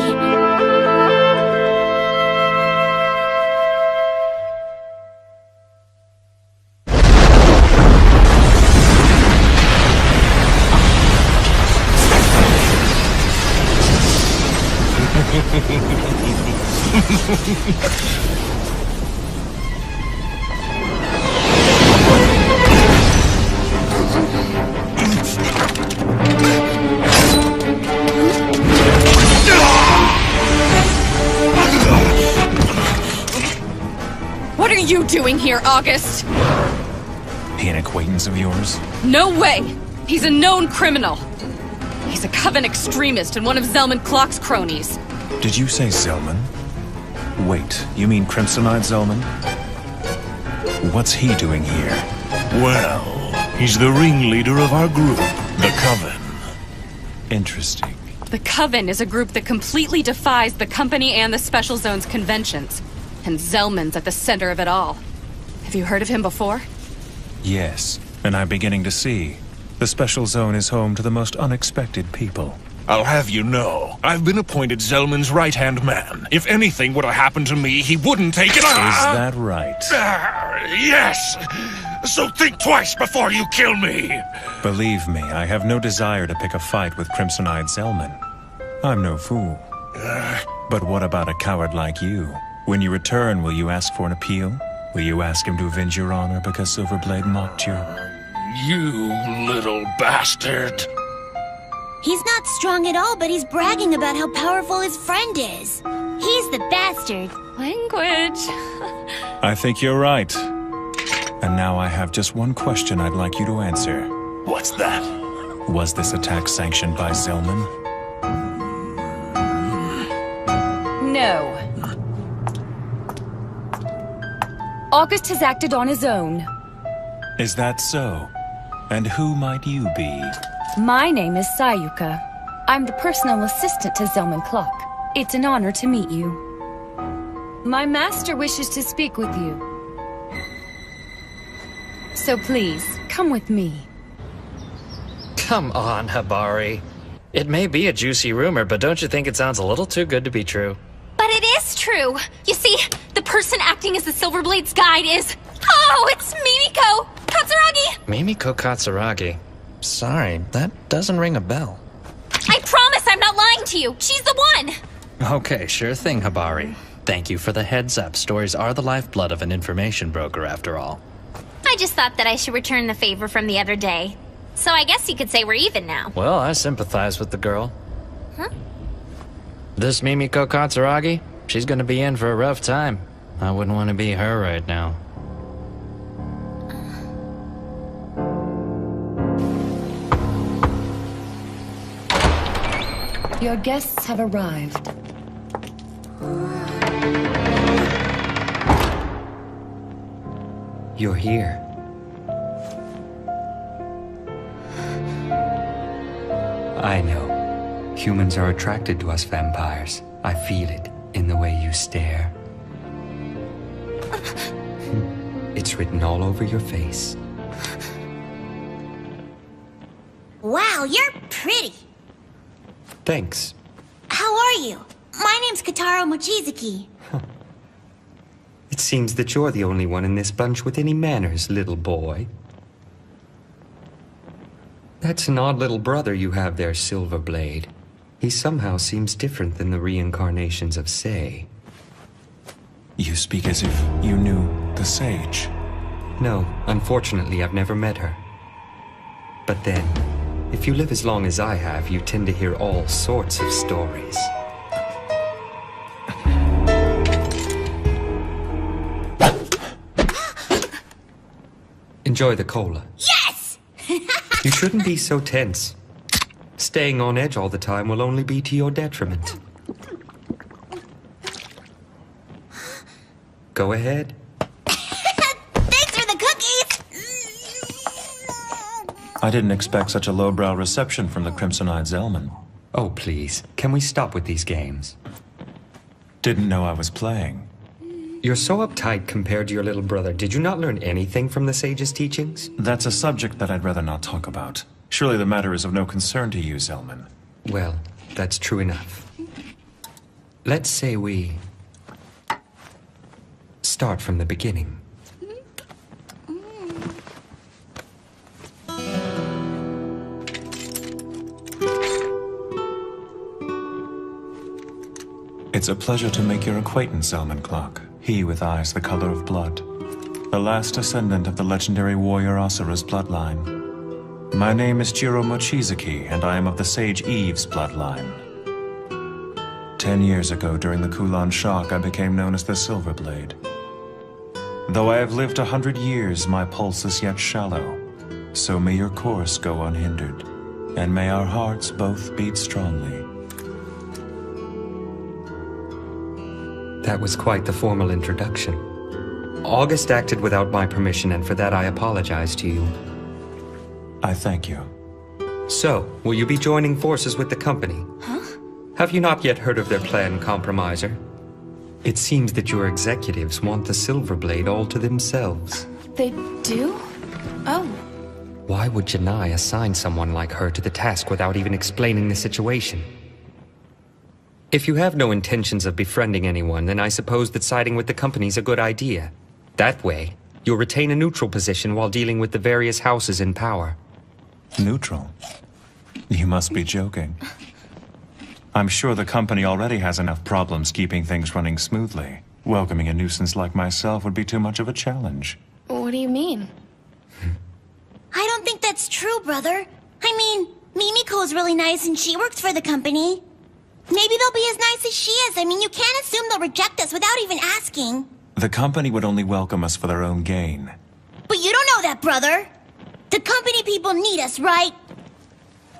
you doing here, August? He an acquaintance of yours? No way! He's a known criminal. He's a Coven extremist and one of Zellman Clock's cronies. Did you say Zellman? Wait, you mean Crimsonite Zellman? What's he doing here? Well, he's the ringleader of our group, the Coven. Interesting. The Coven is a group that completely defies the company and the Special Zone's conventions. And Zellman's at the center of it all. Have you heard of him before? Yes, and I'm beginning to see. The Special Zone is home to the most unexpected people. I'll have you know, I've been appointed Zellman's right-hand man. If anything were to happen to me, he wouldn't take it. Is that right? Yes! So think twice before you kill me! Believe me, I have no desire to pick a fight with Crimsonite Zellman. I'm no fool. But what about a coward like you? When you return, will you ask for an appeal? Will you ask him to avenge your honor because Silverblade mocked you? You little bastard! He's not strong at all, but he's bragging about how powerful his friend is. He's the bastard. Language. I think you're right. And now I have just one question I'd like you to answer. What's that? Was this attack sanctioned by Zellman? No. August has acted on his own. Is that so? And who might you be? My name is Sayuka. I'm the personal assistant to Zellman Clock. It's an honor to meet you. My master wishes to speak with you. So please, come with me. Come on, Habari. It may be a juicy rumor, but don't you think it sounds a little too good to be true? But it is true. You see, the person acting as the Silverblade's guide is... Oh, it's Mimiko Katsuragi! Mimiko Katsuragi. Sorry, that doesn't ring a bell. I promise I'm not lying to you. She's the one. Okay, sure thing, Habari. Thank you for the heads up. Stories are the lifeblood of an information broker, after all. I just thought that I should return the favor from the other day. So I guess you could say we're even now. Well, I sympathize with the girl. Huh? This Mimiko Katsuragi, she's gonna be in for a rough time. I wouldn't want to be her right now. Your guests have arrived. You're here. I know. Humans are attracted to us vampires. I feel it in the way you stare. It's written all over your face. Wow, you're pretty. Thanks. How are you? My name's Kataro Mochizuki. It seems that you're the only one in this bunch with any manners, little boy. That's an odd little brother you have there, Silverblade. He somehow seems different than the reincarnations of Sei. You speak as if you knew the Sage. No, unfortunately, I've never met her. But then, if you live as long as I have, you tend to hear all sorts of stories. Enjoy the cola. Yes! You shouldn't be so tense. Staying on edge all the time will only be to your detriment. Go ahead. Thanks for the cookies! I didn't expect such a lowbrow reception from the Crimsonite Zellman. Oh, please. Can we stop with these games? Didn't know I was playing. You're so uptight compared to your little brother. Did you not learn anything from the sage's teachings? That's a subject that I'd rather not talk about. Surely the matter is of no concern to you, Zellman. Well, that's true enough. Let's say we start from the beginning. It's a pleasure to make your acquaintance, Zellman Clock. He with eyes the color of blood. The last descendant of the legendary warrior Asura's bloodline. My name is Jiro Mochizuki, and I am of the Sage Eve's bloodline. 10 years ago, during the Kulan shock, I became known as the Silverblade. Though I have lived 100 years, my pulse is yet shallow. So may your course go unhindered, and may our hearts both beat strongly. That was quite the formal introduction. August acted without my permission, and for that I apologize to you. I thank you. So, will you be joining forces with the company? Huh? Have you not yet heard of their plan, Compromiser? It seems that your executives want the Silver Blade all to themselves. They do? Oh. Why would Janai assign someone like her to the task without even explaining the situation? If you have no intentions of befriending anyone, then I suppose that siding with the company's a good idea. That way, you'll retain a neutral position while dealing with the various houses in power. Neutral? You must be joking. I'm sure the company already has enough problems keeping things running smoothly. Welcoming a nuisance like myself would be too much of a challenge. What do you mean? I don't think that's true, brother. I mean, Mimiko's really nice and she works for the company. Maybe they'll be as nice as she is. I mean, you can't assume they'll reject us without even asking. The company would only welcome us for their own gain. But you don't know that, brother. The company people need us, right?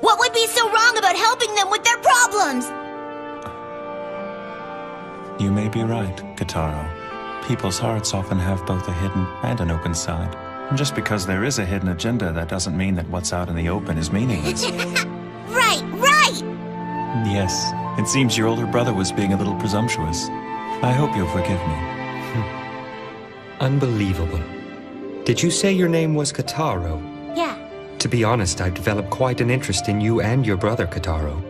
What would be so wrong about helping them with their problems? You may be right, Kitaro. People's hearts often have both a hidden and an open side. And just because there is a hidden agenda, that doesn't mean that what's out in the open is meaningless. Right, right! Yes, it seems your older brother was being a little presumptuous. I hope you'll forgive me. Unbelievable. Did you say your name was Kitaro? Yeah. To be honest, I've developed quite an interest in you and your brother, Kitaro.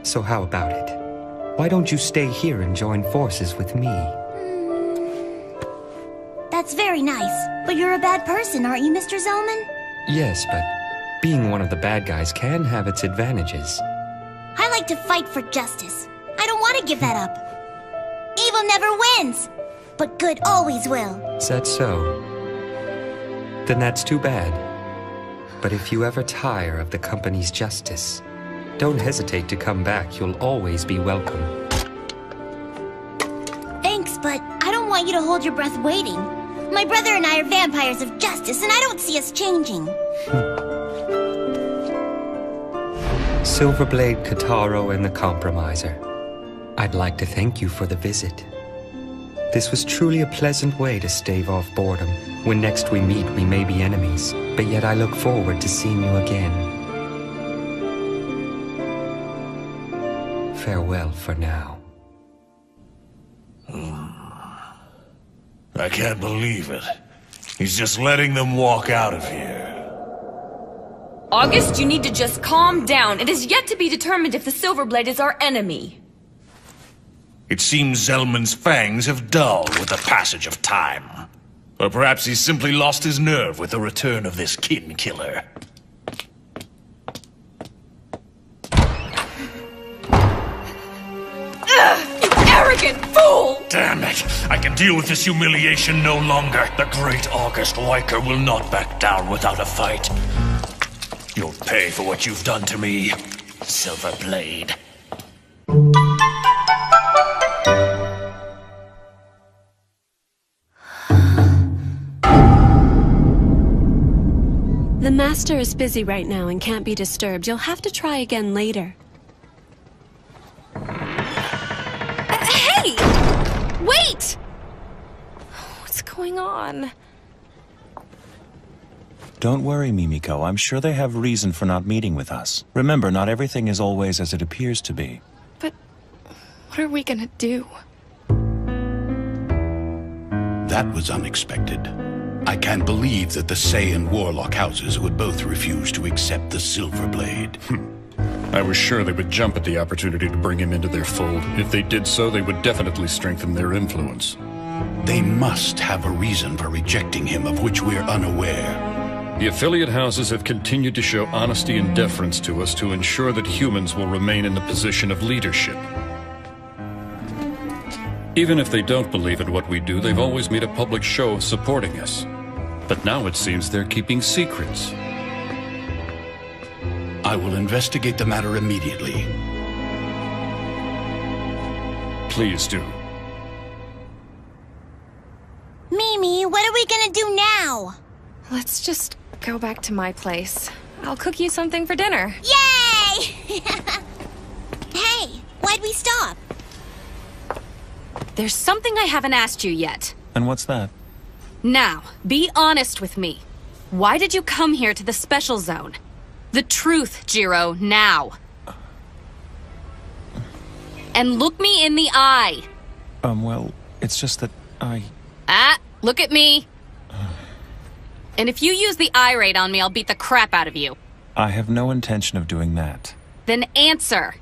So how about it? Why don't you stay here and join forces with me? That's very nice. But you're a bad person, aren't you, Mr. Zellman? Yes, but being one of the bad guys can have its advantages. I like to fight for justice. I don't want to give that up. Evil never wins, but good always will. Is that so? Then that's too bad. But if you ever tire of the company's justice, don't hesitate to come back. You'll always be welcome. Thanks, but I don't want you to hold your breath waiting. My brother and I are vampires of justice, and I don't see us changing. Silverblade, Kitaro, and the Compromiser. I'd like to thank you for the visit. This was truly a pleasant way to stave off boredom. When next we meet, we may be enemies, but yet I look forward to seeing you again. Farewell for now. I can't believe it. He's just letting them walk out of here. August, you need to just calm down. It is yet to be determined if the Silverblade is our enemy. It seems Zellman's fangs have dulled with the passage of time. Or perhaps he's simply lost his nerve with the return of this kin killer. You arrogant fool! Damn it! I can deal with this humiliation no longer. The great August Weicker will not back down without a fight. You'll pay for what you've done to me, Silverblade. The Master is busy right now and can't be disturbed. You'll have to try again later. Hey! Wait! What's going on? Don't worry, Mimiko. I'm sure they have reason for not meeting with us. Remember, not everything is always as it appears to be. But what are we gonna do? That was unexpected. I can't believe that the Say and Warlock houses would both refuse to accept the Silver Blade. I was sure they would jump at the opportunity to bring him into their fold. If they did so, they would definitely strengthen their influence. They must have a reason for rejecting him of which we're unaware. The affiliate houses have continued to show honesty and deference to us to ensure that humans will remain in the position of leadership. Even if they don't believe in what we do, they've always made a public show of supporting us. But now it seems they're keeping secrets. I will investigate the matter immediately. Please do. Mimi! Amy, what are we gonna do now? Let's just go back to my place. I'll cook you something for dinner. Yay! Hey, why'd we stop? There's something I haven't asked you yet. And what's that? Now, be honest with me. Why did you come here to the special zone? The truth, Jiro, now. And look me in the eye. Well, it's just that I... Look at me. And if you use the eye raid on me, I'll beat the crap out of you. I have no intention of doing that. Then answer.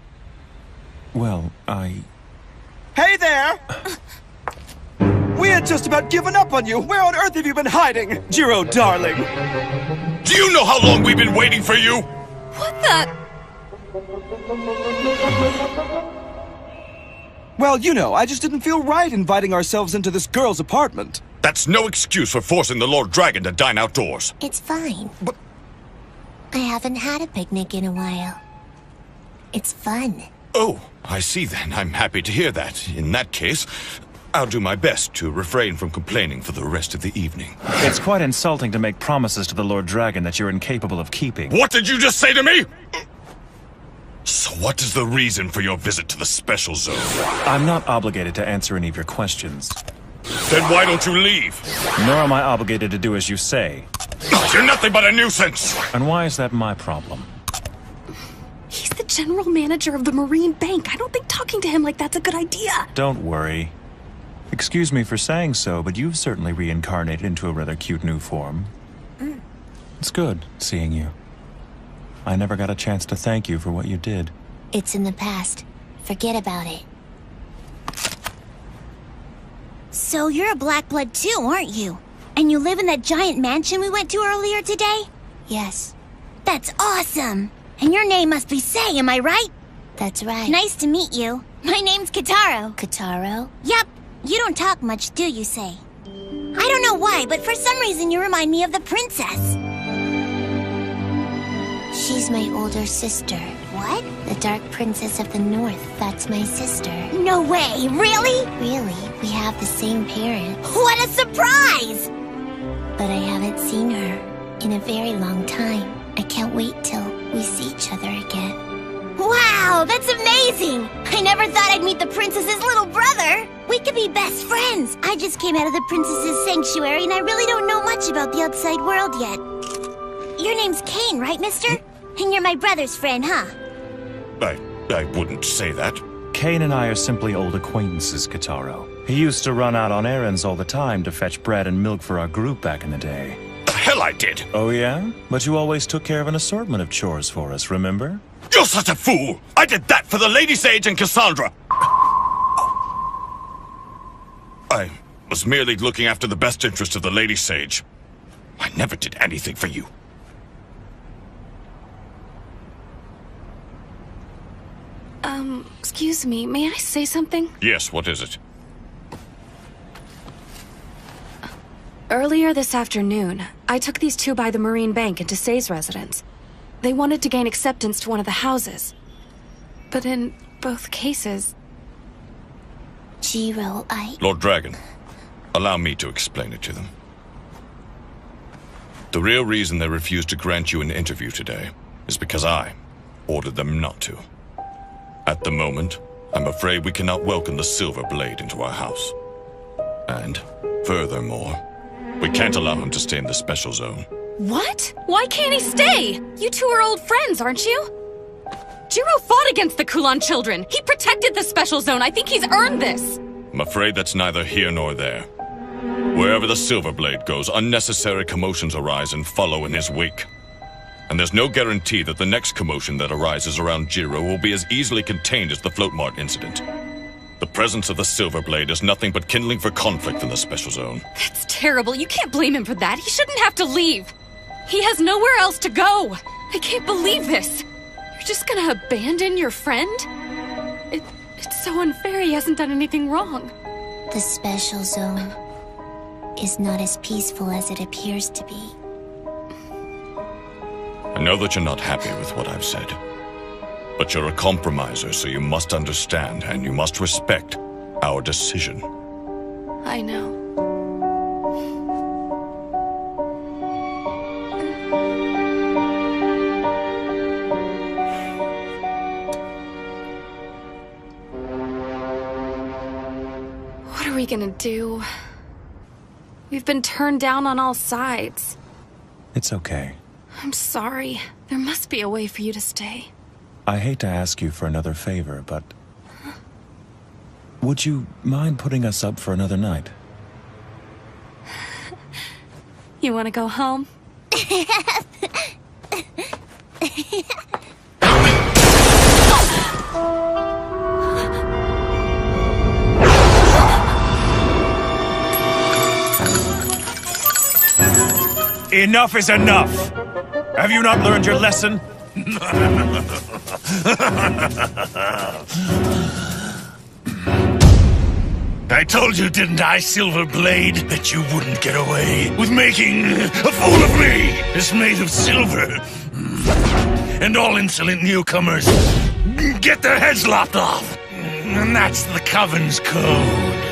Well, Hey there! We had just about given up on you. Where on earth have you been hiding, Jiro, darling? Do you know how long we've been waiting for you? What the... Well, you know, I just didn't feel right inviting ourselves into this girl's apartment. That's no excuse for forcing the Lord Dragon to dine outdoors. It's fine. But I haven't had a picnic in a while. It's fun. Oh, I see then. I'm happy to hear that. In that case, I'll do my best to refrain from complaining for the rest of the evening. It's quite insulting to make promises to the Lord Dragon that you're incapable of keeping. What did you just say to me? So what is the reason for your visit to the special zone? I'm not obligated to answer any of your questions. Then why don't you leave? Nor am I obligated to do as you say. You're nothing but a nuisance! And why is that my problem? He's the general manager of the Marine Bank. I don't think talking to him like that's a good idea. Don't worry. Excuse me for saying so, but you've certainly reincarnated into a rather cute new form. It's good seeing you. I never got a chance to thank you for what you did. It's in the past. Forget about it. So you're a black blood too, aren't you? And you live in that giant mansion we went to earlier today? Yes. That's awesome! And your name must be Sei, am I right? That's right. Nice to meet you. My name's Kitaro. Kitaro? Yep. You don't talk much, do you, Sei? I don't know why, but for some reason you remind me of the princess. She's my older sister. What? The Dark Princess of the North. That's my sister. No way! Really? Really. We have the same parents. What a surprise! But I haven't seen her in a very long time. I can't wait till we see each other again. Wow, that's amazing! I never thought I'd meet the princess's little brother. We could be best friends. I just came out of the princess's sanctuary and I really don't know much about the outside world yet. Your name's Kane, right, mister? And you're my brother's friend, huh? I wouldn't say that. Kane and I are simply old acquaintances, Kitaro. He used to run out on errands all the time to fetch bread and milk for our group back in the day. The hell I did! Oh yeah? But you always took care of an assortment of chores for us, remember? You're such a fool! I did that for the Lady Sage and Cassandra! I was merely looking after the best interest of the Lady Sage. I never did anything for you. Excuse me, may I say something? Yes, what is it? Earlier this afternoon, I took these two by the Marine Bank into Sei's residence. They wanted to gain acceptance to one of the houses. But in both cases... Jiro, Lord Dragon, allow me to explain it to them. The real reason they refused to grant you an interview today is because I ordered them not to. At the moment, I'm afraid we cannot welcome the Silver Blade into our house. And, furthermore, we can't allow him to stay in the special zone. What? Why can't he stay? You two are old friends, aren't you? Jiro fought against the Kulan children. He protected the special zone. I think he's earned this. I'm afraid that's neither here nor there. Wherever the Silver Blade goes, unnecessary commotions arise and follow in his wake. And there's no guarantee that the next commotion that arises around Jiro will be as easily contained as the Float Mart incident. The presence of the Silver Blade is nothing but kindling for conflict in the special zone. That's terrible. You can't blame him for that. He shouldn't have to leave. He has nowhere else to go. I can't believe this. You're just gonna abandon your friend? It's so unfair. He hasn't done anything wrong. The special zone is not as peaceful as it appears to be. I know that you're not happy with what I've said. But you're a compromiser, so you must understand and you must respect our decision. I know. we gonna do? We've been turned down on all sides. It's okay. I'm sorry. There must be a way for you to stay. I hate to ask you for another favor, but... would you mind putting us up for another night? You wanna go home? Enough is enough! Have you not learned your lesson? I told you, didn't I, Silverblade, that you wouldn't get away with making a fool of me? It's made of silver. And all insolent newcomers get their heads lopped off. And that's the Coven's code.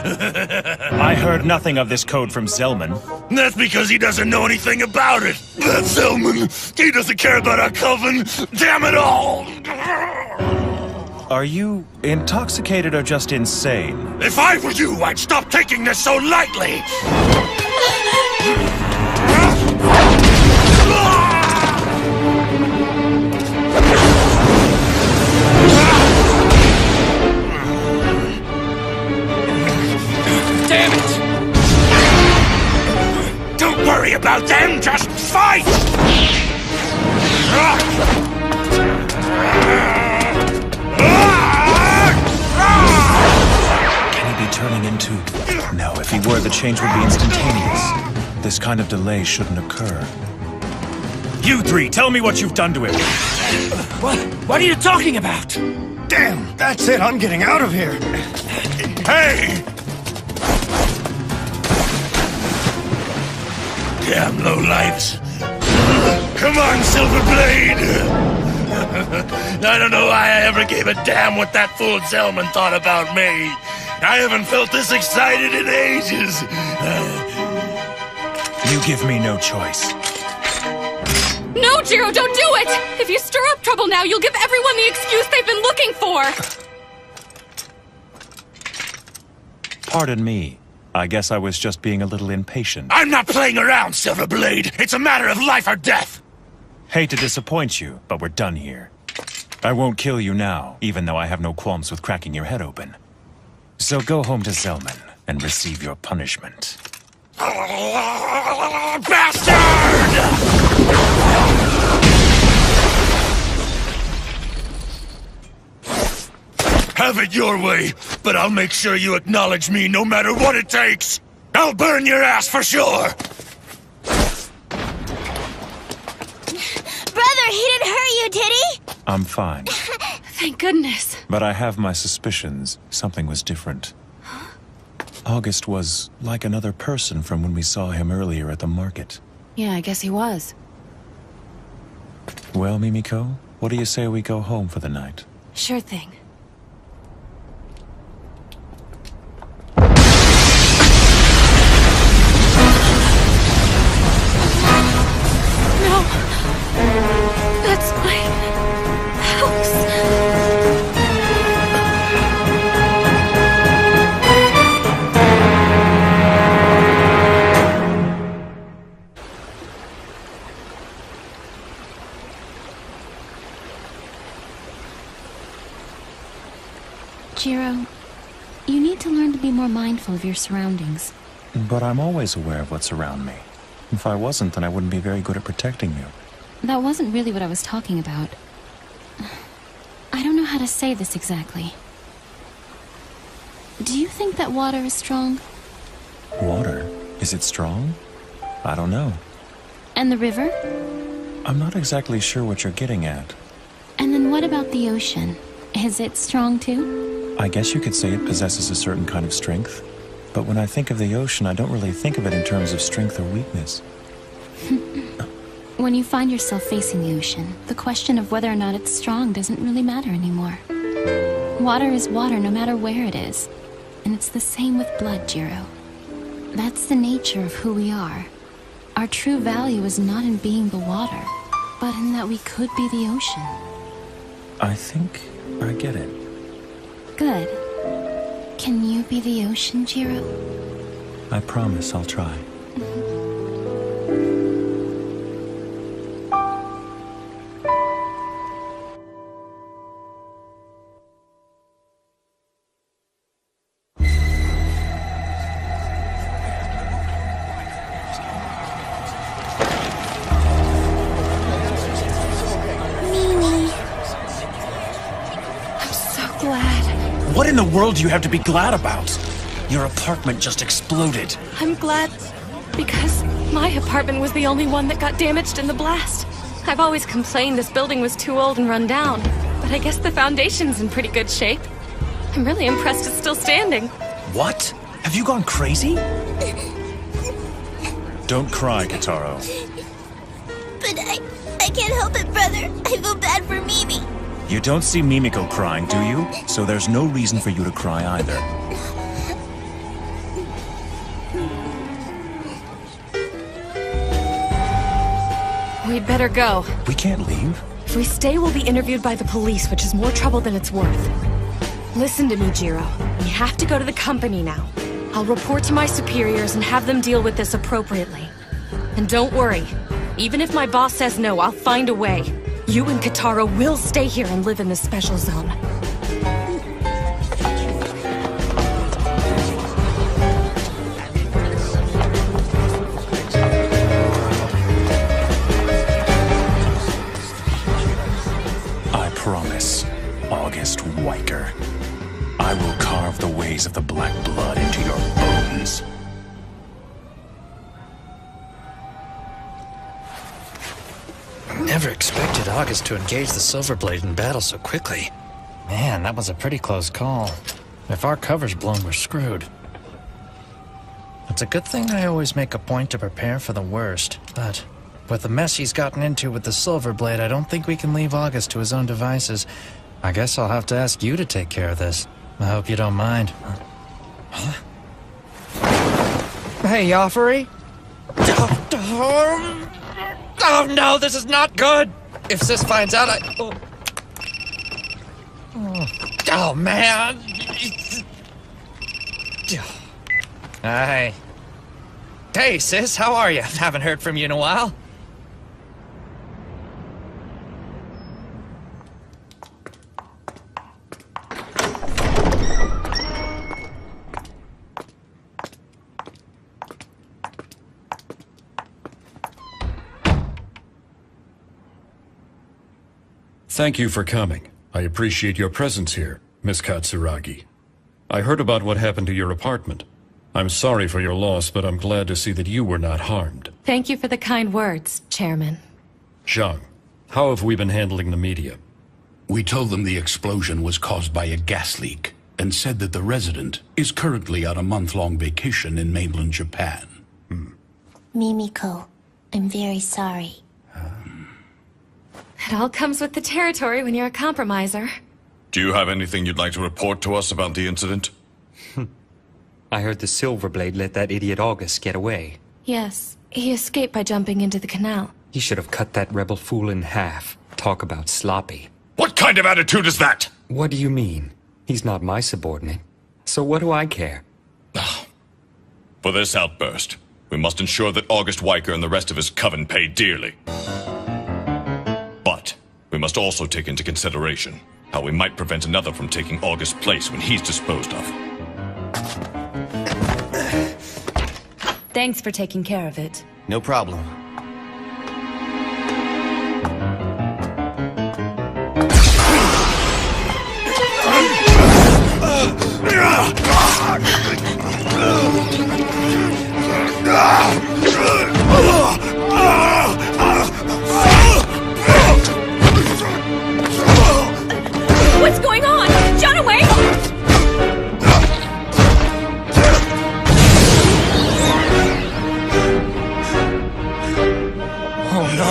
I heard nothing of this code from Zelman. That's because he doesn't know anything about it. That Zelman, he doesn't care about our Coven. Damn it all! Are you intoxicated or just insane? If I were you, I'd stop taking this so lightly! Damn it! Don't worry about them, just fight! Can he be turning into... No, if he were, the change would be instantaneous. This kind of delay shouldn't occur. You three, tell me what you've done to him. What are you talking about? Damn, that's it. I'm getting out of here. Hey! Damn lowlifes. Come on, Silverblade! I don't know why I ever gave a damn what that fool Zelman thought about me. I haven't felt this excited in ages. You give me no choice. No, Jiro, don't do it! If you stir up trouble now, you'll give everyone the excuse they've been looking for! Pardon me. I guess I was just being a little impatient. I'm not playing around, Silverblade. It's a matter of life or death. Hate to disappoint you, but we're done here. I won't kill you now, even though I have no qualms with cracking your head open. So go home to Zelman and receive your punishment. Bastard! Have it your way, but I'll make sure you acknowledge me no matter what it takes. I'll burn your ass for sure. Brother, he didn't hurt you, did he? I'm fine. Thank goodness. But I have my suspicions. Something was different. August was like another person from when we saw him earlier at the market. Yeah, I guess he was. Well, Mimiko, what do you say we go home for the night? Sure thing. No! That's my house! Jiro, you need to learn to be more mindful of your surroundings. But I'm always aware of what's around me. If I wasn't, then I wouldn't be very good at protecting you. That wasn't really what I was talking about. I don't know how to say this exactly. Do you think that water is strong? Water? Is it strong? I don't know. And the river? I'm not exactly sure what you're getting at. And then what about the ocean? Is it strong too? I guess you could say it possesses a certain kind of strength. But when I think of the ocean, I don't really think of it in terms of strength or weakness. When you find yourself facing the ocean, the question of whether or not it's strong doesn't really matter anymore. Water is water no matter where it is. And it's the same with blood, Jiro. That's the nature of who we are. Our true value is not in being the water, but in that we could be the ocean. I think I get it. Good. Can you be the ocean, Jiro? I promise I'll try. What in the world do you have to be glad about? Your apartment just exploded. I'm glad because my apartment was the only one that got damaged in the blast. I've always complained this building was too old and run down, but I guess the foundation's in pretty good shape. I'm really impressed it's still standing. What? Have you gone crazy? Don't cry, Kitaro. But I can't help it, brother. I feel bad for Mimi. You don't see Mimiko crying, do you? So there's no reason for you to cry either. We'd better go. We can't leave. If we stay, we'll be interviewed by the police, which is more trouble than it's worth. Listen to me, Jiro. We have to go to the company now. I'll report to my superiors and have them deal with this appropriately. And don't worry. Even if my boss says no, I'll find a way. You and Kitaro will stay here and live in the special zone. I promise, August Weicker. I will carve the ways of the Black Blood into your bones. Never expected August to engage the Silverblade in battle so quickly. Man, that was a pretty close call. If our cover's blown, we're screwed. It's a good thing I always make a point to prepare for the worst, but with the mess he's gotten into with the Silverblade, I don't think we can leave August to his own devices. I guess I'll have to ask you to take care of this. I hope you don't mind. Huh? Hey, Yoffrey? Oh no, this is not good! If Sis finds out, Oh man! Hi. Hey, Sis, how are you? Haven't heard from you in a while. Thank you for coming. I appreciate your presence here, Miss Katsuragi. I heard about what happened to your apartment. I'm sorry for your loss, but I'm glad to see that you were not harmed. Thank you for the kind words, Chairman. Zhang, how have we been handling the media? We told them the explosion was caused by a gas leak and said that the resident is currently on a month-long vacation in mainland Japan. Mimiko, I'm very sorry. It all comes with the territory when you're a compromiser. Do you have anything you'd like to report to us about the incident? I heard the Silverblade let that idiot August get away. Yes, he escaped by jumping into the canal. He should have cut that rebel fool in half. Talk about sloppy. What kind of attitude is that? What do you mean? He's not my subordinate. So what do I care? For this outburst, we must ensure that August Weicker and the rest of his coven pay dearly. But we must also take into consideration how we might prevent another from taking August's place when he's disposed of. Thanks for taking care of it. No problem. What's going on? Jonaway! Oh no!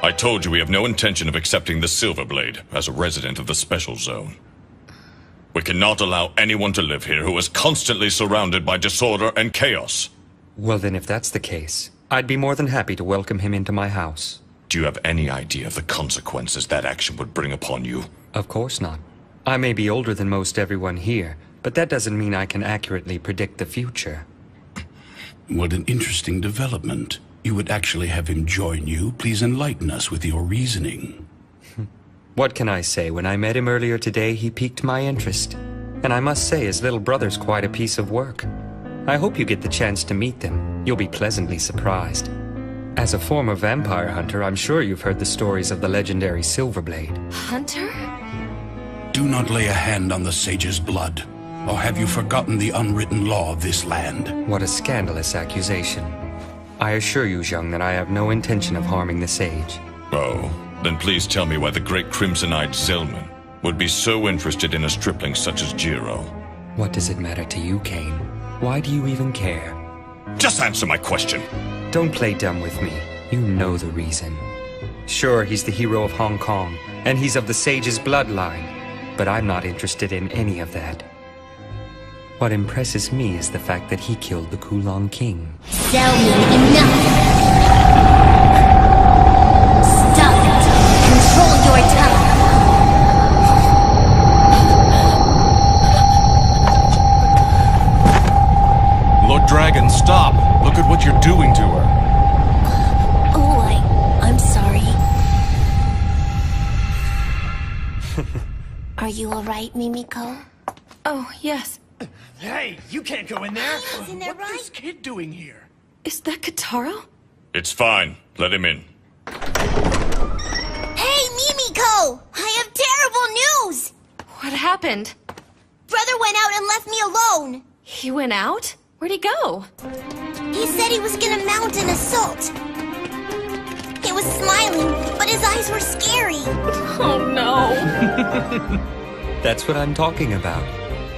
I told you we have no intention of accepting the Silverblade as a resident of the Special Zone. We cannot allow anyone to live here who is constantly surrounded by disorder and chaos. Well then, if that's the case, I'd be more than happy to welcome him into my house. Do you have any idea of the consequences that action would bring upon you? Of course not. I may be older than most everyone here, but that doesn't mean I can accurately predict the future. What an interesting development. You would actually have him join you. Please enlighten us with your reasoning. What can I say? When I met him earlier today, he piqued my interest. And I must say, his little brother's quite a piece of work. I hope you get the chance to meet them. You'll be pleasantly surprised. As a former vampire hunter, I'm sure you've heard the stories of the legendary Silverblade. Hunter? Do not lay a hand on the sage's blood. Or have you forgotten the unwritten law of this land? What a scandalous accusation. I assure you, Zheng, that I have no intention of harming the sage. Oh, then please tell me why the great crimson-eyed Zelman would be so interested in a stripling such as Jiro. What does it matter to you, Kane? Why do you even care? Just answer my question. Don't play dumb with me. You know the reason. Sure, he's the hero of Hong Kong, and he's of the sage's bloodline, but I'm not interested in any of that. What impresses me is the fact that he killed the Kulong King. Zelman, enough! Stop it! Control your tongue! Lord Dragon, stop! Look at what you're doing to her. Oh, I'm sorry. Are you alright, Mimiko? Oh, yes. Hey, you can't go in there! Isn't that right? What's this kid doing here? Is that Kataro? It's fine. Let him in. Hey, Mimiko! I have terrible news! What happened? Brother went out and left me alone! He went out? Where'd he go? He said he was gonna mount an assault. He was smiling, but his eyes were scary. Oh no. That's what I'm talking about.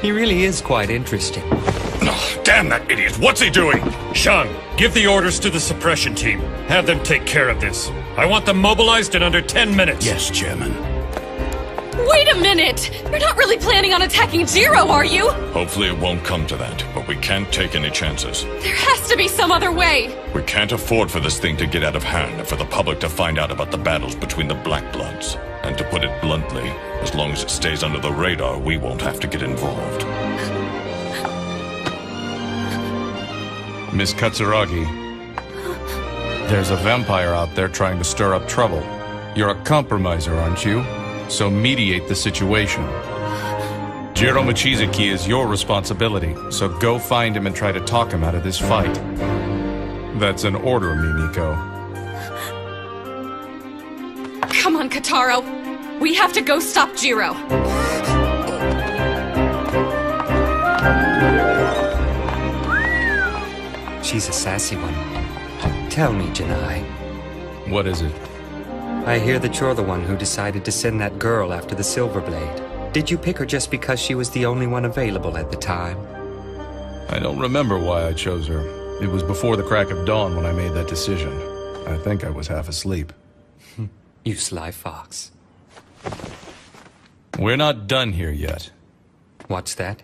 He really is quite interesting. Oh, damn that idiot! What's he doing? Shang, give the orders to the suppression team. Have them take care of this. I want them mobilized in under 10 minutes. Yes, Chairman. Wait a minute! You're not really planning on attacking Jiro, are you? Hopefully it won't come to that, but we can't take any chances. There has to be some other way! We can't afford for this thing to get out of hand and for the public to find out about the battles between the Black Bloods. And to put it bluntly, as long as it stays under the radar, we won't have to get involved. Miss Katsuragi, there's a vampire out there trying to stir up trouble. You're a compromiser, aren't you? So mediate the situation. Jiro Mochizuki is your responsibility, so go find him and try to talk him out of this fight. That's an order, Mimiko. Come on, Kataro. We have to go stop Jiro. She's a sassy one. Tell me, Janai. What is it? I hear that you're the one who decided to send that girl after the Silverblade. Did you pick her just because she was the only one available at the time? I don't remember why I chose her. It was before the crack of dawn when I made that decision. I think I was half asleep. You sly fox. We're not done here yet. What's that?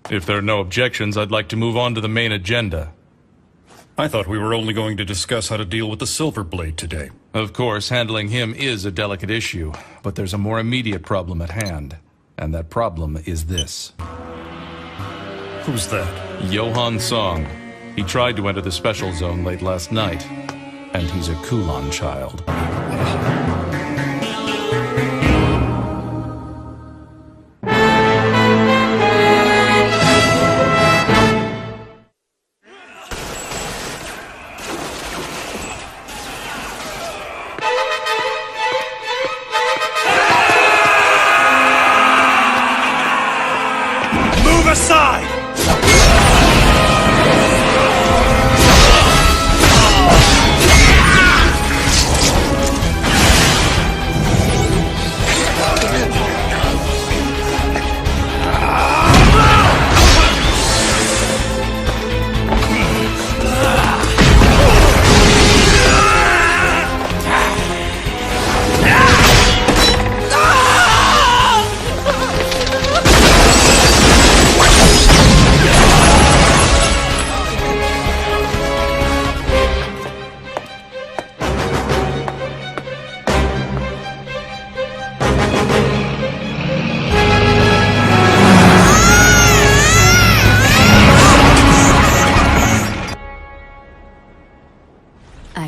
If there are no objections, I'd like to move on to the main agenda. I thought we were only going to discuss how to deal with the Silverblade today. Of course, handling him is a delicate issue, but there's a more immediate problem at hand. And that problem is this. Who's that? Johan Song. He tried to enter the special zone late last night. And he's a Kulon child. Move aside!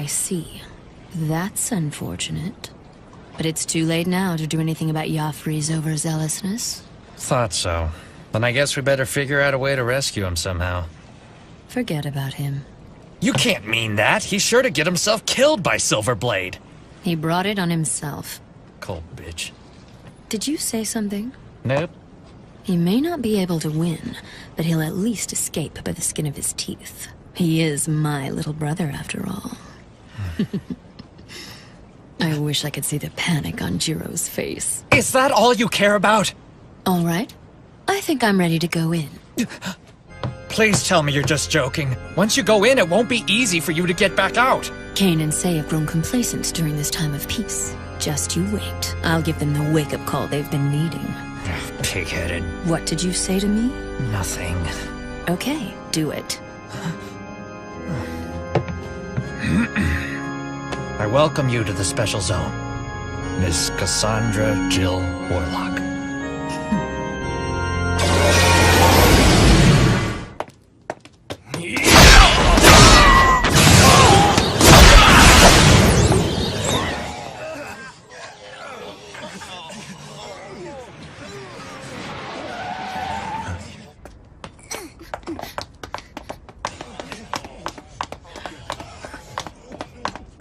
I see. That's unfortunate. But it's too late now to do anything about Joffrey's overzealousness. Thought so. Then I guess we better figure out a way to rescue him somehow. Forget about him. You can't mean that. He's sure to get himself killed by Silverblade. He brought it on himself. Cold bitch. Did you say something? Nope. He may not be able to win, but he'll at least escape by the skin of his teeth. He is my little brother, after all. I wish I could see the panic on Jiro's face. Is that all you care about? All right. I think I'm ready to go in. Please tell me you're just joking. Once you go in, it won't be easy for you to get back out. Cain and Say have grown complacent during this time of peace. Just you wait. I'll give them the wake-up call they've been needing. Pig-headed. What did you say to me? Nothing. Okay, do it. I welcome you to the Special Zone, Miss Cassandra Jill Warlock.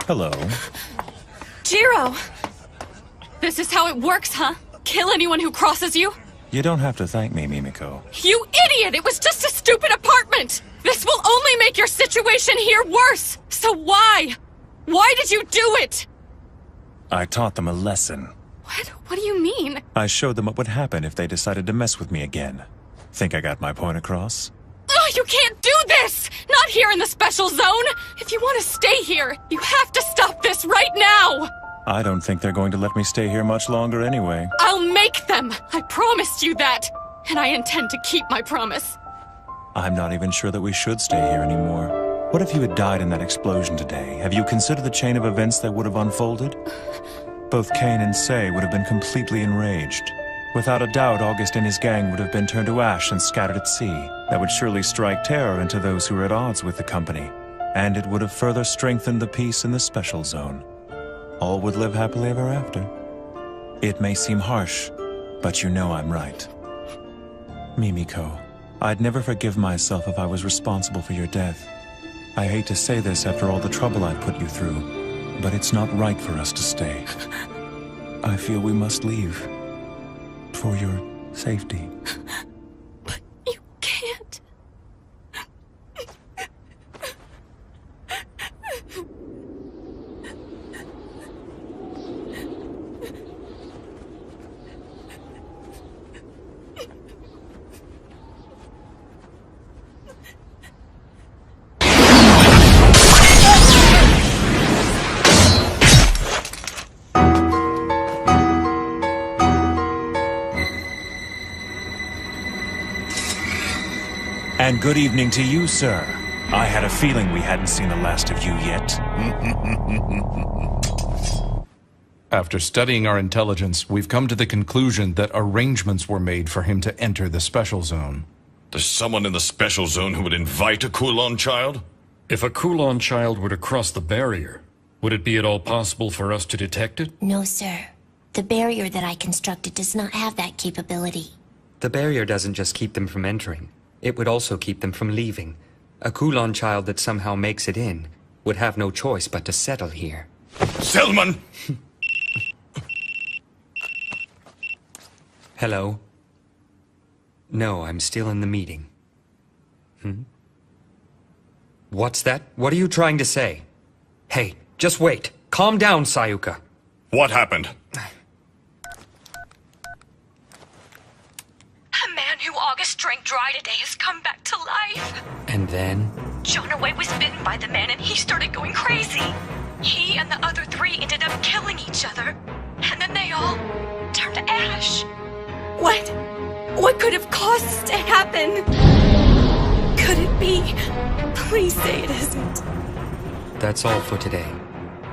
Hello. Jiro! This is how it works, huh? Kill anyone who crosses you? You don't have to thank me, Mimiko. You idiot! It was just a stupid apartment! This will only make your situation here worse! So why? Why did you do it? I taught them a lesson. What? What do you mean? I showed them what would happen if they decided to mess with me again. Think I got my point across? Oh, you can't do this! Not here in the Special Zone! If you want to stay here, you have to stop this right now! I don't think they're going to let me stay here much longer anyway. I'll make them! I promised you that! And I intend to keep my promise. I'm not even sure that we should stay here anymore. What if you had died in that explosion today? Have you considered the chain of events that would have unfolded? Both Cain and Say would have been completely enraged. Without a doubt, August and his gang would have been turned to ash and scattered at sea. That would surely strike terror into those who were at odds with the company. And it would have further strengthened the peace in the Special Zone. All would live happily ever after. It may seem harsh, but you know I'm right. Mimiko, I'd never forgive myself if I was responsible for your death. I hate to say this after all the trouble I've put you through, but it's not right for us to stay. I feel we must leave. For your safety. But you can't. And good evening to you, sir. I had a feeling we hadn't seen the last of you yet. After studying our intelligence, we've come to the conclusion that arrangements were made for him to enter the Special Zone. There's someone in the Special Zone who would invite a Kulon child? If a Kulon child were to cross the barrier, would it be at all possible for us to detect it? No, sir. The barrier that I constructed does not have that capability. The barrier doesn't just keep them from entering. It would also keep them from leaving. A Kulon child that somehow makes it in would have no choice but to settle here. Selman! Hello? No, I'm still in the meeting. What's that? What are you trying to say? Hey, just wait. Calm down, Sayuka. What happened? A man who August drank dry today has come back to life. And then? Jonaway was bitten by the man and he started going crazy. He and the other three ended up killing each other. And then they all turned to ash. What could have caused this to happen? Could it be? Please say it isn't. That's all for today.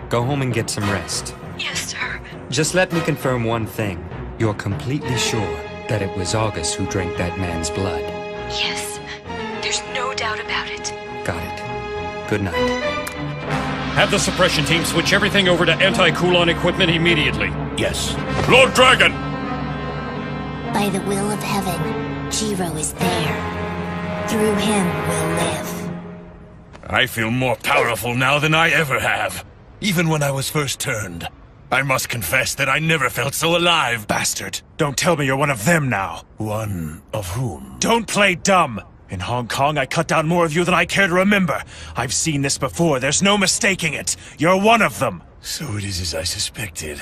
Go home and get some rest. Yes, sir. Just let me confirm one thing. You're completely sure that it was August who drank that man's blood? Yes. There's no doubt about it. Got it. Good night. Have the suppression team switch everything over to anti-Kulon equipment immediately. Yes. Lord Dragon! By the will of heaven, Jiro is there. Through him we'll live. I feel more powerful now than I ever have. Even when I was first turned. I must confess that I never felt so alive. Bastard. Don't tell me you're one of them now. One of whom? Don't play dumb. In Hong Kong, I cut down more of you than I care to remember. I've seen this before. There's no mistaking it. You're one of them. So it is as I suspected.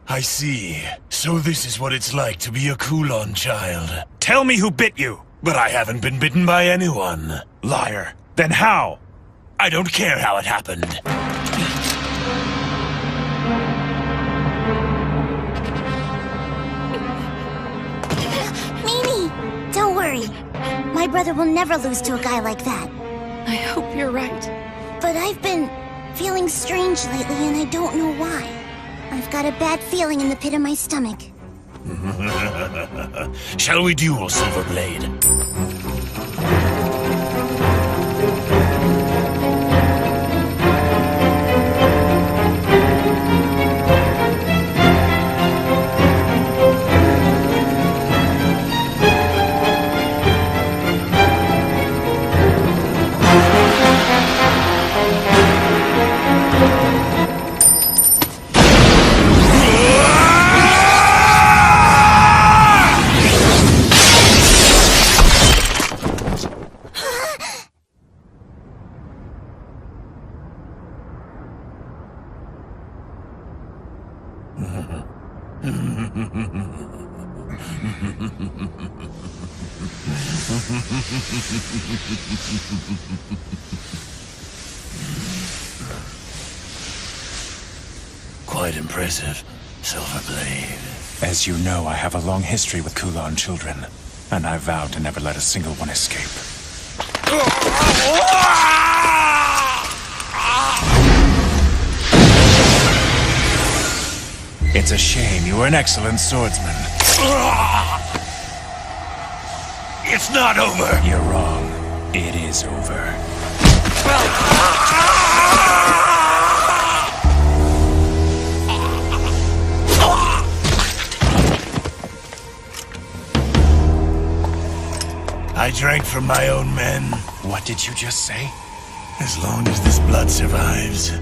I see. So this is what it's like to be a Kulon child. Tell me who bit you. But I haven't been bitten by anyone. Liar. Then how? I don't care how it happened. Mimi! Don't worry. My brother will never lose to a guy like that. I hope you're right. But I've been feeling strange lately and I don't know why. I've got a bad feeling in the pit of my stomach. Shall we duel, Silverblade? Quite impressive, Silverblade. As you know, I have a long history with Kulon children, and I vowed to never let a single one escape. It's a shame. You were an excellent swordsman. It's not over! You're wrong. It is over. I drank from my own men. What did you just say? As long as this blood survives,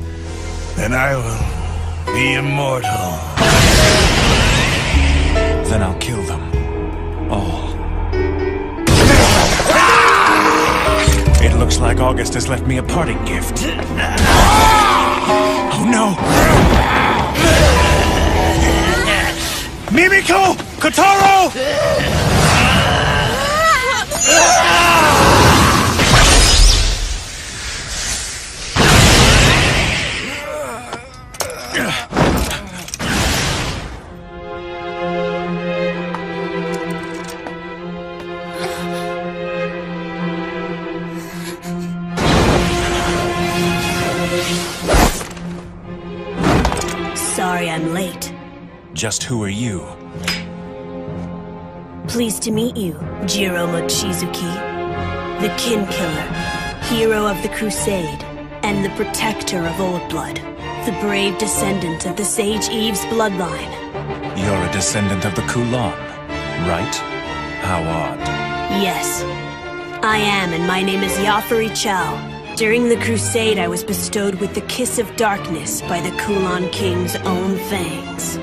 then I will be immortal. Then I'll kill them. All. It looks like August has left me a parting gift. Oh no! Mimiko! Kotaro! Sorry I'm late. Just who are you? Pleased to meet you, Jiro Mochizuki. The Kin Killer, hero of the Crusade, and the protector of Old Blood. The brave descendant of the Sage Eve's bloodline. You're a descendant of the Kulon, right? How odd. Yes, I am, and my name is Yafari Chow. During the Crusade, I was bestowed with the Kiss of Darkness by the Kulon King's own fangs.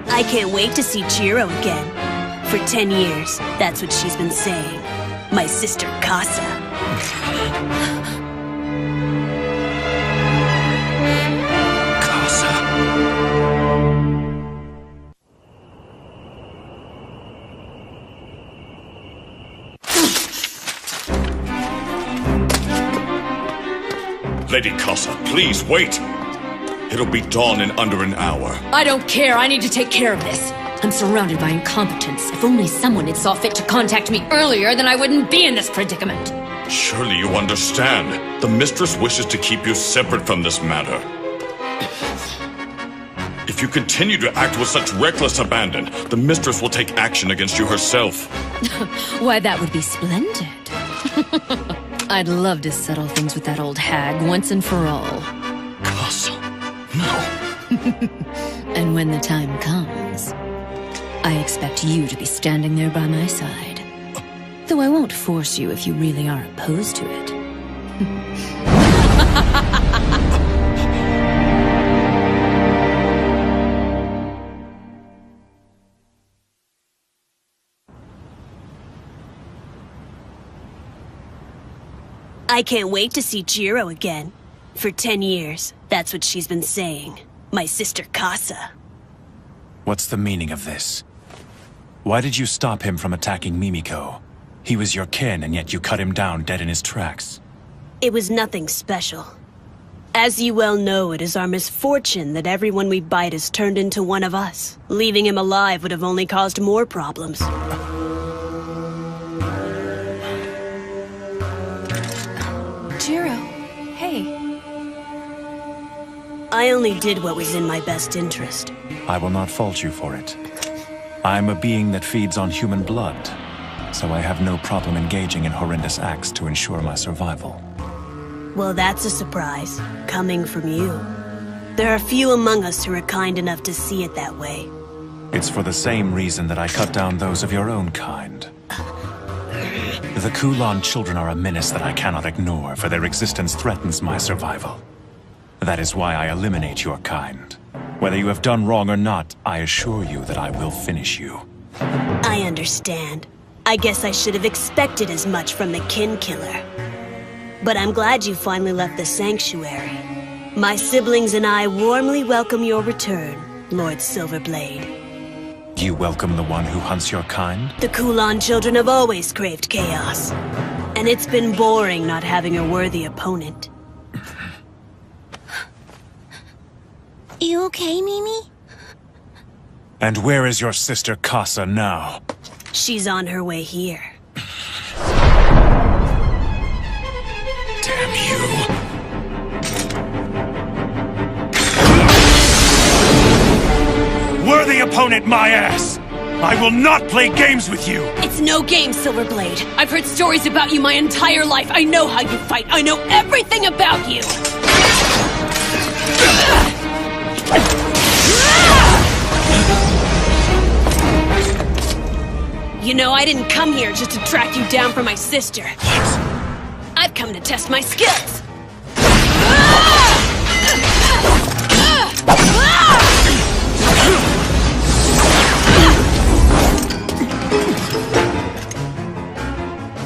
I can't wait to see Jiro again. For 10 years, that's what she's been saying. My sister Casa. Casa. Lady Casa, please wait! It'll be dawn in under an hour. I don't care. I need to take care of this. I'm surrounded by incompetence. If only someone had saw fit to contact me earlier, then I wouldn't be in this predicament. Surely you understand. The mistress wishes to keep you separate from this matter. If you continue to act with such reckless abandon, the mistress will take action against you herself. Why, that would be splendid. I'd love to settle things with that old hag once and for all. And when the time comes, I expect you to be standing there by my side. Though I won't force you if you really are opposed to it. I can't wait to see Jiro again. For 10 years, that's what she's been saying. My sister Casa. What's the meaning of this? Why did you stop him from attacking Mimiko? He was your kin, and yet you cut him down dead in his tracks. It was nothing special. As you well know, it is our misfortune that everyone we bite is turned into one of us. Leaving him alive would have only caused more problems. Jiro, hey. I only did what was in my best interest. I will not fault you for it. I am a being that feeds on human blood, so I have no problem engaging in horrendous acts to ensure my survival. Well, that's a surprise, coming from you. There are few among us who are kind enough to see it that way. It's for the same reason that I cut down those of your own kind. The Kulan children are a menace that I cannot ignore, for their existence threatens my survival. That is why I eliminate your kind. Whether you have done wrong or not, I assure you that I will finish you. I understand. I guess I should have expected as much from the kin killer. But I'm glad you finally left the sanctuary. My siblings and I warmly welcome your return, Lord Silverblade. You welcome the one who hunts your kind? The Kulan children have always craved chaos. And it's been boring not having a worthy opponent. You okay, Mimi? And where is your sister Casa now? She's on her way here. Damn you. Worthy opponent, my ass! I will not play games with you! It's no game, Silverblade. I've heard stories about you my entire life. I know how you fight. I know everything about you! You know, I didn't come here just to track you down for my sister. I've come to test my skills.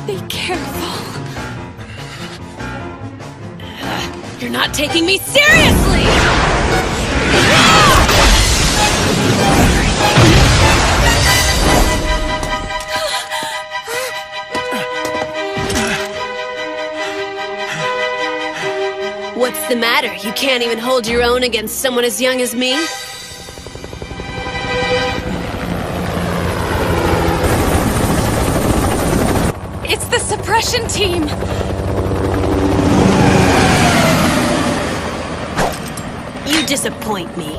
Be careful. You're not taking me seriously! What's the matter? You can't even hold your own against someone as young as me? It's the suppression team! You disappoint me.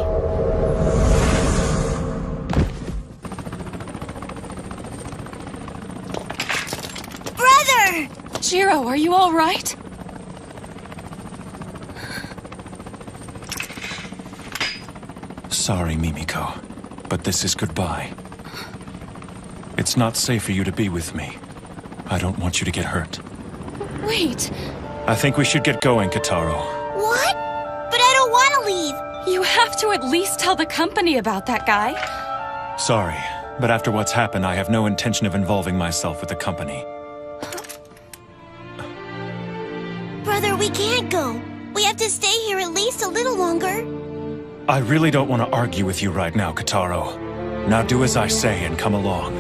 Brother! Jiro, are you all right? Sorry, Mimiko, but this is goodbye. It's not safe for you to be with me. I don't want you to get hurt. Wait. I think we should get going, Kitaro. What? But I don't want to leave. You have to at least tell the company about that guy. Sorry, but after what's happened, I have no intention of involving myself with the company. Brother, we can't go. We have to stay here at least a little longer. I really don't want to argue with you right now, Kitaro. Now do as I say and come along.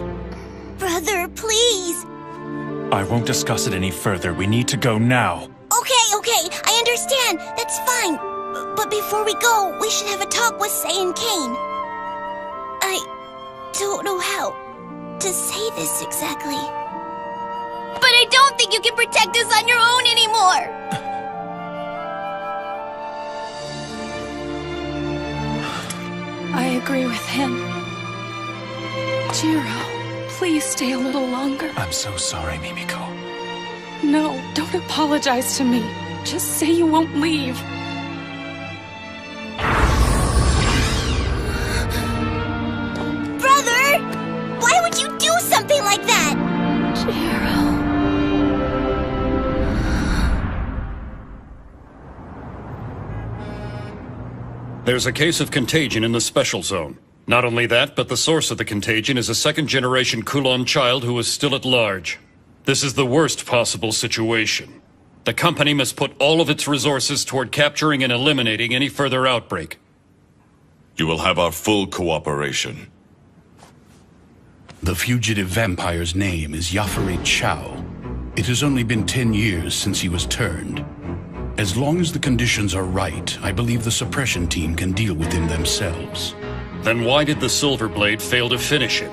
Brother, please. I won't discuss it any further. We need to go now. Okay, I understand. That's fine. But before we go, we should have a talk with Say and Kane. I don't know how to say this exactly. But I don't think you can protect us on your own anymore! I agree with him. Jiro, please stay a little longer. I'm so sorry, Mimiko. No, don't apologize to me. Just say you won't leave. There's a case of contagion in the special zone. Not only that, but the source of the contagion is a second-generation Kulon child who is still at large. This is the worst possible situation. The company must put all of its resources toward capturing and eliminating any further outbreak. You will have our full cooperation. The fugitive vampire's name is Yafari Chow. It has only been 10 years since he was turned. As long as the conditions are right, I believe the suppression team can deal with him themselves. Then why did the Silverblade fail to finish him?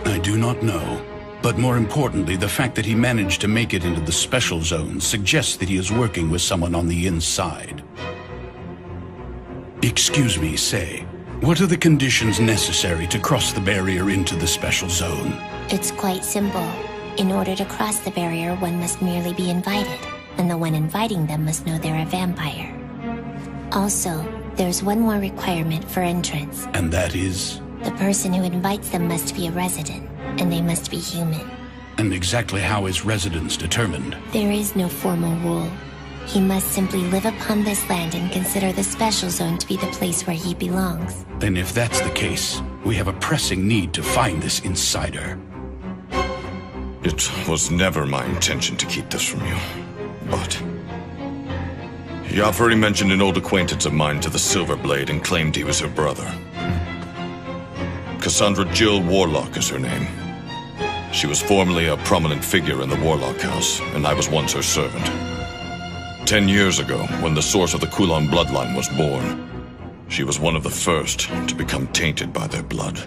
I do not know. But more importantly, the fact that he managed to make it into the special zone suggests that he is working with someone on the inside. Excuse me, Say. What are the conditions necessary to cross the barrier into the special zone? It's quite simple. In order to cross the barrier, one must merely be invited, and the one inviting them must know they're a vampire. Also, there's one more requirement for entrance. And that is? The person who invites them must be a resident, and they must be human. And exactly how is residence determined? There is no formal rule. He must simply live upon this land and consider the special zone to be the place where he belongs. Then if that's the case, we have a pressing need to find this insider. It was never my intention to keep this from you, but... Yafari mentioned an old acquaintance of mine to the Silverblade and claimed he was her brother. Cassandra Jill Warlock is her name. She was formerly a prominent figure in the Warlock House, and I was once her servant. 10 years ago, when the source of the Kulon bloodline was born, she was one of the first to become tainted by their blood.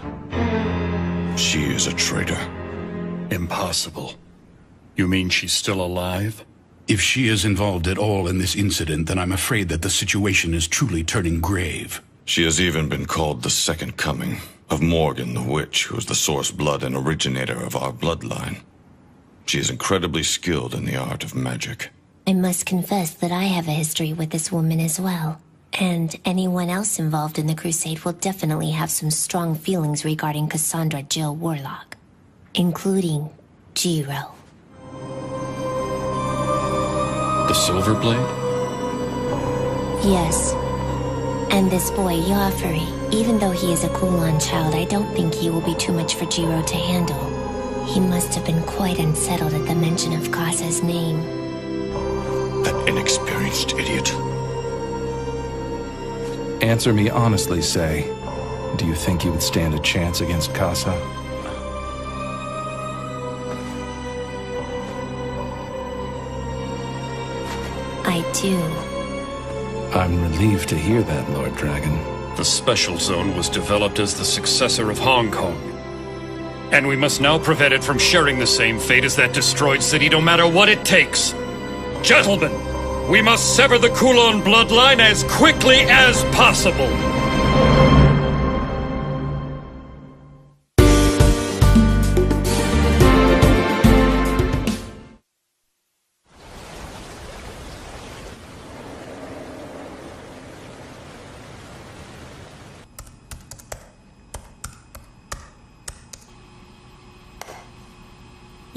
She is a traitor. Impossible. You mean she's still alive? If she is involved at all in this incident, then I'm afraid that the situation is truly turning grave. She has even been called the Second Coming of Morgan the Witch, who is the source blood and originator of our bloodline. She is incredibly skilled in the art of magic. I must confess that I have a history with this woman as well. And anyone else involved in the crusade will definitely have some strong feelings regarding Cassandra Jill Warlock. Including Jiro. The Silverblade? Yes. And this boy, Yafari, even though he is a Kulon child, I don't think he will be too much for Jiro to handle. He must have been quite unsettled at the mention of Kasa's name. That inexperienced idiot. Answer me honestly, Say. Do you think you would stand a chance against Kasa? I do. I'm relieved to hear that, Lord Dragon. The Special Zone was developed as the successor of Hong Kong. And we must now prevent it from sharing the same fate as that destroyed city, no matter what it takes. Gentlemen, we must sever the Kulon bloodline as quickly as possible.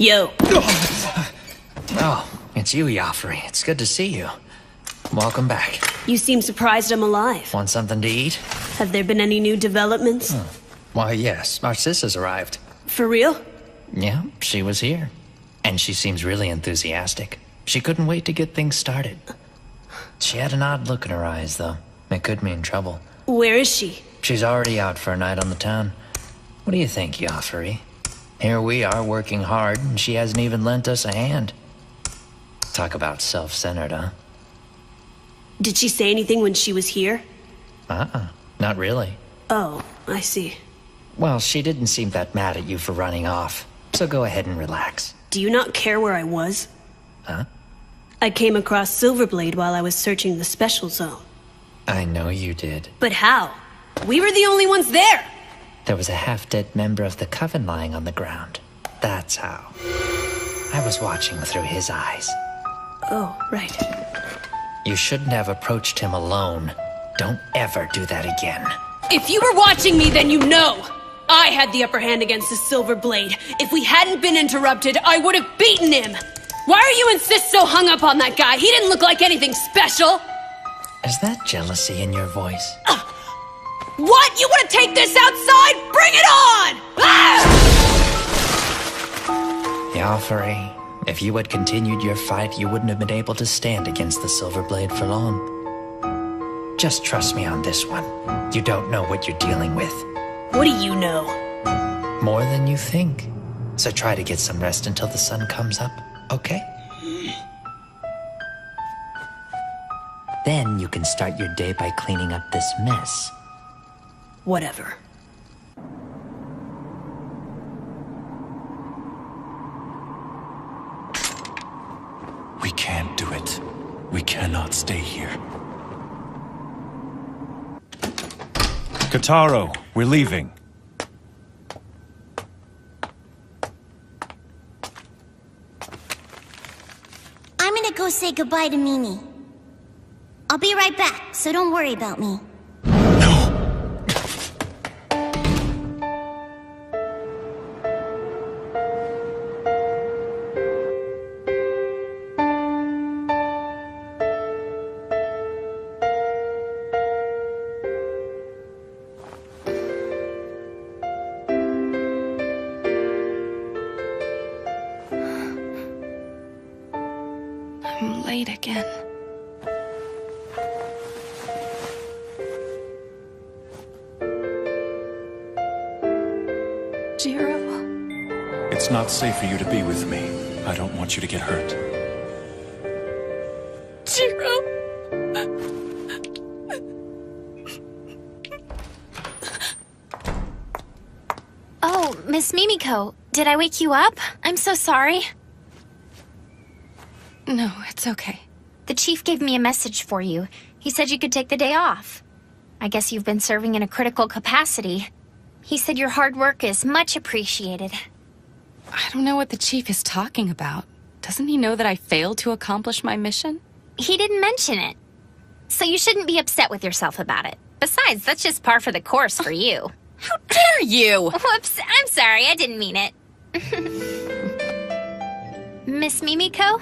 Yo. Oh, it's you, Yafari. It's good to see you. Welcome back. You seem surprised I'm alive. Want something to eat? Have there been any new developments? Why, yes. Our sis has arrived. For real? Yeah, she was here. And she seems really enthusiastic. She couldn't wait to get things started. She had an odd look in her eyes, though. It could mean trouble. Where is she? She's already out for a night on the town. What do you think, Yafari? Here we are working hard, and she hasn't even lent us a hand. Talk about self-centered, huh? Did she say anything when she was here? Not really. Oh, I see. Well, she didn't seem that mad at you for running off, so go ahead and relax. Do you not care where I was? Huh? I came across Silverblade while I was searching the special zone. I know you did. But how? We were the only ones there! There was a half-dead member of the Coven lying on the ground. That's how. I was watching through his eyes. Oh, right. You shouldn't have approached him alone. Don't ever do that again. If you were watching me, then you know! I had the upper hand against the Silverblade. If we hadn't been interrupted, I would have beaten him! Why are you so hung up on that guy? He didn't look like anything special! Is that jealousy in your voice? What? You want to take this outside? Bring it on! Joffrey, if you had continued your fight, you wouldn't have been able to stand against the Silverblade for long. Just trust me on this one. You don't know what you're dealing with. What do you know? More than you think. So try to get some rest until the sun comes up, okay? Then you can start your day by cleaning up this mess. Whatever. We can't do it. We cannot stay here. Kotaro, we're leaving. I'm gonna go say goodbye to Mimi. I'll be right back, so don't worry about me. I'm late again. Jiro. It's not safe for you to be with me. I don't want you to get hurt. Jiro. Oh, Miss Mimiko, did I wake you up? I'm so sorry. No, it's okay. The chief gave me a message for you. He said you could take the day off. I guess you've been serving in a critical capacity. He said your hard work is much appreciated. I don't know what the chief is talking about. Doesn't he know that I failed to accomplish my mission? He didn't mention it. So you shouldn't be upset with yourself about it. Besides, that's just par for the course for you. How dare you! Whoops, I'm sorry, I didn't mean it. Miss Mimiko?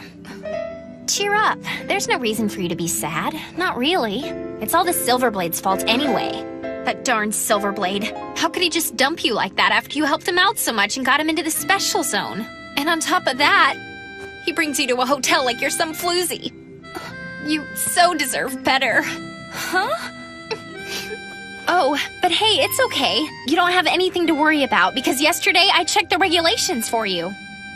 Cheer up. There's no reason for you to be sad. Not really. It's all the Silverblade's fault anyway. That darn Silverblade. How could he just dump you like that after you helped him out so much and got him into the special zone? And on top of that, he brings you to a hotel like you're some floozy. You so deserve better. Huh? Oh, but hey, it's okay. You don't have anything to worry about because yesterday I checked the regulations for you.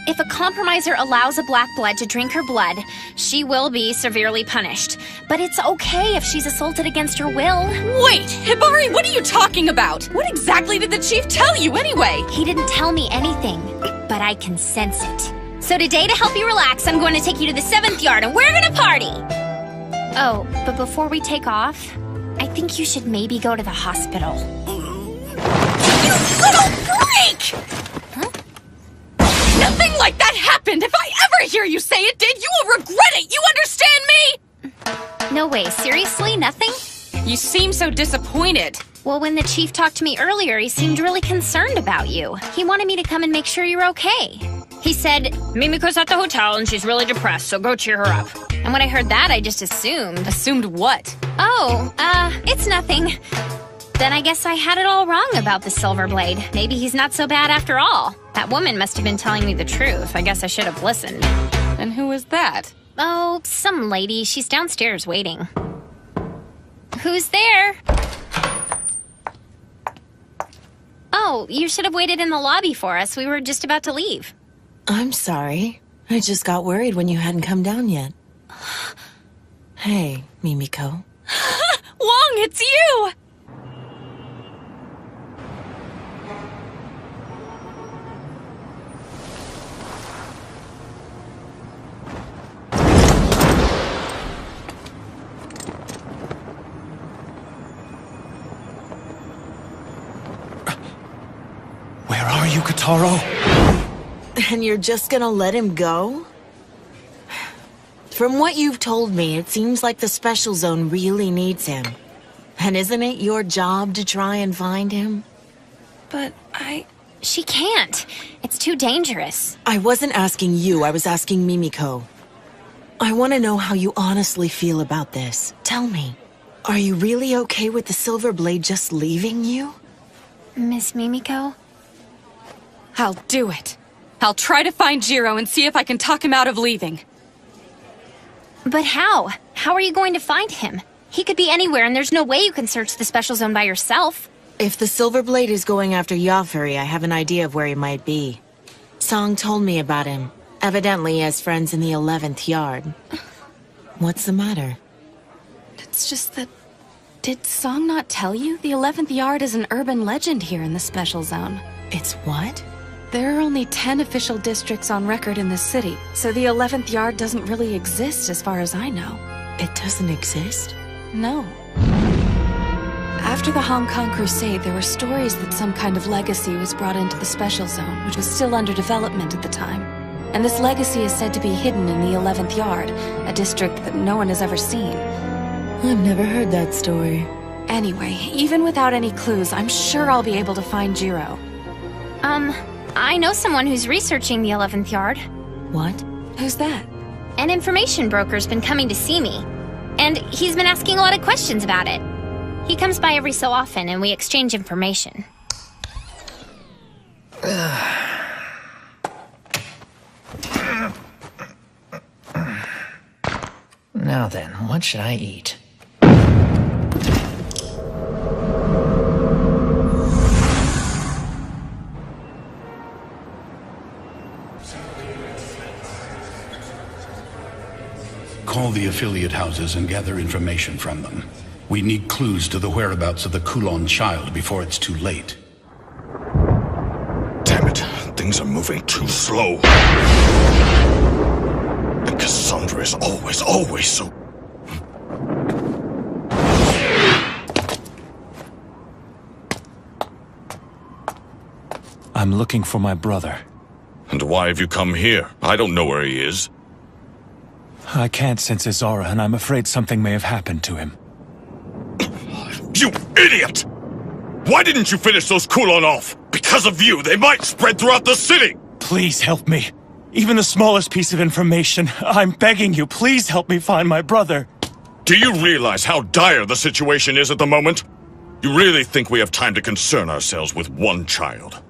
If a compromiser allows a black blood to drink her blood, she will be severely punished. But it's okay if she's assaulted against her will. Wait, Hibari, what are you talking about? What exactly did the chief tell you anyway? He didn't tell me anything, but I can sense it. So today, to help you relax, I'm going to take you to the 7th yard and we're gonna party! Oh, but before we take off, I think you should maybe go to the hospital. You little freak! Nothing like that happened! If I ever hear you say it did, you will regret it! You understand me? No way, seriously? Nothing? You seem so disappointed. Well, when the chief talked to me earlier, he seemed really concerned about you. He wanted me to come and make sure you're okay. He said, Mimiko's at the hotel and she's really depressed, so go cheer her up. And when I heard that, I just assumed. Assumed what? Oh, it's nothing. Then I guess I had it all wrong about the Silverblade. Maybe he's not so bad after all. That woman must have been telling me the truth. I guess I should have listened. And who is that? Oh, some lady. She's downstairs waiting. Who's there? Oh, you should have waited in the lobby for us. We were just about to leave. I'm sorry. I just got worried when you hadn't come down yet. Hey, Mimiko. Wong, it's you! Where are you, Kotaro? And you're just gonna let him go? From what you've told me, it seems like the special zone really needs him. And isn't it your job to try and find him? But She can't. It's too dangerous. I wasn't asking you, I was asking Mimiko. I want to know how you honestly feel about this. Tell me. Are you really okay with the Silver Blade just leaving you? Miss Mimiko? I'll do it. I'll try to find Jiro and see if I can talk him out of leaving. But how? How are you going to find him? He could be anywhere, and there's no way you can search the special zone by yourself. If the Silver Blade is going after Yafuri, I have an idea of where he might be. Song told me about him. Evidently, he has friends in the 11th yard. What's the matter? It's just that... Did Song not tell you? The 11th yard is an urban legend here in the special zone. It's what? There are only 10 official districts on record in the city, so the 11th yard doesn't really exist as far as I know. It doesn't exist? No. After the Hong Kong Crusade, there were stories that some kind of legacy was brought into the special zone, which was still under development at the time. And this legacy is said to be hidden in the 11th yard, a district that no one has ever seen. I've never heard that story. Anyway, even without any clues, I'm sure I'll be able to find Jiro. I know someone who's researching the 11th yard. What? Who's that? An information broker's been coming to see me. And he's been asking a lot of questions about it. He comes by every so often, and we exchange information. Now then, what should I eat? Call the affiliate houses and gather information from them. We need clues to the whereabouts of the Kulon child before it's too late. Damn it, things are moving too slow. And Cassandra is always so... I'm looking for my brother. And why have you come here? I don't know where he is. I can't sense his aura, and I'm afraid something may have happened to him. You idiot! Why didn't you finish those Kulon off? Because of you, they might spread throughout the city! Please help me. Even the smallest piece of information. I'm begging you, please help me find my brother. Do you realize how dire the situation is at the moment? You really think we have time to concern ourselves with one child?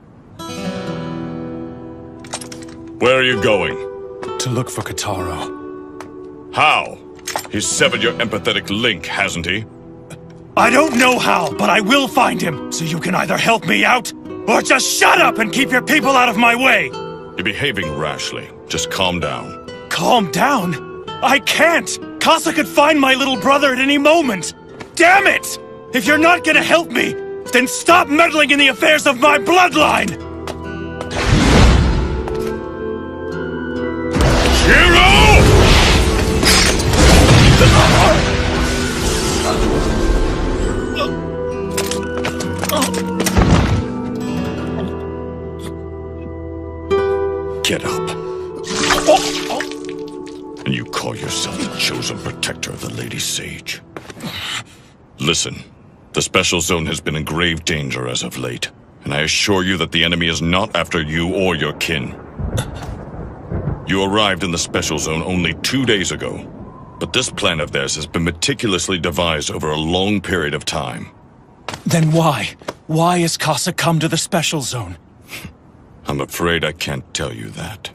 Where are you going? To look for Kataro. How? He's severed your empathetic link, hasn't he? I don't know how, but I will find him, so you can either help me out, or just shut up and keep your people out of my way! You're behaving rashly. Just calm down. Calm down? I can't! Casa could find my little brother at any moment! Damn it! If you're not gonna help me, then stop meddling in the affairs of my bloodline! Hero! Get up. And you call yourself the chosen protector of the Lady Sage. Listen, the special zone has been in grave danger as of late, and I assure you that the enemy is not after you or your kin. You arrived in the special zone only 2 days ago, but this plan of theirs has been meticulously devised over a long period of time. Then why? Why has Casa come to the special zone? I'm afraid I can't tell you that.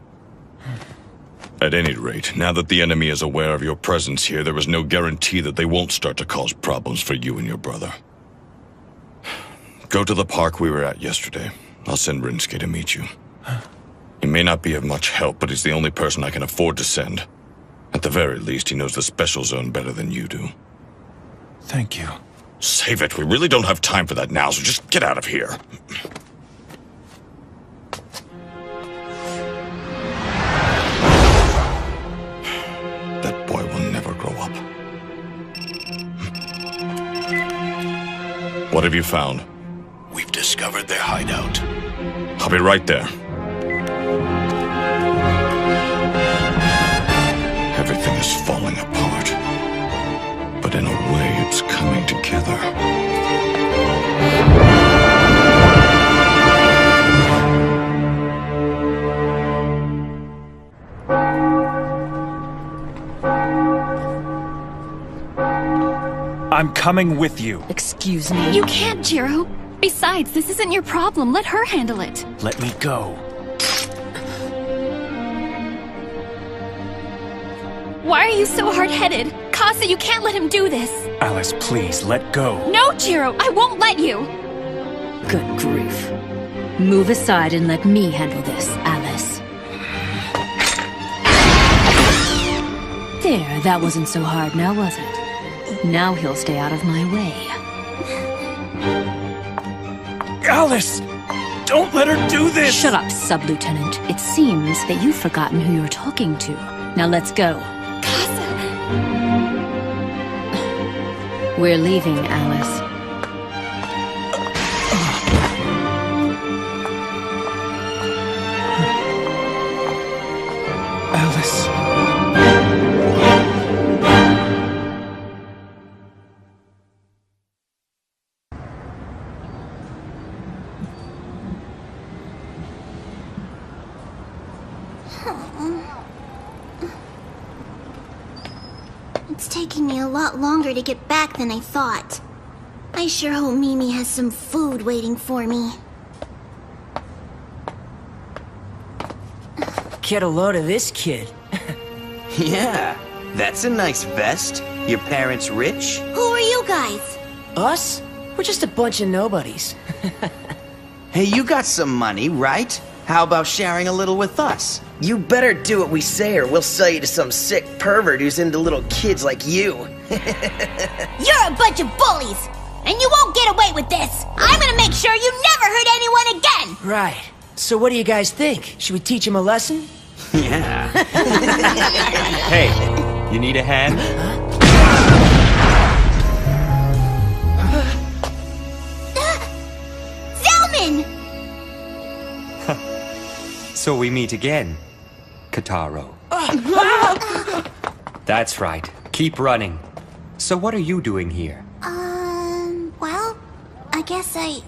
At any rate, now that the enemy is aware of your presence here, there is no guarantee that they won't start to cause problems for you and your brother. Go to the park we were at yesterday. I'll send Rinsuke to meet you. He may not be of much help, but he's the only person I can afford to send. At the very least, he knows the special zone better than you do. Thank you. Save it. We really don't have time for that now, so just get out of here. That boy will never grow up. What have you found? We've discovered their hideout. I'll be right there. Everything is falling apart, but in a way it's coming together. I'm coming with you. Excuse me? You can't, Jiro. Besides, this isn't your problem. Let her handle it. Let me go. Why are you so hard-headed? Casa, you can't let him do this. Alice, please, let go. No, Jiro, I won't let you. Good grief. Move aside and let me handle this, Alice. There, that wasn't so hard now, was it? Now he'll stay out of my way. Alice! Don't let her do this! Shut up, Sub-Lieutenant. It seems that you've forgotten who you're talking to. Now let's go. We're leaving, Alice. Alice. It's taking me a lot longer to get back than I thought. I sure hope Mimi has some food waiting for me. Get a load of this kid. Yeah, that's a nice vest. Your parents rich? Who are you guys? Us? We're just a bunch of nobodies. Hey, you got some money, right? How about sharing a little with us? You better do what we say or we'll sell you to some sick pervert who's into little kids like you. You're a bunch of bullies, and you won't get away with this. I'm gonna make sure you never hurt anyone again. Right. So what do you guys think? Should we teach him a lesson? Yeah. Hey, you need a hand? Zelman! So we meet again, Kataro. That's right. Keep running. So what are you doing here? Well, I guess I...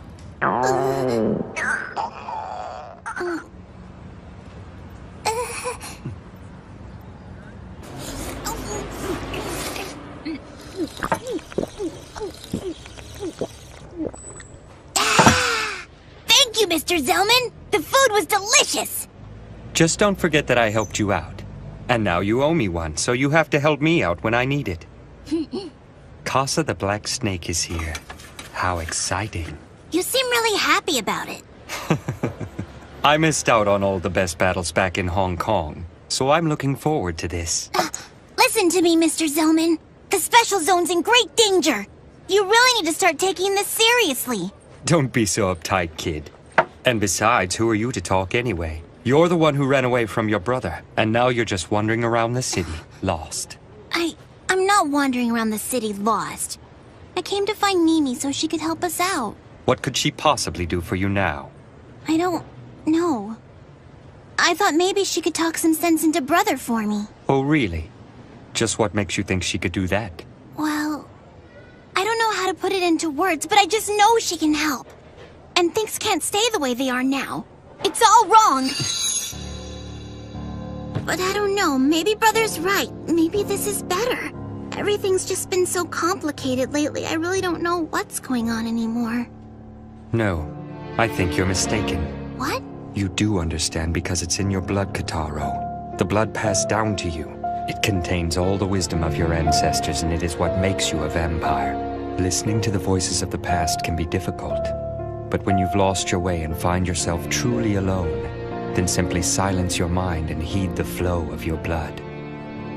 Thank you, Mr. Zellman. The food was delicious. Just don't forget that I helped you out. And now you owe me one, so you have to help me out when I need it. Casa the Black Snake is here. How exciting. You seem really happy about it. I missed out on all the best battles back in Hong Kong, so I'm looking forward to this. Listen to me, Mr. Zellman. The Special Zone's in great danger. You really need to start taking this seriously. Don't be so uptight, kid. And besides, who are you to talk anyway? You're the one who ran away from your brother, and now you're just wandering around the city, lost. I'm not wandering around the city lost. I came to find Mimi so she could help us out. What could she possibly do for you now? I don't know. I thought maybe she could talk some sense into Brother for me. Oh, really? Just what makes you think she could do that? Well, I don't know how to put it into words, but I just know she can help. And things can't stay the way they are now. It's all wrong. But I don't know, maybe Brother's right. Maybe this is better. Everything's just been so complicated lately, I really don't know what's going on anymore. No, I think you're mistaken. What? You do understand because it's in your blood, Kataro. The blood passed down to you. It contains all the wisdom of your ancestors, and it is what makes you a vampire. Listening to the voices of the past can be difficult. But when you've lost your way and find yourself truly alone, then simply silence your mind and heed the flow of your blood.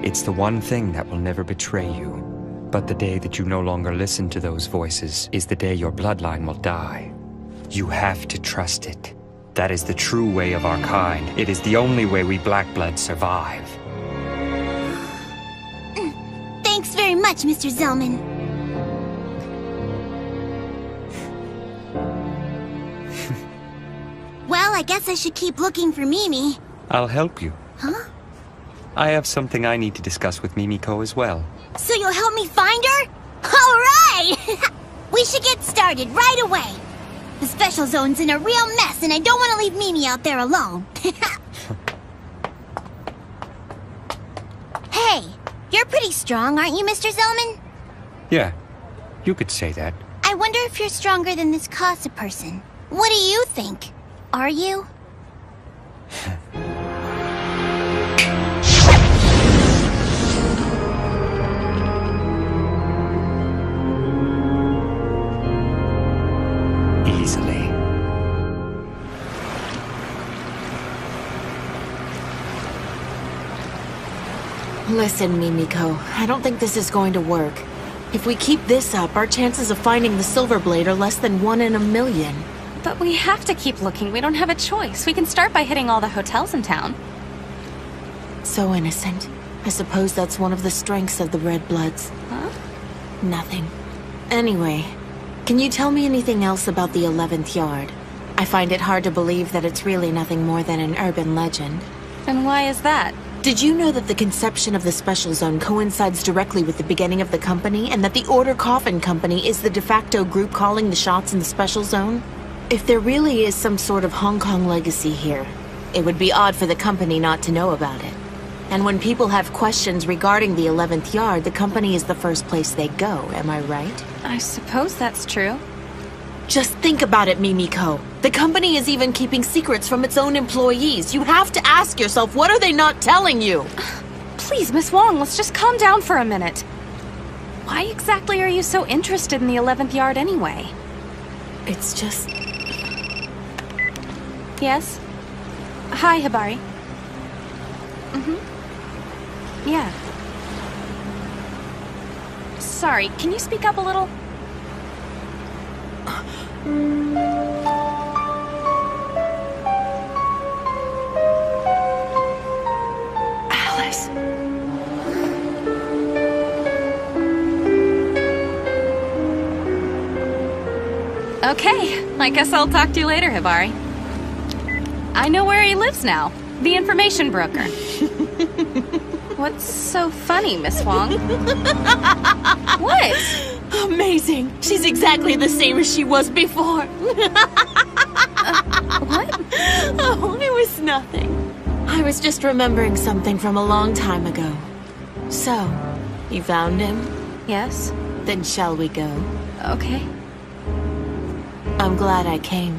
It's the one thing that will never betray you. But the day that you no longer listen to those voices is the day your bloodline will die. You have to trust it. That is the true way of our kind. It is the only way we Black Bloods survive. Thanks very much, Mr. Zellman. Well, I guess I should keep looking for Mimi. I'll help you. Huh? I have something I need to discuss with Mimiko as well. So you'll help me find her? All right! We should get started right away. The Special Zone's in a real mess, and I don't want to leave Mimi out there alone. Hey, you're pretty strong, aren't you, Mr. Zellman? Yeah, You could say that. I wonder if you're stronger than this Casa person. What do you think? Are you? Easily. Listen, Mimiko, I don't think this is going to work. If we keep this up, our chances of finding the Silver Blade are less than 1 in a million. But we have to keep looking. We don't have a choice. We can start by hitting all the hotels in town. So innocent. I suppose that's one of the strengths of the Red Bloods. Huh? Nothing. Anyway, can you tell me anything else about the 11th Yard? I find it hard to believe that it's really nothing more than an urban legend. And why is that? Did you know that the conception of the Special Zone coincides directly with the beginning of the company, and that the Order Coffin Company is the de facto group calling the shots in the Special Zone? If there really is some sort of Hong Kong legacy here, it would be odd for the company not to know about it. And when people have questions regarding the 11th Yard, the company is the first place they go, am I right? I suppose that's true. Just think about it, Mimiko. The company is even keeping secrets from its own employees. You have to ask yourself, what are they not telling you? Please, Miss Wong, let's just calm down for a minute. Why exactly are you so interested in the 11th Yard anyway? It's just... Yes? Hi, Hibari. Yeah. Sorry, can you speak up a little? Alice. Okay, I guess I'll talk to you later, Hibari. I know where he lives now. The information broker. What's so funny, Miss Wong? What? Amazing. She's exactly the same as she was before. What? Oh, it was nothing. I was just remembering something from a long time ago. So, you found him? Yes. Then shall we go? Okay. I'm glad I came.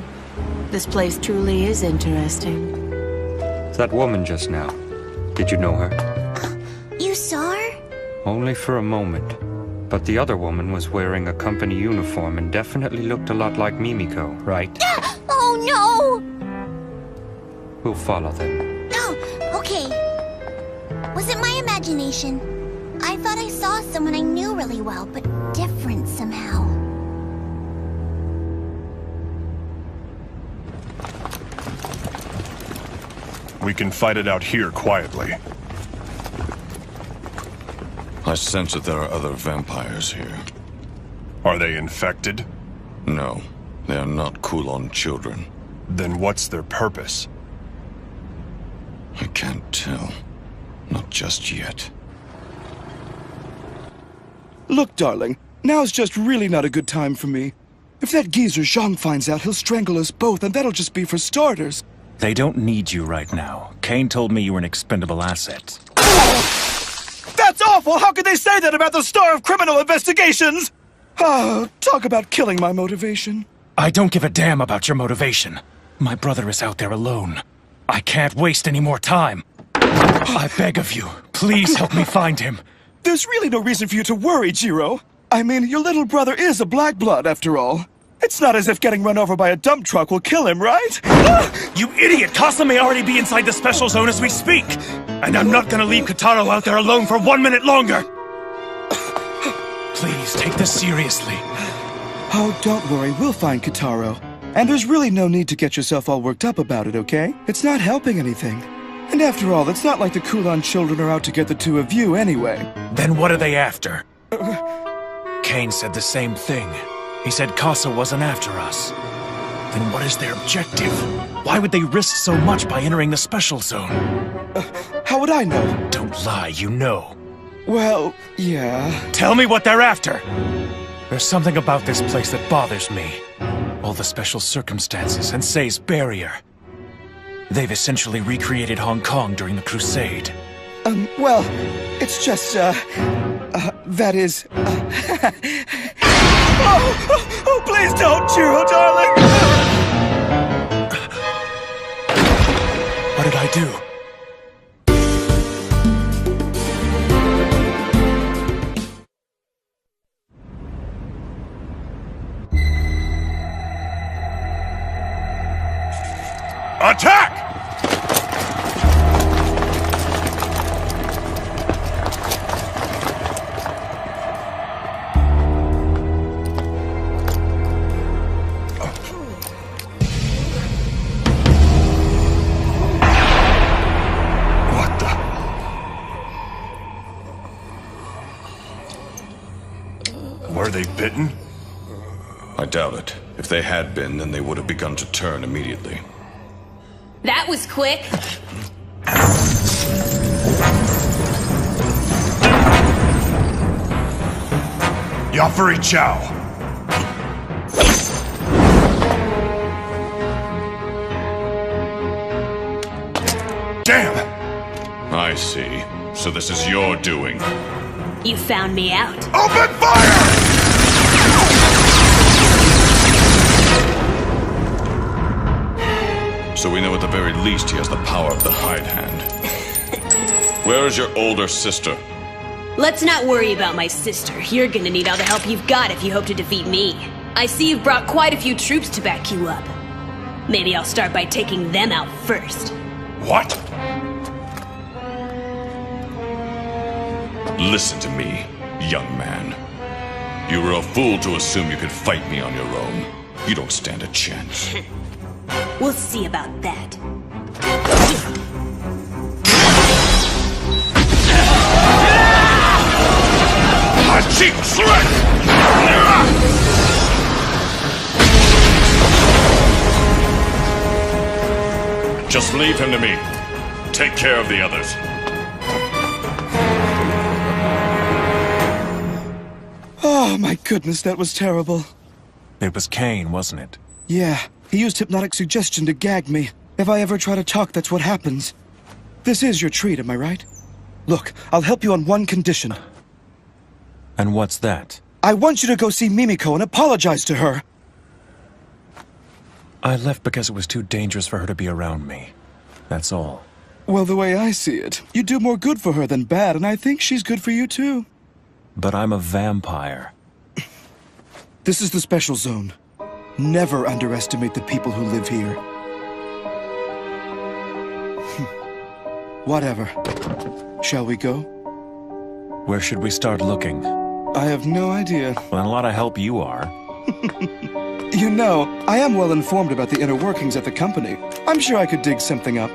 This place truly is interesting. That woman just now. Did you know her? You saw her? Only for a moment. But the other woman was wearing a company uniform and definitely looked a lot like Mimiko, right? Oh no! We'll follow them. Oh, okay. Was it my imagination? I thought I saw someone I knew really well, but different somehow. We can fight it out here quietly. I sense that there are other vampires here. Are they infected? No, they are not Kulon children. Then what's their purpose? I can't tell. Not just yet. Look, darling, now's just really not a good time for me. If that geezer Zhang finds out, he'll strangle us both, and that'll just be for starters. They don't need you right now. Kane told me you were an expendable asset. That's awful! How could they say that about the star of criminal investigations? Oh, talk about killing my motivation. I don't give a damn about your motivation. My brother is out there alone. I can't waste any more time. I beg of you, please help me find him. There's really no reason for you to worry, Jiro. I mean, your little brother is a black blood, after all. It's not as if getting run over by a dump truck will kill him, right? You idiot! Casa may already be inside the Special Zone as we speak! And I'm not gonna leave Kataro out there alone for 1 minute longer! Please, take this seriously. Oh, don't worry, we'll find Kataro. And there's really no need to get yourself all worked up about it, okay? It's not helping anything. And after all, it's not like the Kulon children are out to get the two of you anyway. Then what are they after? Kane said the same thing. He said Casa wasn't after us. Then what is their objective? Why would they risk so much by entering the Special Zone? How would I know? Don't lie, you know. Well, yeah. Tell me what they're after! There's something about this place that bothers me. All the special circumstances and Say's barrier. They've essentially recreated Hong Kong during the Crusade. Well, it's just, that is, Oh, please don't, Jiro, darling! What did I do? Attack! What the? Were they bitten? I doubt it. If they had been, then they would have begun to turn immediately. That was quick. Yafari Chow! Damn! I see. So this is your doing. You found me out. Open fire! So we know at the very least he has the power of the hide hand. Where is your older sister? Let's not worry about my sister. You're gonna need all the help you've got if you hope to defeat me. I see you've brought quite a few troops to back you up. Maybe I'll start by taking them out first. What? Listen to me, young man. You were a fool to assume you could fight me on your own. You don't stand a chance. We'll see about that. My cheek slit! Just leave him to me. Take care of the others. Oh, my goodness, that was terrible. It was Kane, wasn't it? Yeah, he used hypnotic suggestion to gag me. If I ever try to talk, that's what happens. This is your treat, am I right? Look, I'll help you on one condition. And what's that? I want you to go see Mimiko and apologize to her. I left because it was too dangerous for her to be around me. That's all. Well, the way I see it, you do more good for her than bad, and I think she's good for you too. But I'm a vampire. This is the special zone. Never underestimate the people who live here. Whatever. Shall we go? Where should we start looking? I have no idea. Well, a lot of help you are. You know, I am well informed about the inner workings at the company. I'm sure I could dig something up.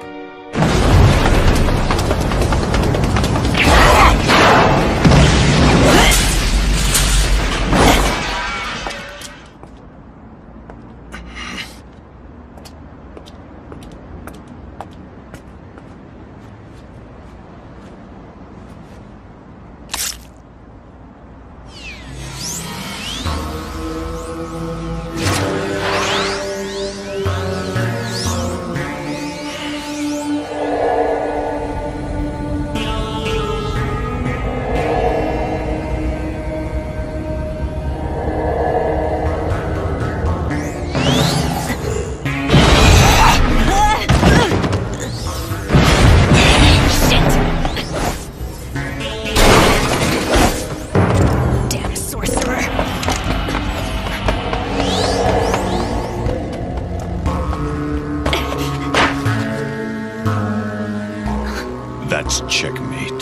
That's checkmate.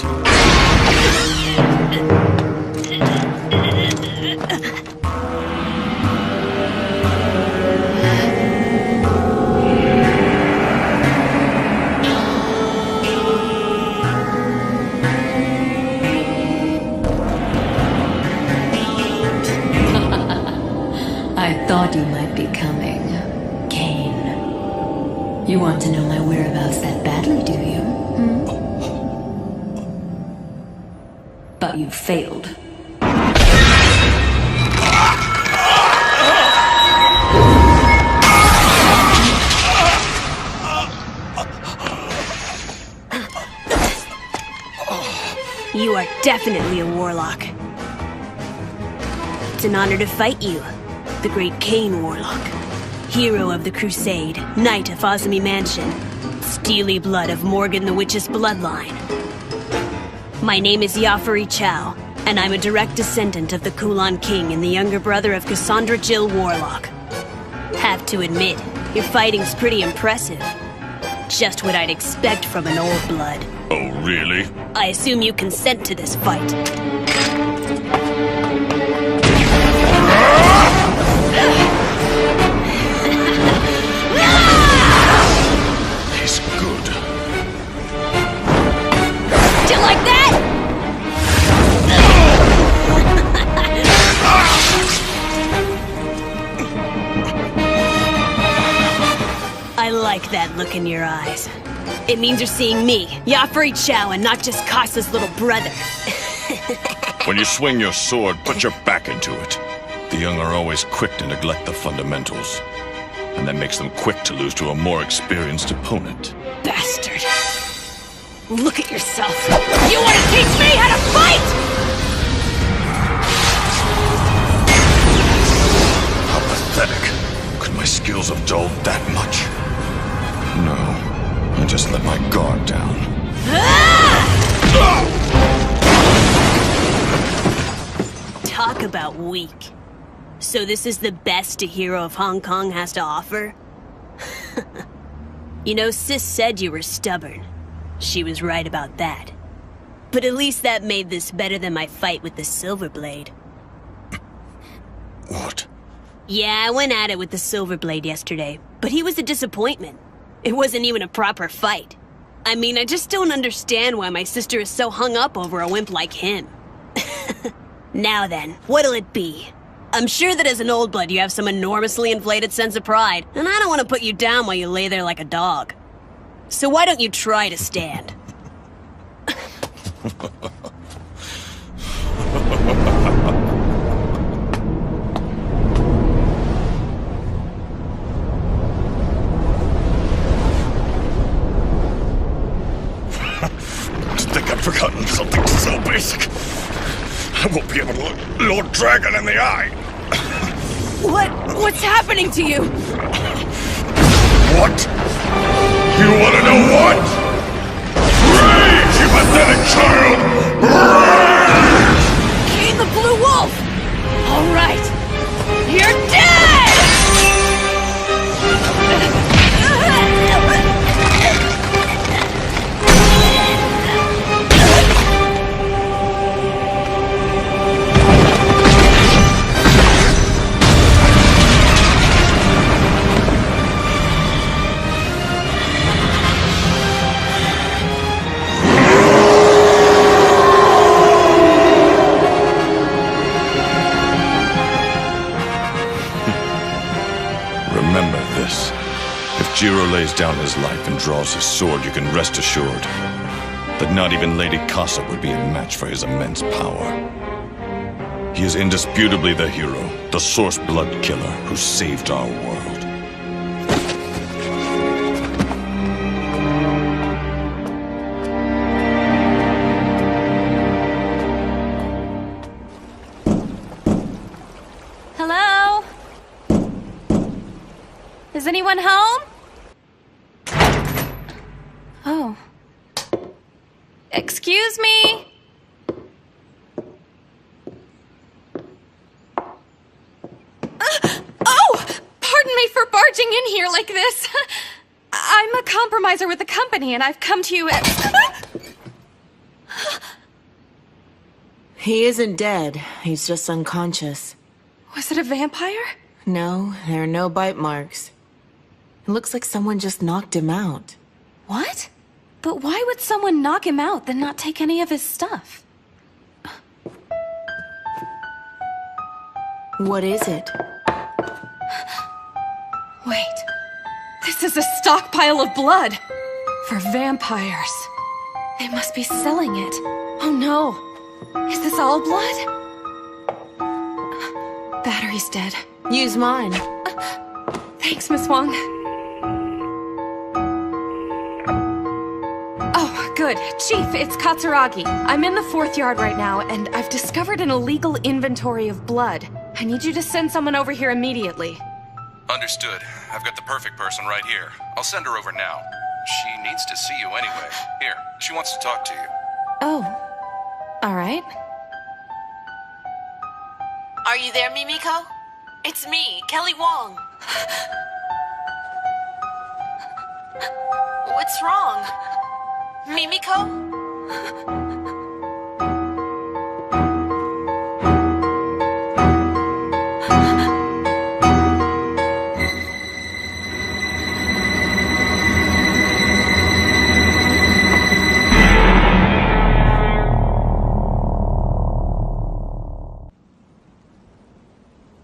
I thought you might be coming, Kane. You want to know my whereabouts that badly, do you? But you failed. You are definitely a warlock. It's an honor to fight you, the great Cain Warlock. Hero of the Crusade, Knight of Ozami Mansion, steely blood of Morgan the Witch's bloodline. My name is Yafari Chow, and I'm a direct descendant of the Kulan King and the younger brother of Cassandra Jill Warlock. Have to admit, your fighting's pretty impressive. Just what I'd expect from an old blood. Oh, really? I assume you consent to this fight. He's good. Do you like that? I like that look in your eyes. It means you're seeing me, Yafari Chow, and not just Kasa's little brother. When you swing your sword, put your back into it. The young are always quick to neglect the fundamentals. And that makes them quick to lose to a more experienced opponent. Bastard. Look at yourself. You want to teach me how to fight?! How pathetic. Could my skills have dulled that much? No. I just let my guard down. Talk about weak. So this is the best a hero of Hong Kong has to offer? You know, Sis said you were stubborn. She was right about that. But at least that made this better than my fight with the Silver Blade. What? Yeah, I went at it with the Silver Blade yesterday, but he was a disappointment. It wasn't even a proper fight. I mean, I just don't understand why my sister is so hung up over a wimp like him. Now then, what'll it be? I'm sure that as an old blood you have some enormously inflated sense of pride, and I don't want to put you down while you lay there like a dog. So why don't you try to stand? I think I've forgotten something so basic. I won't be able to look Lord Dragon in the eye. What's happening to you? What? You want to know what? Rage, you pathetic child! Rage! King the Blue Wolf! All right, you're dead! Remember this. If Jiro lays down his life and draws his sword, you can rest assured that not even Lady Casa would be a match for his immense power. He is indisputably the hero, the source blood killer who saved our world. Hello? Is anyone home? Oh. Excuse me? Oh! Pardon me for barging in here like this. I'm a compromiser with the company, and I've come to you at... He isn't dead. He's just unconscious. Was it a vampire? No, there are no bite marks. It looks like someone just knocked him out. What? But why would someone knock him out, then not take any of his stuff? What is it? Wait. This is a stockpile of blood. For vampires. They must be selling it. Oh no. Is this all blood? Battery's dead. Use mine. Thanks, Miss Wong. Oh, Good. Chief, it's Katsuragi. I'm in the 4th yard right now, and I've discovered an illegal inventory of blood. I need you to send someone over here immediately. Understood. I've got the perfect person right here. I'll send her over now. She needs to see you anyway. Here, she wants to talk to you. Oh. All right. Are you there, Mimiko? It's me, Kelly Wong. What's wrong? Mimiko?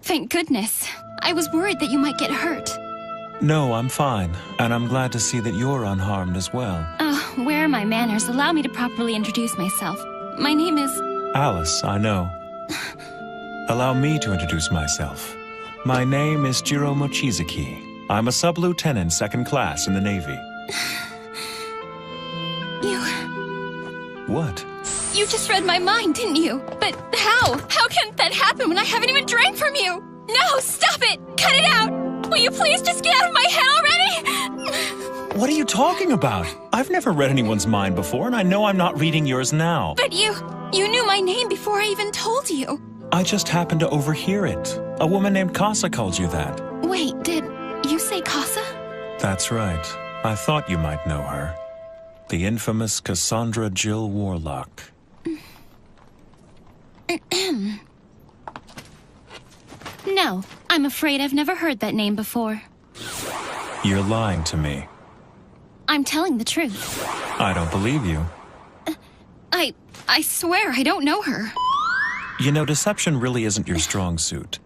Thank goodness. I was worried that you might get hurt. No, I'm fine, and I'm glad to see that you're unharmed as well. Where are my manners? Allow me to properly introduce myself. My name is... Alice, I know. Allow me to introduce myself. My name is Jiro Mochizuki. I'm a sub-lieutenant, 2nd class in the Navy. What? You just read my mind, didn't you? But how? How can that happen when I haven't even drank from you? No, stop it! Cut it out! Will you please just get out of my head already? What are you talking about? I've never read anyone's mind before, and I know I'm not reading yours now. But you knew my name before I even told you. I just happened to overhear it. A woman named Casa called you that. Wait, did you say Casa? That's right. I thought you might know her. The infamous Cassandra Jill Warlock. No, I'm afraid I've never heard that name before. You're lying to me. I'm telling the truth. I don't believe you. I swear I don't know her. You know, deception really isn't your strong suit.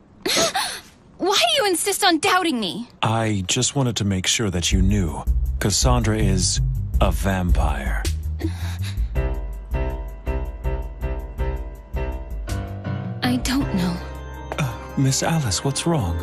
Why do you insist on doubting me? I just wanted to make sure that you knew. Cassandra is a vampire. I don't know. Miss Alice, what's wrong?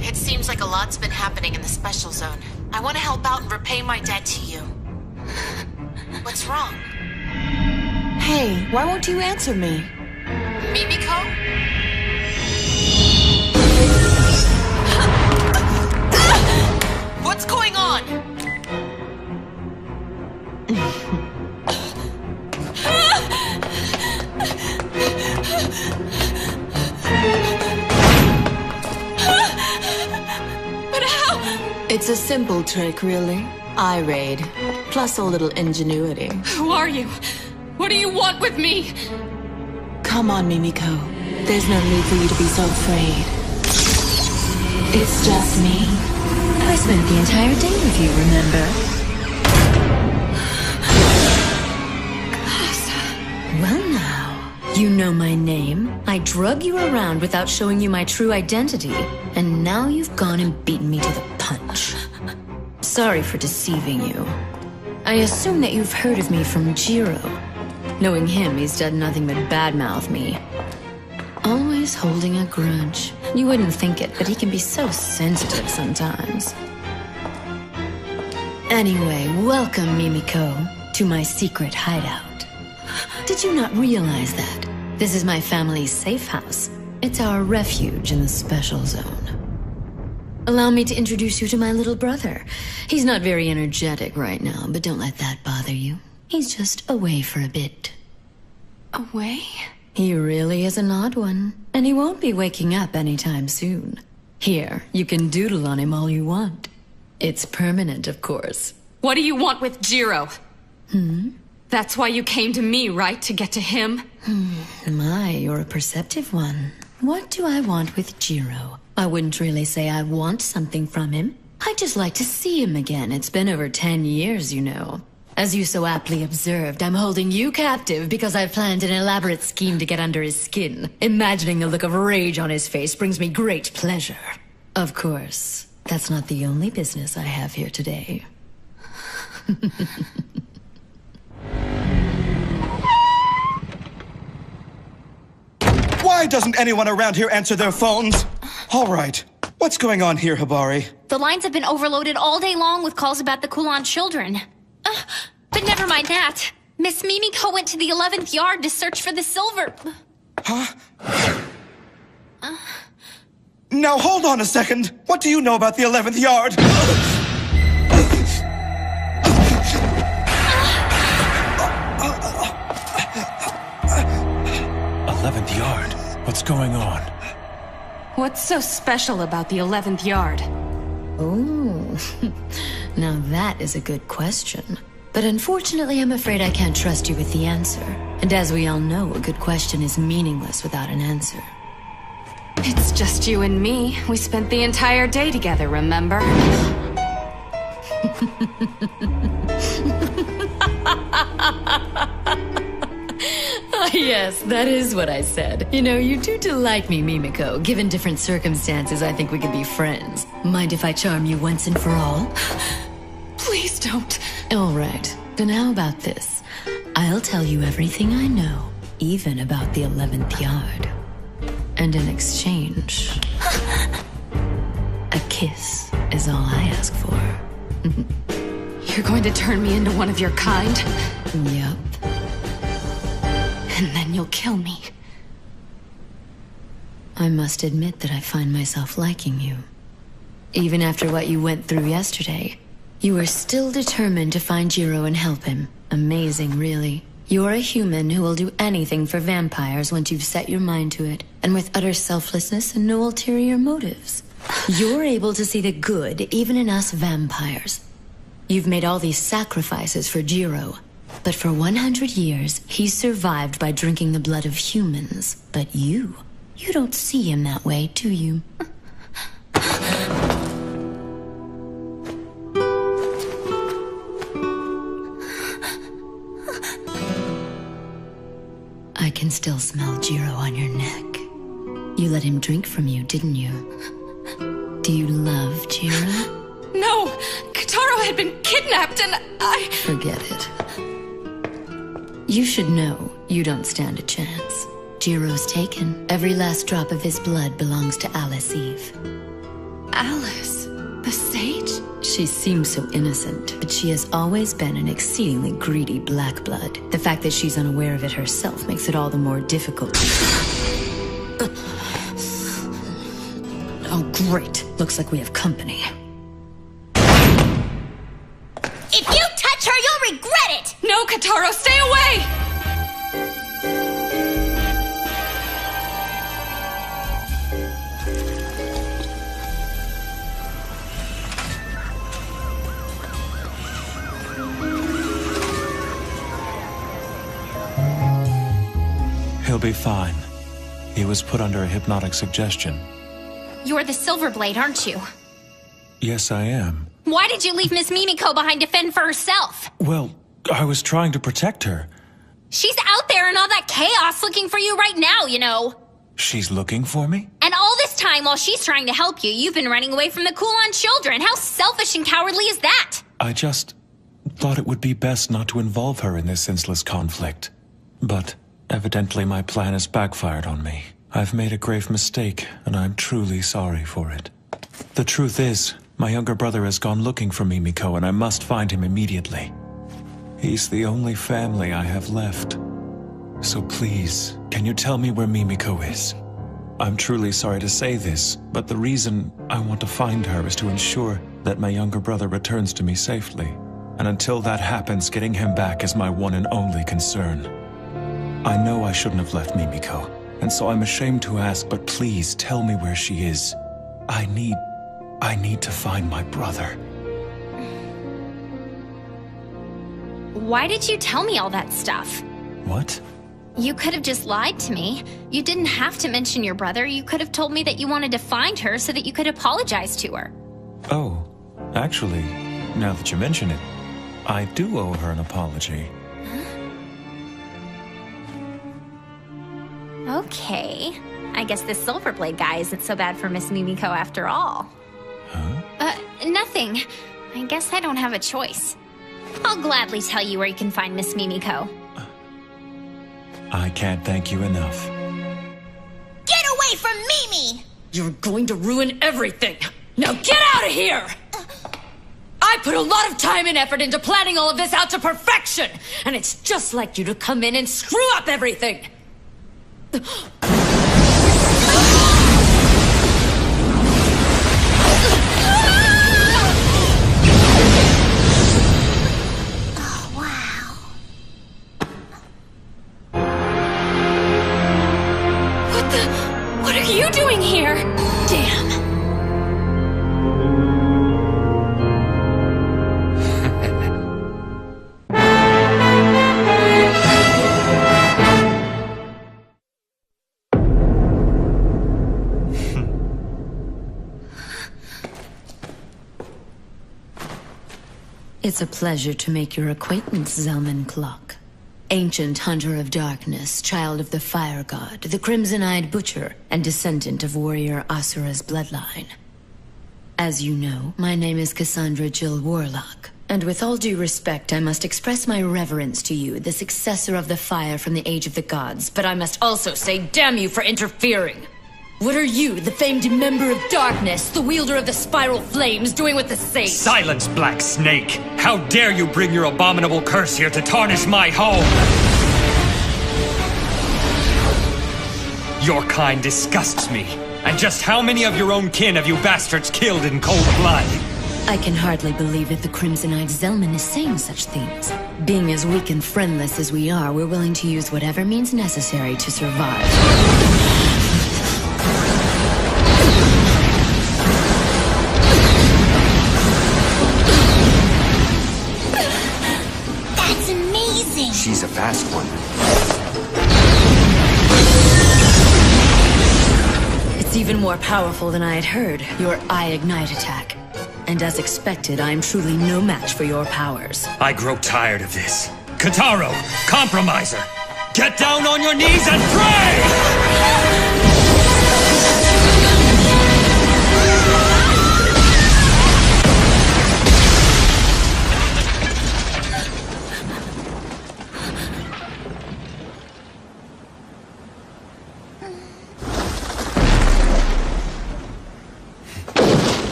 It seems like a lot's been happening in the special zone. I want to help out and repay my debt to you. What's wrong? Hey, why won't you answer me? Mimiko? What's going on? But how? It's a simple trick, really. Eye raid, plus a little ingenuity. Who are you? What do you want with me? Come on, Mimiko. There's no need for you to be so afraid. It's just me. I spent the entire day with you, remember? Well now, you know my name. I drug you around without showing you my true identity, and now you've gone and beaten me to the punch. Sorry for deceiving you. I assume that you've heard of me from Jiro. Knowing him, he's done nothing but badmouth me. Always holding a grudge. You wouldn't think it, but he can be so sensitive sometimes. Anyway, welcome, Mimiko, to my secret hideout. Did you not realize that? This is my family's safe house. It's our refuge in the special zone. Allow me to introduce you to my little brother. He's not very energetic right now, but don't let that bother you. He's just away for a bit. Away? He really is an odd one, and he won't be waking up anytime soon. Here, you can doodle on him all you want. It's permanent, of course. What do you want with Jiro? Hmm? That's why you came to me, right? To get to him? My, you're a perceptive one. What do I want with Jiro? I wouldn't really say I want something from him. I'd just like to see him again. It's been over 10 years, you know. As you so aptly observed, I'm holding you captive because I've planned an elaborate scheme to get under his skin. Imagining the look of rage on his face brings me great pleasure. Of course, that's not the only business I have here today. Why doesn't anyone around here answer their phones? All right. What's going on here, Hibari? The lines have been overloaded all day long with calls about the Kulon children. But never mind that. Miss Mimiko went to the 11th yard to search for the silver... Huh? Now hold on a second. What do you know about the 11th yard? 11th yard? What's going on? What's so special about the 11th yard? Oh, now that is a good question. But unfortunately, I'm afraid I can't trust you with the answer. And as we all know, a good question is meaningless without an answer. It's just you and me. We spent the entire day together, remember? Ah, yes, that is what I said. You know, you do delight me, Mimiko. Given different circumstances, I think we could be friends. Mind if I charm you once and for all? Please don't. All right, then how about this? I'll tell you everything I know, even about the 11th yard. And in exchange, a kiss is all I ask for. You're going to turn me into one of your kind? Yep. And then you'll kill me. I must admit that I find myself liking you. Even after what you went through yesterday, you are still determined to find Jiro and help him. Amazing, really. You're a human who will do anything for vampires once you've set your mind to it, and with utter selflessness and no ulterior motives. You're able to see the good even in us vampires. You've made all these sacrifices for Jiro, but for 100 years, he's survived by drinking the blood of humans. But you don't see him that way, do you? I can still smell Jiro on your neck. You let him drink from you, didn't you? Do you love Jiro? No! Kataro had been kidnapped and I... Forget it. You should know you don't stand a chance. Jiro's taken. Every last drop of his blood belongs to Alice Eve. Alice? The sage? She seems so innocent, but she has always been an exceedingly greedy black blood. The fact that she's unaware of it herself makes it all the more difficult. Oh, great. Looks like we have company. If you touch her, you'll regret it! No, Kataro, stay away! He'll be fine. He was put under a hypnotic suggestion. You're the Silverblade, aren't you? Yes, I am. Why did you leave Miss Mimiko behind to fend for herself? Well, I was trying to protect her. She's out there in all that chaos looking for you right now, you know. She's looking for me? And all this time while she's trying to help you, you've been running away from the Kulon children. How selfish and cowardly is that? I just thought it would be best not to involve her in this senseless conflict. But evidently my plan has backfired on me. I've made a grave mistake, and I'm truly sorry for it. The truth is, my younger brother has gone looking for Mimiko, and I must find him immediately. He's the only family I have left. So please, can you tell me where Mimiko is? I'm truly sorry to say this, but the reason I want to find her is to ensure that my younger brother returns to me safely. And until that happens, getting him back is my one and only concern. I know I shouldn't have left Mimiko, and so I'm ashamed to ask, but please tell me where she is. I need to find my brother. Why did you tell me all that stuff? What? You could have just lied to me. You didn't have to mention your brother. You could have told me that you wanted to find her so that you could apologize to her. Oh, actually, now that you mention it, I do owe her an apology. Okay. I guess this Silverblade guy isn't so bad for Miss Mimiko after all. Huh? Nothing. I guess I don't have a choice. I'll gladly tell you where you can find Miss Mimiko. I can't thank you enough. You're going to ruin everything! Now get out of here! I put a lot of time and effort into planning all of this out to perfection! And it's just like you to come in and screw up everything! What are you doing here? Damn. It's a pleasure to make your acquaintance, Zelman Clock. Ancient hunter of darkness, child of the fire god, the crimson-eyed butcher, and descendant of warrior Asura's bloodline. As you know, my name is Cassandra Jill Warlock, and with all due respect, I must express my reverence to you, the successor of the fire from the Age of the Gods, but I must also say damn you for interfering! What are you, the famed member of darkness, the wielder of the spiral flames, doing with the sage? Silence, Black Snake! How dare you bring your abominable curse here to tarnish my home! Your kind disgusts me. And just how many of your own kin have you bastards killed in cold blood? I can hardly believe that the crimson-eyed Zelman is saying such things. Being as weak and friendless as we are, we're willing to use whatever means necessary to survive. She's a fast one. It's even more powerful than I had heard, your Eye Ignite attack. And as expected, I am truly no match for your powers. I grow tired of this. Kataro, compromiser! Get down on your knees and pray!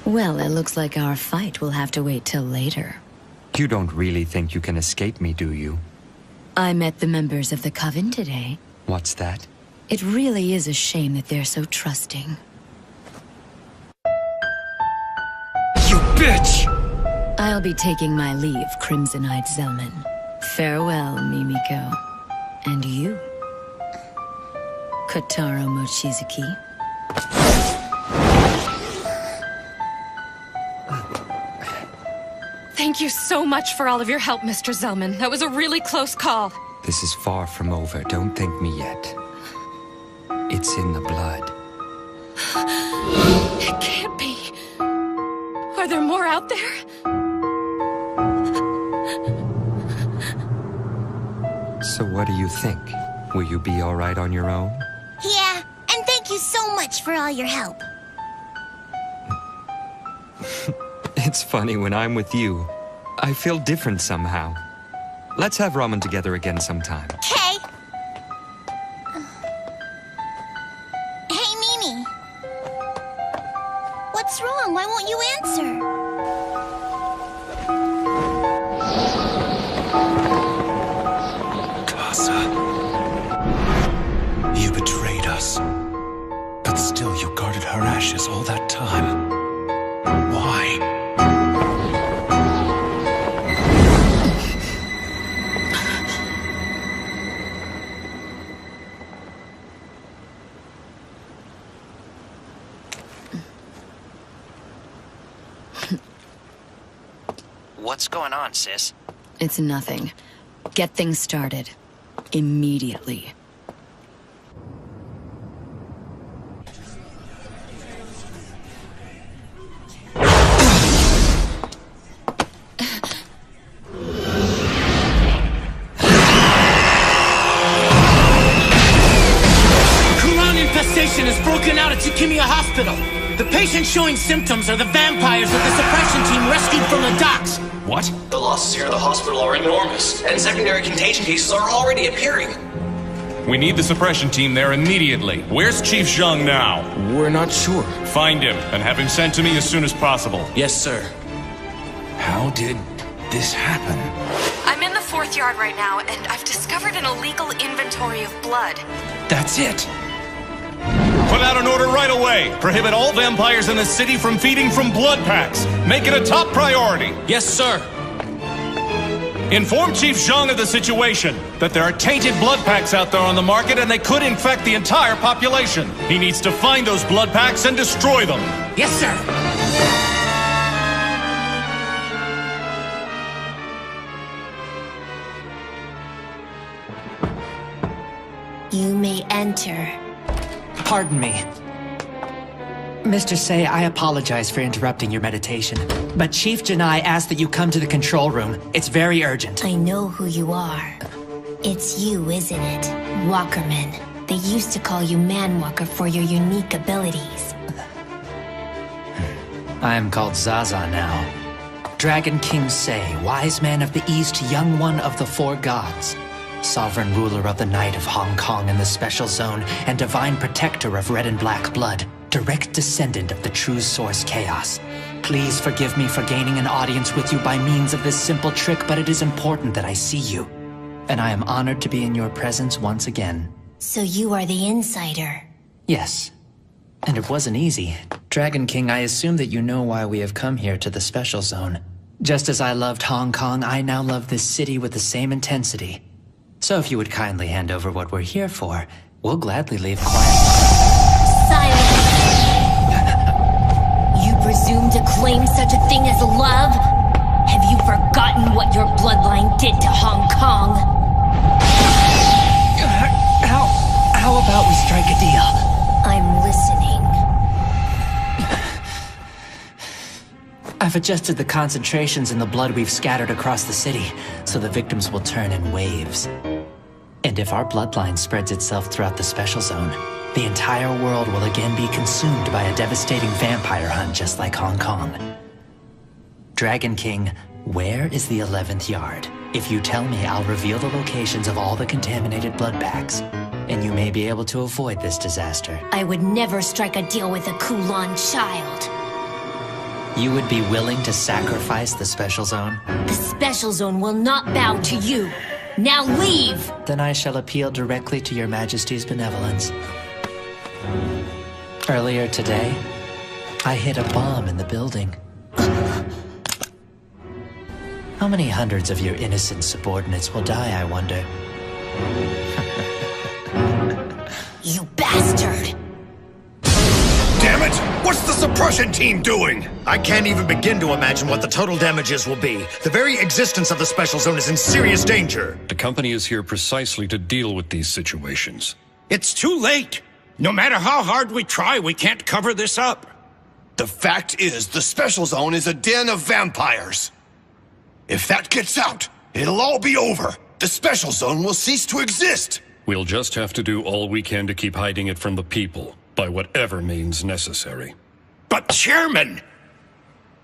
Well, it looks like our fight will have to wait till later. You don't really think you can escape me, do you? I met the members of the Coven today. What's that? It really is a shame that they're so trusting. You bitch! I'll be taking my leave, Crimson-Eyed Zelman. Farewell, Mimiko. And you, Kotaro Mochizuki. Thank you so much for all of your help, Mr. Zelman. That was a really close call. This is far from over. Don't thank me yet. It's in the blood. It can't be. Are there more out there? So what do you think? Will you be all right on your own? Yeah, and thank you so much for all your help. It's funny, when I'm with you, I feel different somehow. Let's have ramen together again sometime. Okay. Hey, Mimi. What's wrong? Why won't you answer? Casa. You betrayed us. But still you guarded her ashes all that time. Why? What's going on, sis? It's nothing. Get things started. Immediately. Infestation has broken out at Tsukimiya Hospital. The patients showing symptoms are the vampires that the suppression team rescued from the docks. What? The losses here at the hospital are enormous, and secondary contagion cases are already appearing. We need the suppression team there immediately. Where's Chief Zhang now? We're not sure. Find him and have him sent to me as soon as possible. Yes, sir. How did this happen? I'm in the 4th yard right now, and I've discovered an illegal inventory of blood. That's it. Put out an order right away. Prohibit all vampires in the city from feeding from blood packs. Make it a top priority. Yes, sir. Inform Chief Zhang of the situation, that there are tainted blood packs out there on the market and they could infect the entire population. He needs to find those blood packs and destroy them. Yes, sir. You may enter. Pardon me. Mr. Say, I apologize for interrupting your meditation, but Chief Janai asked that you come to the control room. It's very urgent. I know who you are. It's you, isn't it? Walkerman. They used to call you Manwalker for your unique abilities. I am called Zaza now. Dragon King Say, wise man of the East, young one of the 4 gods. Sovereign ruler of the Night of Hong Kong and the Special Zone, and divine protector of red and black blood. Direct descendant of the true source Chaos. Please forgive me for gaining an audience with you by means of this simple trick, but it is important that I see you. And I am honored to be in your presence once again. So you are the insider. Yes. And it wasn't easy. Dragon King, I assume that you know why we have come here to the Special Zone. Just as I loved Hong Kong, I now love this city with the same intensity. So if you would kindly hand over what we're here for, we'll gladly leave quietly. Silence! You presume to claim such a thing as love? Have you forgotten what your bloodline did to Hong Kong? How about we strike a deal? I'm listening. I've adjusted the concentrations in the blood we've scattered across the city, so the victims will turn in waves. And if our bloodline spreads itself throughout the Special Zone, the entire world will again be consumed by a devastating vampire hunt just like Hong Kong. Dragon King, where is the 11th yard? If you tell me, I'll reveal the locations of all the contaminated blood packs, and you may be able to avoid this disaster. I would never strike a deal with a Kulon child. You would be willing to sacrifice the Special Zone? The Special Zone will not bow to you. Now leave! Then I shall appeal directly to your Majesty's benevolence. Earlier today, I hid a bomb in the building. How many hundreds of your innocent subordinates will die, I wonder? You bastard! Damn it! What's the suppression team doing? I can't even begin to imagine what the total damages will be. The very existence of the Special Zone is in serious danger. The company is here precisely to deal with these situations. It's too late. No matter how hard we try, we can't cover this up. The fact is, the Special Zone is a den of vampires. If that gets out, it'll all be over. The Special Zone will cease to exist. We'll just have to do all we can to keep hiding it from the people, by whatever means necessary. But Chairman,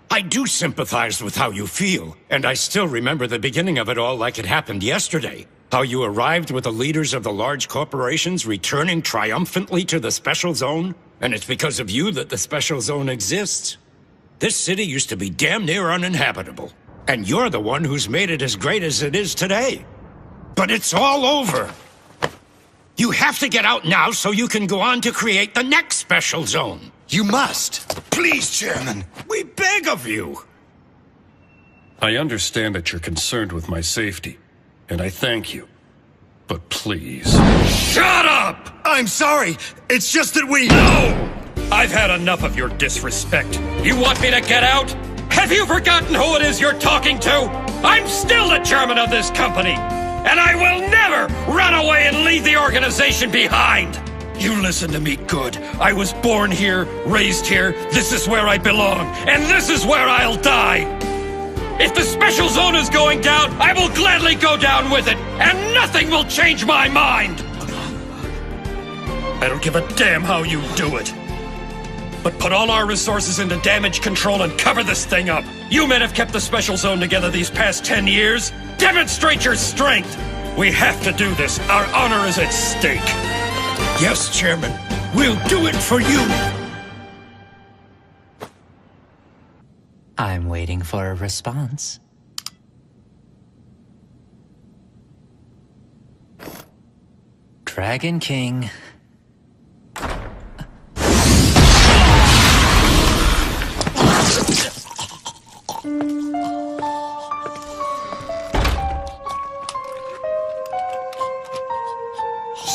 I do sympathize with how you feel, and I still remember the beginning of it all like it happened yesterday. How you arrived with the leaders of the large corporations returning triumphantly to the Special Zone, and it's because of you that the Special Zone exists. This city used to be damn near uninhabitable, and you're the one who's made it as great as it is today. But it's all over. You have to get out now so you can go on to create the next Special Zone. You must. Please, Chairman, we beg of you. I understand that you're concerned with my safety, and I thank you. But please... Shut up! I'm sorry. It's just that we... No! I've had enough of your disrespect. You want me to get out? Have you forgotten who it is you're talking to? I'm still the chairman of this company, and I will never run away and leave the organization behind. You listen to me good. I was born here, raised here. This is where I belong, and this is where I'll die. If the Special Zone is going down, I will gladly go down with it, and nothing will change my mind. I don't give a damn how you do it. But put all our resources into damage control and cover this thing up. You men have kept the Special Zone together these past 10 years. Demonstrate your strength. We have to do this. Our honor is at stake. Yes, Chairman. We'll do it for you. I'm waiting for a response. Dragon King.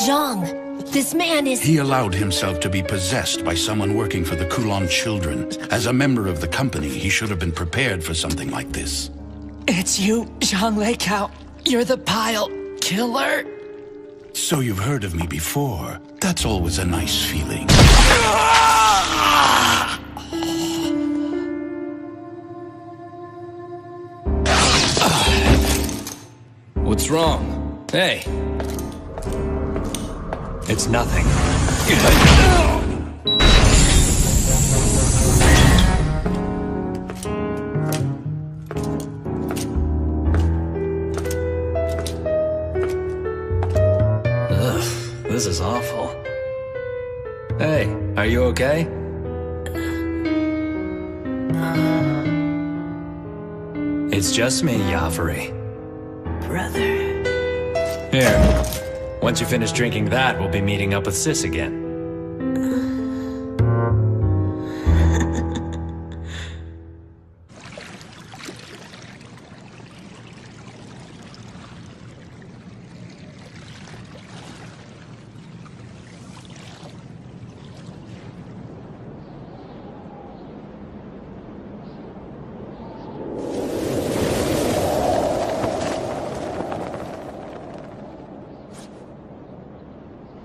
Zhang, this man is... He allowed himself to be possessed by someone working for the Kulon children. As a member of the company, he should have been prepared for something like this. It's you, Zhang Leikao. You're the pile killer. So you've heard of me before. That's always a nice feeling. What's wrong? Hey. It's nothing. Ugh, this is awful. Hey, are you okay? It's just me, Yafari. Brother. Here. Once you finish drinking that, we'll be meeting up with Sis again.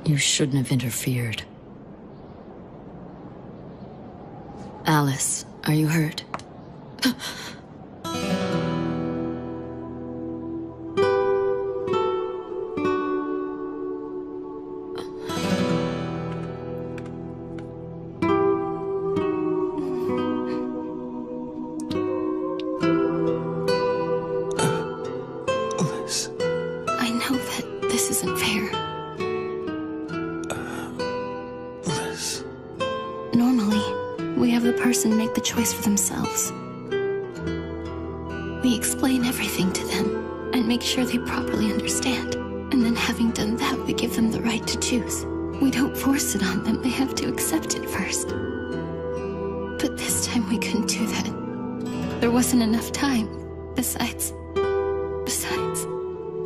You shouldn't have interfered. Alice, are you hurt? I know that this isn't fair. Normally, we have the person make the choice for themselves. We explain everything to them and make sure they properly understand. And then having done that, we give them the right to choose. We don't force it on them, they have to accept it first. But this time we couldn't do that. There wasn't enough time. Besides,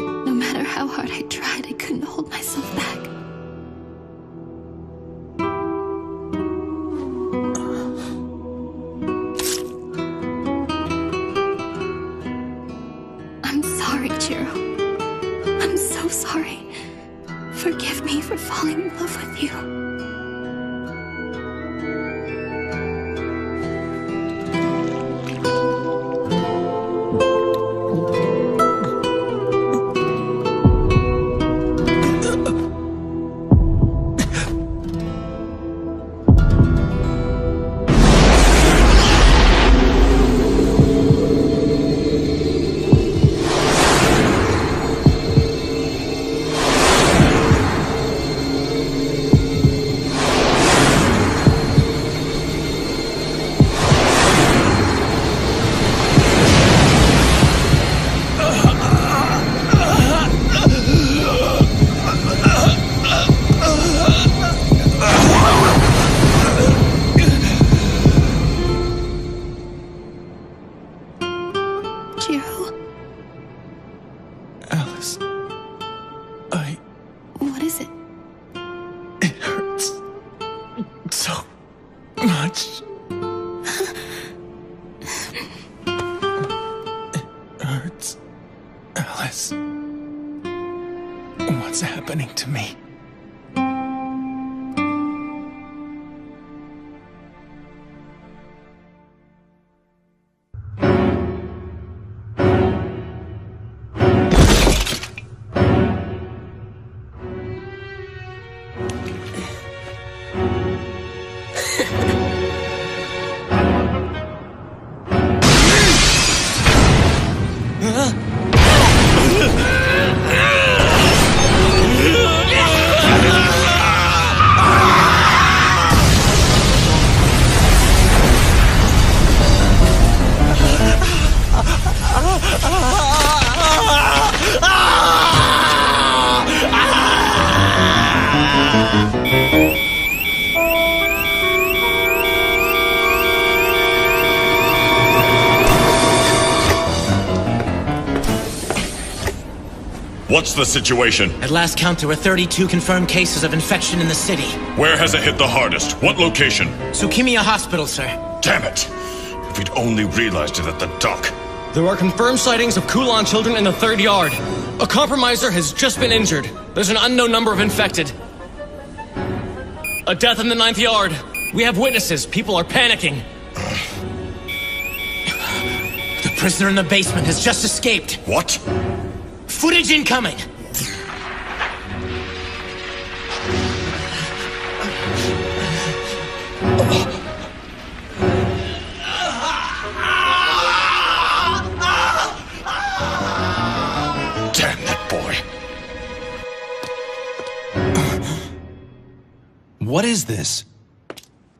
no matter how hard I tried, I couldn't hold myself back. I'm sorry, Jiro. I'm so sorry. Forgive me for falling in love with you. Alice, What is it? It hurts so much. It hurts. Alice, what's happening to me? What's the situation? At last count, there were 32 confirmed cases of infection in the city. Where has it hit the hardest? What location? Tsukimiya Hospital, sir. Damn it! If we'd only realized it at the dock. There are confirmed sightings of Kulan children in the 3rd yard. A compromiser has just been injured. There's an unknown number of infected. A death in the 9th yard. We have witnesses. People are panicking. The prisoner in the basement has just escaped. What? Footage incoming! Damn that boy. What is this?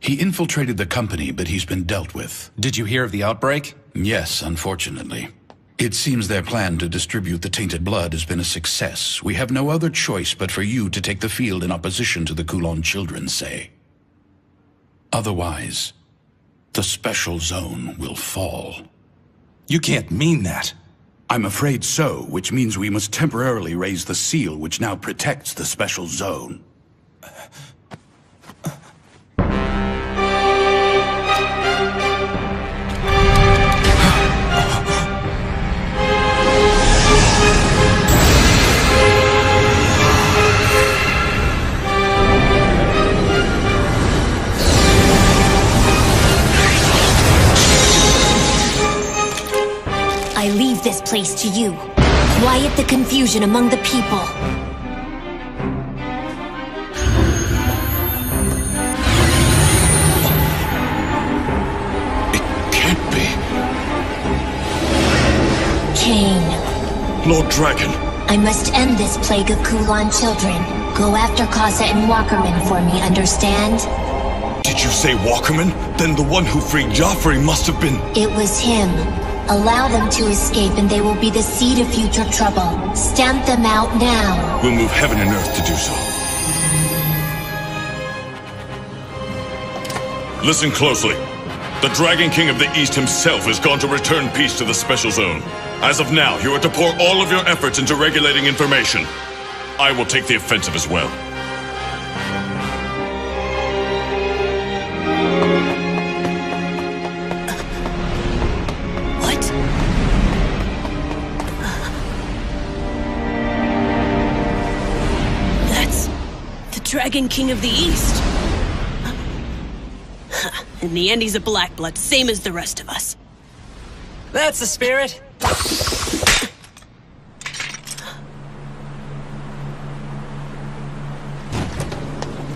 He infiltrated the company, but he's been dealt with. Did you hear of the outbreak? Yes, unfortunately. It seems their plan to distribute the tainted blood has been a success. We have no other choice but for you to take the field in opposition to the Kulan children, say. Otherwise, the special zone will fall. You can't mean that. I'm afraid so, which means we must temporarily raise the seal which now protects the special zone. I leave this place to you. Quiet the confusion among the people. It can't be. Cain. Lord Dragon. I must end this plague of Kulan children. Go after Kasa and Walkerman for me, understand? Did you say Walkerman? Then the one who freed Joffrey must have been... It was him. Allow them to escape and they will be the seed of future trouble. Stamp them out now. We'll move heaven and earth to do so. Listen closely. The Dragon King of the East himself has gone to return peace to the Special Zone. As of now, you are to pour all of your efforts into regulating information. I will take the offensive as well. Dragon King of the East. In the end, he's a black blood, same as the rest of us. That's the spirit.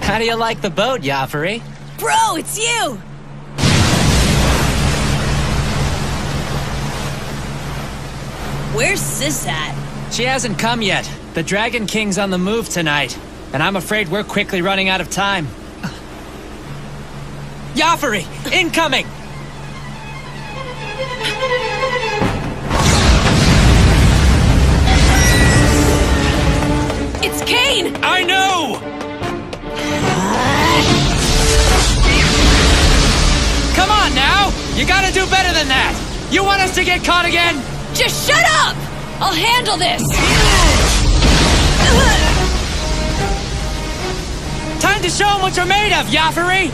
How do you like the boat, Joffrey? Bro, it's you! Where's Sis at? She hasn't come yet. The Dragon King's on the move tonight. And I'm afraid we're quickly running out of time. Joffrey, incoming! It's Cain! I know! Come on now! You gotta do better than that! You want us to get caught again? Just shut up! I'll handle this! Time to show them what you're made of, Joffrey!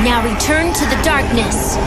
Now return to the darkness.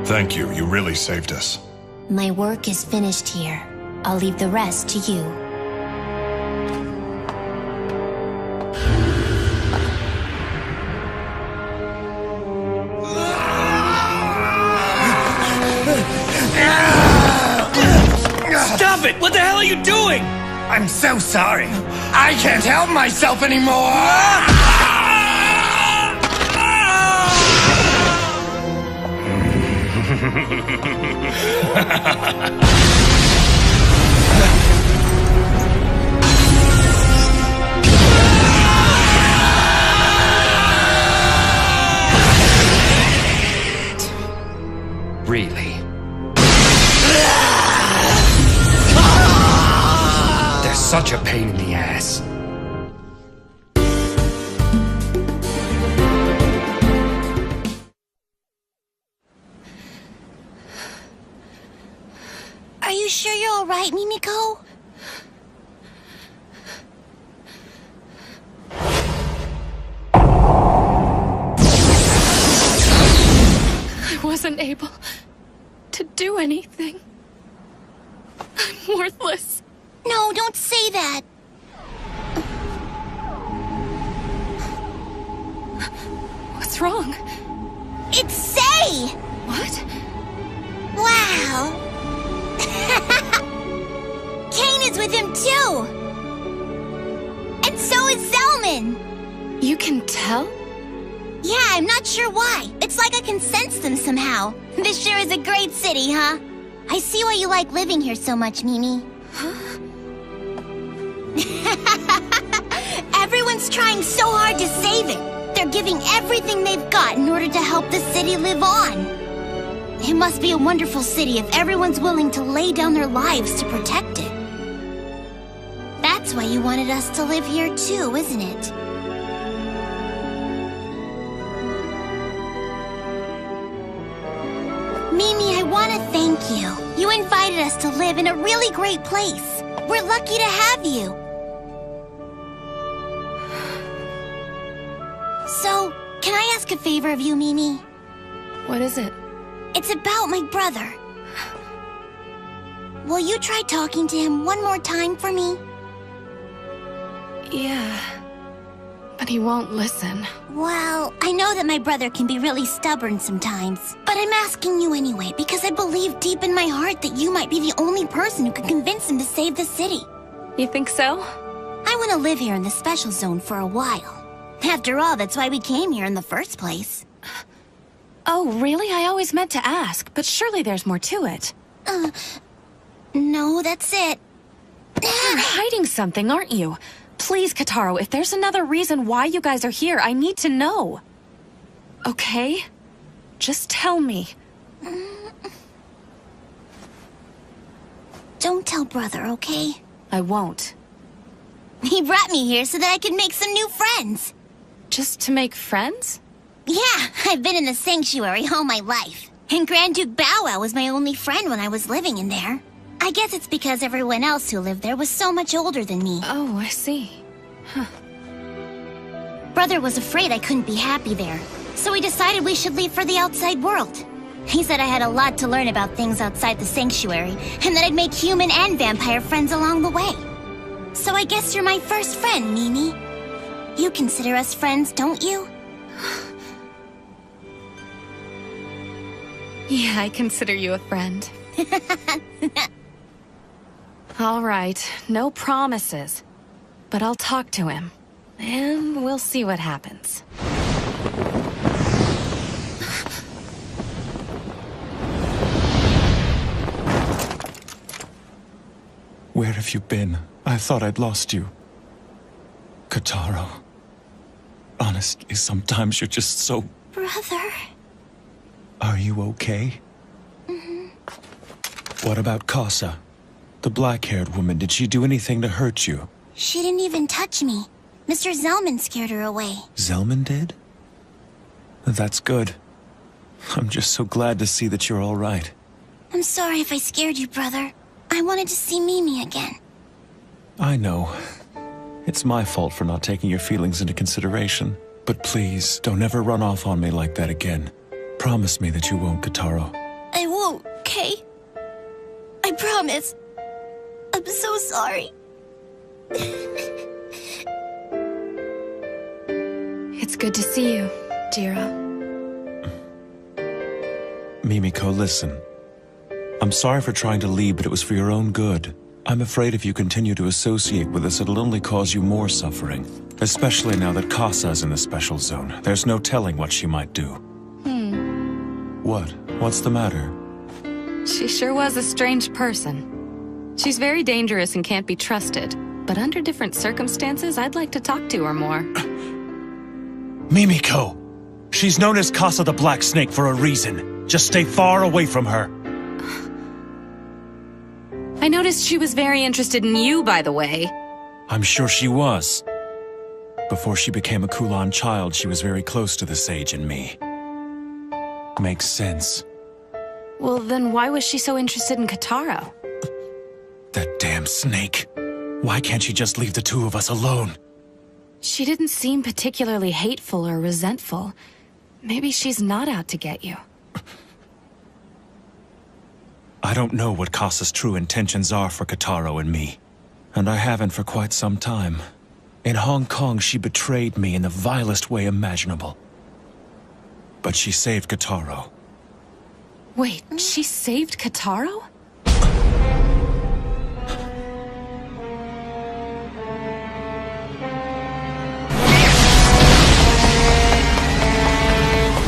Thank you. You really saved us. My work is finished here. I'll leave the rest to you. Stop it! What the hell are you doing? I'm so sorry. I can't help myself anymore! Really? They're such a pain in the ass. Are you sure you're all right, Mimiko? I wasn't able to do anything. I'm worthless. No, don't say that. What's wrong? It's Say! What? Wow. Kane is with him too. And so is Zelman. You can tell? Yeah, I'm not sure why. It's like I can sense them somehow. This sure is a great city, huh? I see why you like living here so much, Mimi. Everyone's trying so hard to save it. They're giving everything they've got in order to help the city live on. It must be a wonderful city if everyone's willing to lay down their lives to protect it. That's why you wanted us to live here too, isn't it? Mimi, I want to thank you. You invited us to live in a really great place. We're lucky to have you. So, can I ask a favor of you, Mimi? What is it? It's about my brother. Will you try talking to him one more time for me? Yeah. But he won't listen. Well, I know that my brother can be really stubborn sometimes. But I'm asking you anyway, because I believe deep in my heart that you might be the only person who can convince him to save the city. You think so? I want to live here in the special zone for a while. After all, that's why we came here in the first place. Oh, really? I always meant to ask, but surely there's more to it. No, that's it. You're hiding something, aren't you? Please, Kataro, if there's another reason why you guys are here, I need to know. Okay? Just tell me. Don't tell brother, okay? I won't. He brought me here so that I could make some new friends. Just to make friends? Yeah, I've been in the sanctuary all my life. And Grand Duke Bow Wow was my only friend when I was living in there. I guess it's because everyone else who lived there was so much older than me. Oh, I see. Huh. Brother was afraid I couldn't be happy there, so we decided we should leave for the outside world. He said I had a lot to learn about things outside the sanctuary, and that I'd make human and vampire friends along the way. So I guess you're my first friend, Mimi. You consider us friends, don't you? Yeah, I consider you a friend. All right, no promises. But I'll talk to him. And we'll see what happens. Where have you been? I thought I'd lost you. Kataro. Honestly, sometimes you're just so... Brother. Are you okay? What about Casa? The black-haired woman, did she do anything to hurt you? She didn't even touch me. Mr. Zelman scared her away. Zelman did? That's good. I'm just so glad to see that you're all right. I'm sorry if I scared you, brother. I wanted to see Mimi again. I know. It's my fault for not taking your feelings into consideration. But please, don't ever run off on me like that again. Promise me that you won't, Kataro. I won't, okay? I promise. I'm so sorry. It's good to see you, Jiro. Mimiko, listen. I'm sorry for trying to leave, but it was for your own good. I'm afraid if you continue to associate with us, it'll only cause you more suffering. Especially now that Kasa's in the special zone. There's no telling what she might do. What? What's the matter? She sure was a strange person. She's very dangerous and can't be trusted. But under different circumstances, I'd like to talk to her more. Mimiko! She's known as Kasa the Black Snake for a reason. Just stay far away from her. I noticed she was very interested in you, by the way. I'm sure she was. Before she became a Kulan child, she was very close to the sage and me. Makes sense. Well, then why was she so interested in Kotaro? That damn snake. Why can't she just leave the two of us alone? She didn't seem particularly hateful or resentful. Maybe she's not out to get you. I don't know what Kasa's true intentions are for Kotaro and me. And I haven't for quite some time. In Hong Kong, she betrayed me in the vilest way imaginable. But she saved Kotaro. Wait, she saved Kotaro?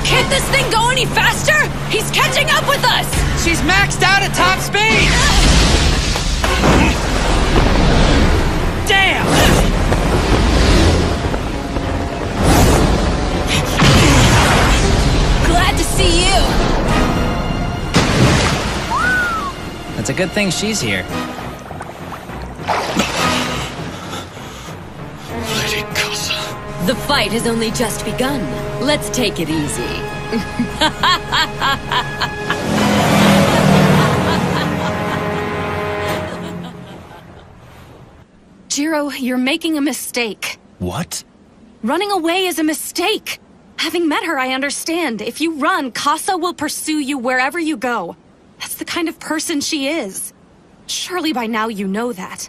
Can't this thing go any faster? He's catching up with us! She's maxed out at top speed! Damn! Glad to see you! It's a good thing she's here. Lady Kasa. The fight has only just begun. Let's take it easy. Jiro, you're making a mistake. What? Running away is a mistake. Having met her, I understand. If you run, Kasa will pursue you wherever you go. That's the kind of person she is. Surely by now you know that.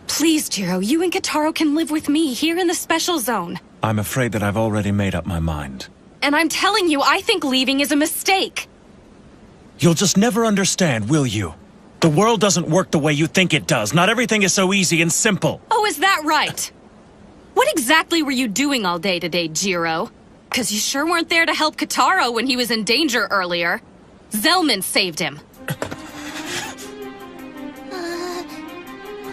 Please, Jiro, you and Kotaro can live with me here in the special zone. I'm afraid that I've already made up my mind. And I'm telling you, I think leaving is a mistake. You'll just never understand, will you? The world doesn't work the way you think it does. Not everything is so easy and simple. Oh, is that right? What exactly were you doing all day today, Jiro? 'Cause you sure weren't there to help Kotaro when he was in danger earlier. Zelman saved him.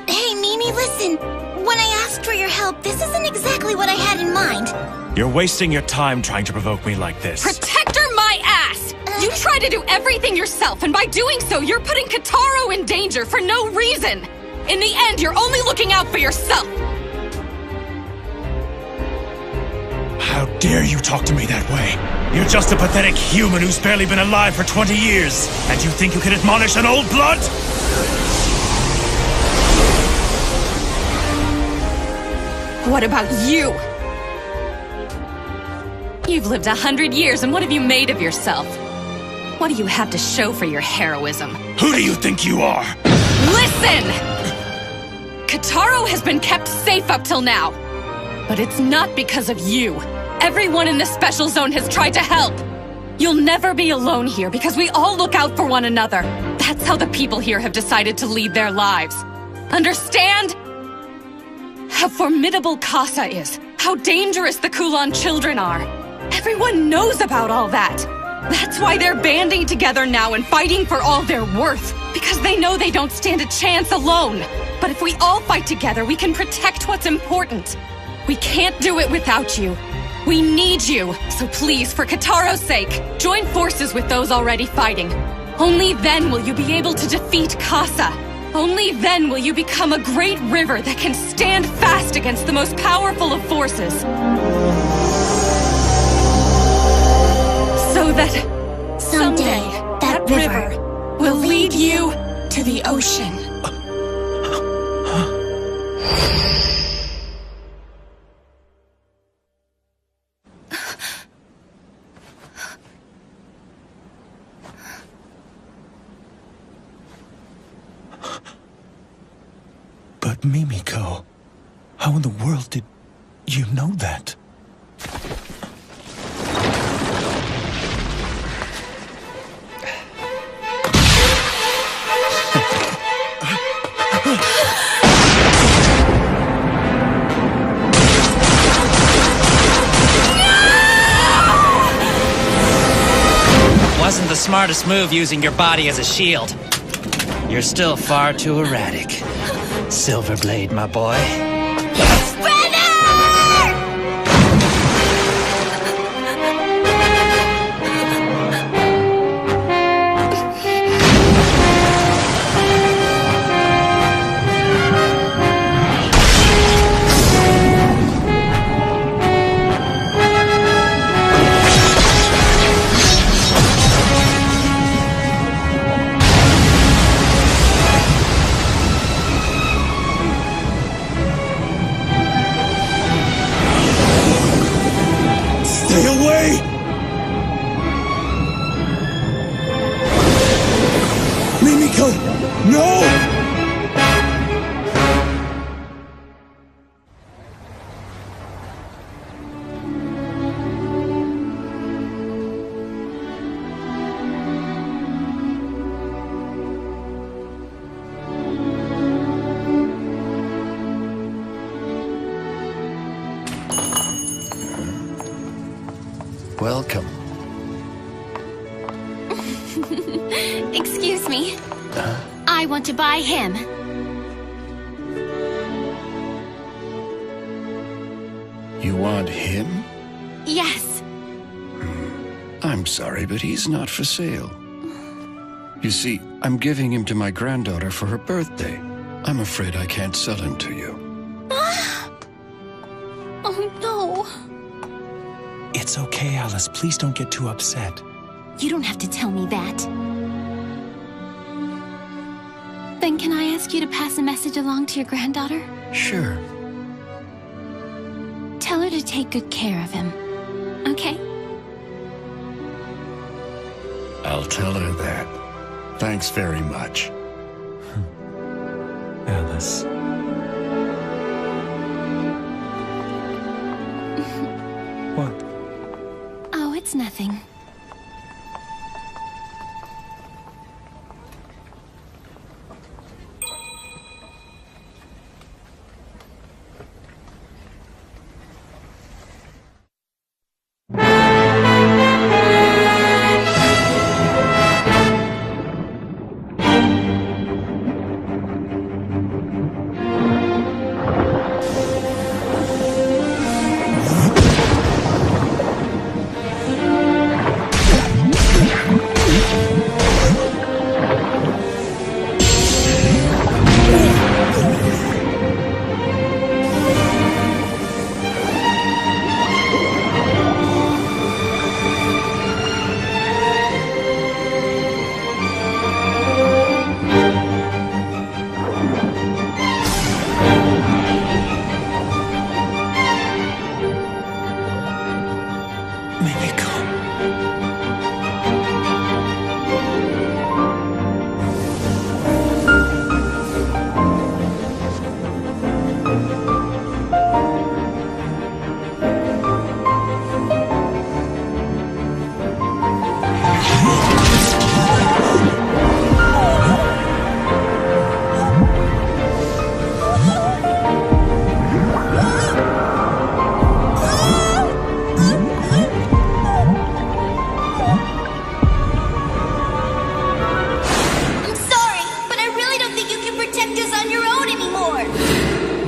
Hey, Mimi, listen. When I asked for your help, this isn't exactly what I had in mind. You're wasting your time trying to provoke me like this. Protector my ass! You try to do everything yourself, and by doing so, you're putting Kotaro in danger for no reason. In the end, you're only looking out for yourself. How dare you talk to me that way? You're just a pathetic human who's barely been alive for 20 years. And you think you can admonish an old blood? What about you? You've lived 100 years, and what have you made of yourself? What do you have to show for your heroism? Who do you think you are? Listen! Kotaro has been kept safe up till now. But it's not because of you. Everyone in the special zone has tried to help. You'll never be alone here because we all look out for one another. That's how the people here have decided to lead their lives. Understand? How formidable Kasa is. How dangerous the Kulan children are. Everyone knows about all that. That's why they're banding together now and fighting for all they're worth. Because they know they don't stand a chance alone. But if we all fight together, we can protect what's important. We can't do it without you. We need you. So please, for Kotaro's sake, join forces with those already fighting. Only then will you be able to defeat Kasa. Only then will you become a great river that can stand fast against the most powerful of forces. So that someday that river will lead you to the ocean. Mimiko, how in the world did you know that? Wasn't the smartest move using your body as a shield. You're still far too erratic. Silverblade, my boy. Stay away! Mimiko! No! Welcome. Excuse me. I want to buy him. You want him? Yes. I'm sorry, but he's not for sale. You see, I'm giving him to my granddaughter for her birthday. I'm afraid I can't sell him to you. Oh, no. It's okay, Alice. Please don't get too upset. You don't have to tell me that. Then can I ask you to pass a message along to your granddaughter? Sure. Tell her to take good care of him. Okay? I'll tell her that. Thanks very much. Alice. What? Oh, it's nothing.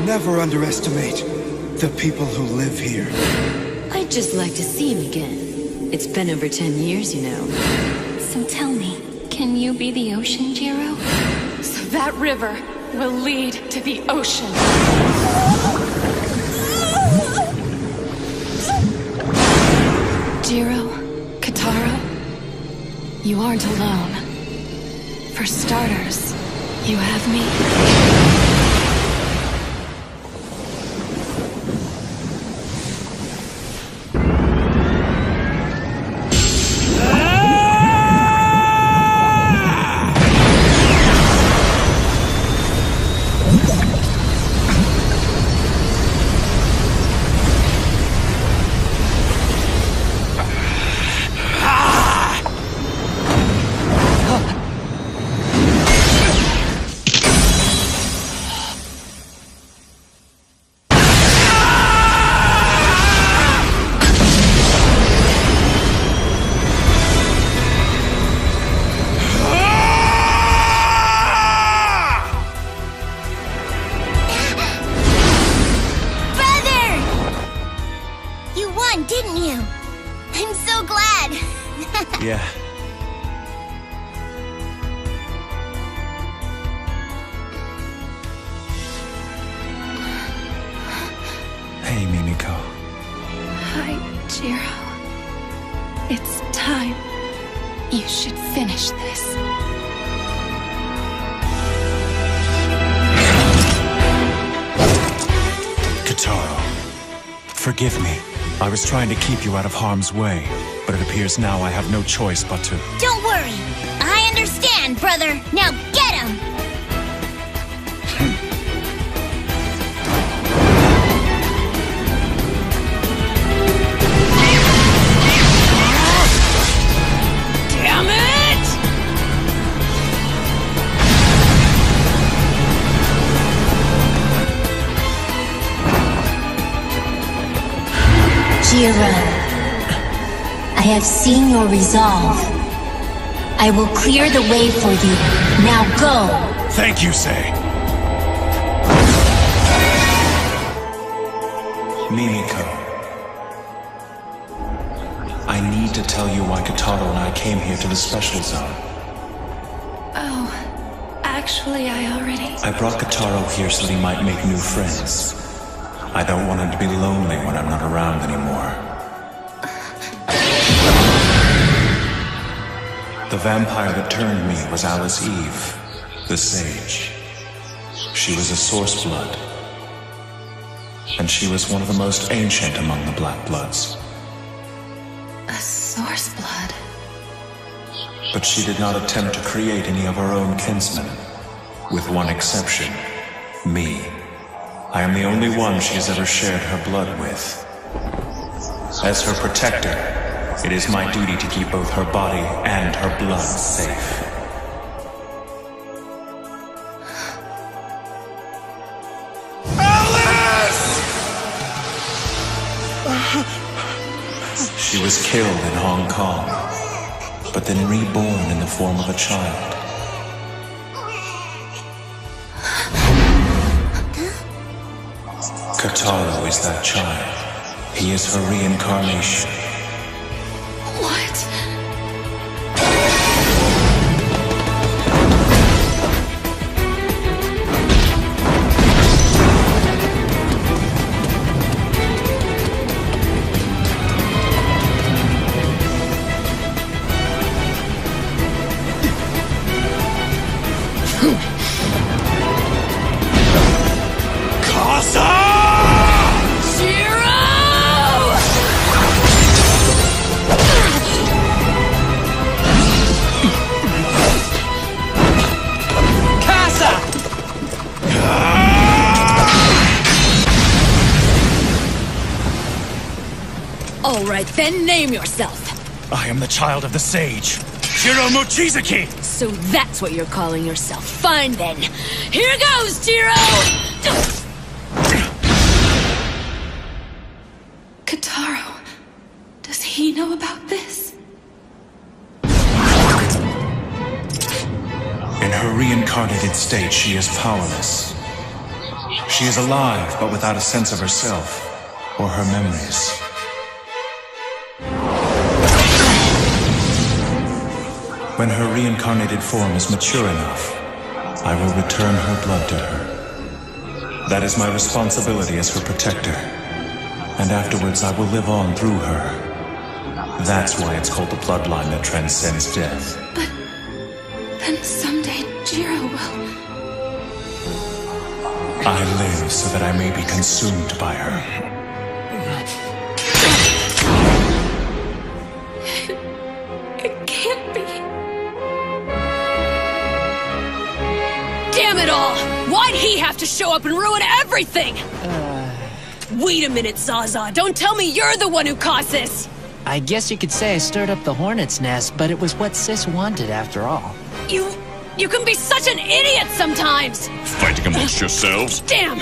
Never underestimate the people who live here. I'd just like to see him again. It's been over 10 years, you know. So tell me, can you be the ocean, Jiro? So that river will lead to the ocean. Jiro, Kataro, you aren't alone. For starters, you have me. Yeah. Hey, Mimiko. Hi, Jiro. It's time. You should finish this. Kitaro, forgive me. I was trying to keep you out of harm's way, but it appears now I have no choice but to... Don't worry. I understand, brother. Now get him! Damn it! Jiro, I have seen your resolve. I will clear the way for you. Now go! Thank you, Sei. Mimiko. I need to tell you why Kitaro and I came here to the special zone. Oh, actually, I already... I brought Kitaro here so that he might make new friends. I don't want him to be lonely when I'm not around anymore. The vampire that turned me was Alice Eve, the sage. She was a source blood. And she was one of the most ancient among the Black Bloods. A source blood? But she did not attempt to create any of her own kinsmen. With one exception, me. I am the only one she has ever shared her blood with. As her protector, it is my duty to keep both her body and her blood safe. She was killed in Hong Kong, but then reborn in the form of a child. Kitaro is that child. He is her reincarnation. What? All right, then name yourself. I am the child of the sage, Jiro Mochizuki! So that's what you're calling yourself. Fine then. Here goes, Jiro! Kitaro, does he know about this? In her reincarnated state, she is powerless. She is alive, but without a sense of herself or her memories. When her reincarnated form is mature enough, I will return her blood to her. That is my responsibility as her protector. And afterwards I will live on through her. That's why it's called the bloodline that transcends death. But then someday Jiro will... I live so that I may be consumed by her. It can't be. Damn it all! Why'd he have to show up and ruin everything? Wait a minute, Zaza. Don't tell me you're the one who caused this! I guess you could say I stirred up the hornet's nest, but it was what Sis wanted after all. You can be such an idiot sometimes! Fighting amongst yourselves? Damn!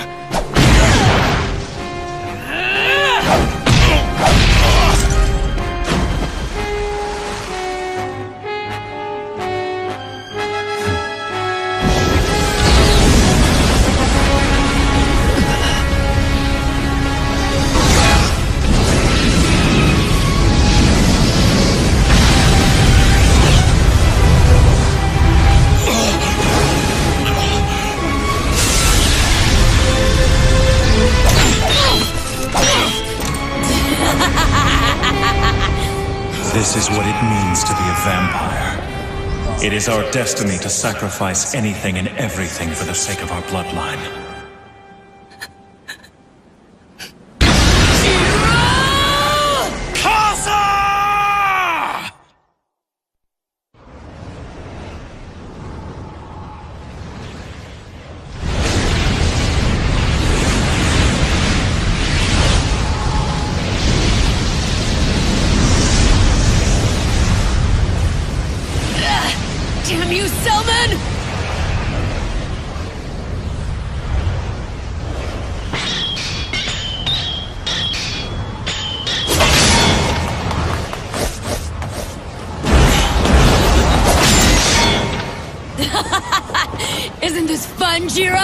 This is what it means to be a vampire. It is our destiny to sacrifice anything and everything for the sake of our bloodline. Damn you, Selman! Isn't this fun, Jiro?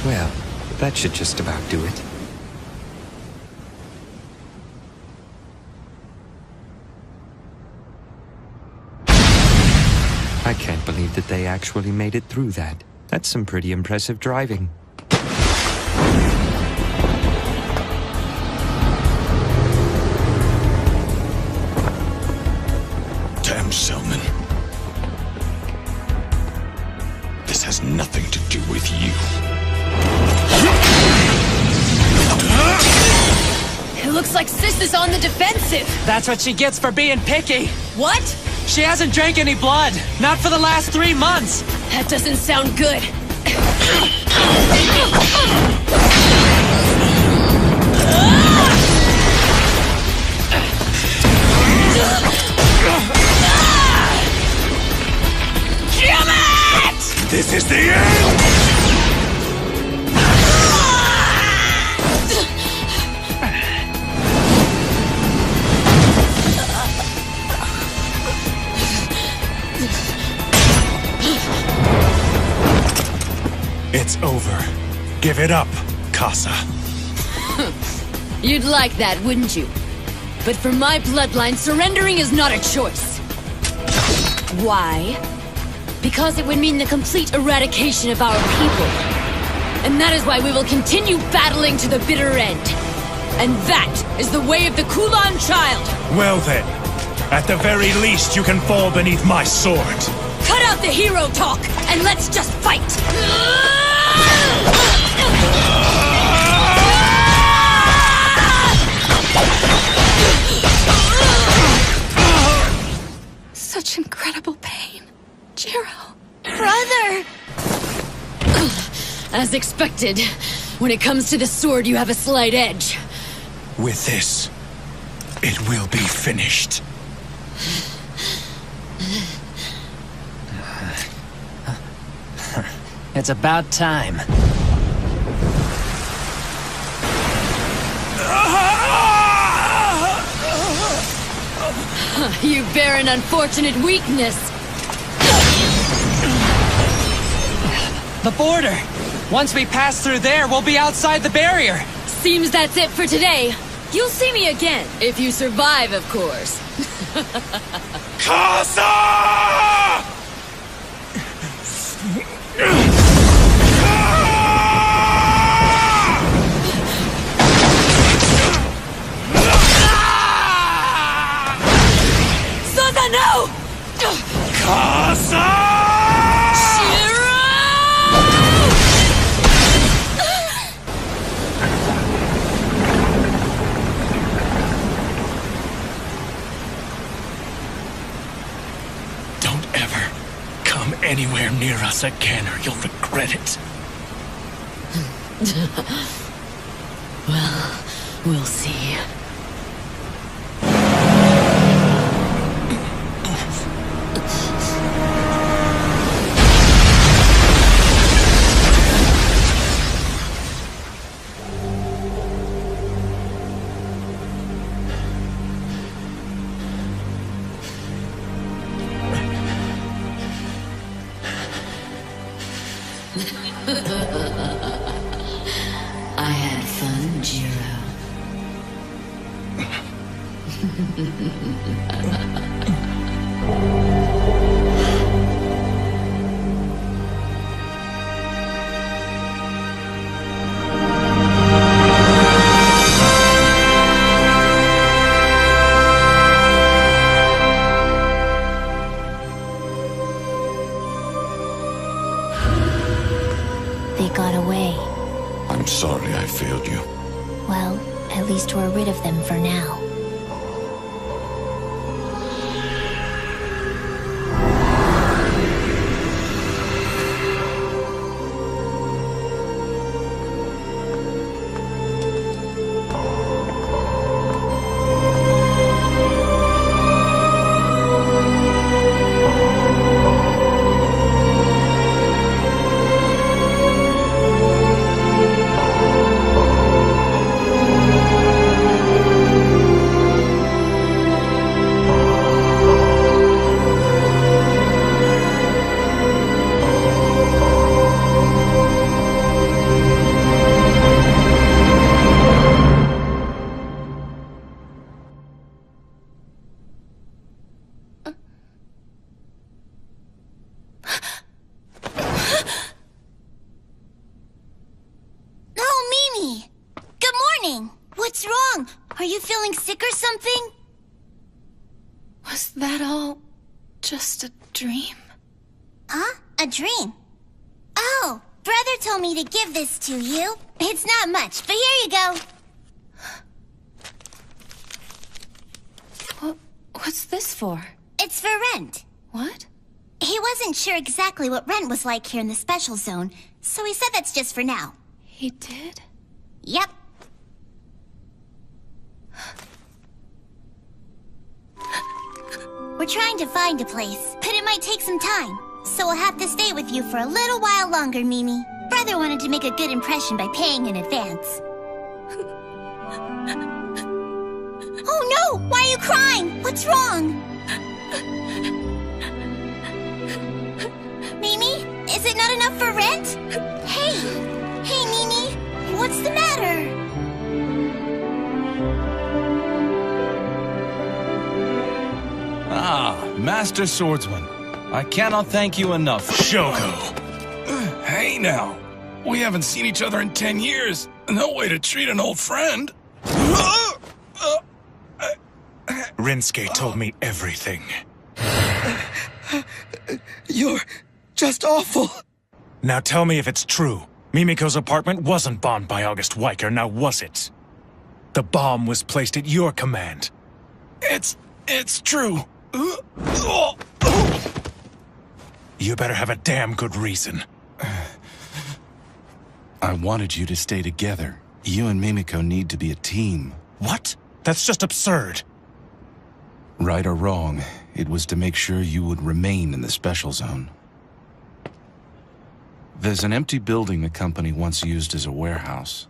Well, that should just about do it. I can't believe that they actually made it through that. That's some pretty impressive driving. Damn Selman. This has nothing to do with you. It looks like Sis is on the defensive. That's what she gets for being picky. What? She hasn't drank any blood. Not for the last 3 months. That doesn't sound good. Damn it! This is the end! It's over. Give it up, Casa. You'd like that, wouldn't you? But for my bloodline, surrendering is not a choice. Why? Because it would mean the complete eradication of our people. And that is why we will continue battling to the bitter end. And that is the way of the Kulan child! Well then, at the very least you can fall beneath my sword. Cut out the hero talk, and let's just fight! Such incredible pain. Jiro. Brother! As expected, when it comes to the sword, you have a slight edge. With this, it will be finished. It's about time. You bear an unfortunate weakness. The border. Once we pass through there, we'll be outside the barrier. Seems that's it for today. You'll see me again, if you survive, of course. Casa! Zaza, no! Casa! Anywhere near us again or you'll regret it. Well, we'll see. I had fun, Jiro. They got away. I'm sorry I failed you. Well, at least we're rid of them for now. What's wrong? Are you feeling sick or something? Was that all just a dream? Huh? A dream? Oh, brother told me to give this to you. It's not much, but here you go. What's this for? It's for rent. What? He wasn't sure exactly what rent was like here in the special zone, so he said that's just for now. He did? Yep. We're trying to find a place, but it might take some time. So we'll have to stay with you for a little while longer, Mimi. Brother wanted to make a good impression by paying in advance. Oh no! Why are you crying? What's wrong? Mimi, is it not enough for rent? Hey! Hey, Mimi! What's the matter? Ah, Master Swordsman. I cannot thank you enough. Shoko! Hey now, we haven't seen each other in 10 years. No way to treat an old friend. Rinsuke told me everything. You're just awful. Now tell me if it's true. Mimiko's apartment wasn't bombed by August Weicker, now was it? The bomb was placed at your command. It's true. You better have a damn good reason. I wanted you to stay together. You and Mimiko need to be a team. What? That's just absurd. Right or wrong, it was to make sure you would remain in the special zone. There's an empty building the company once used as a warehouse.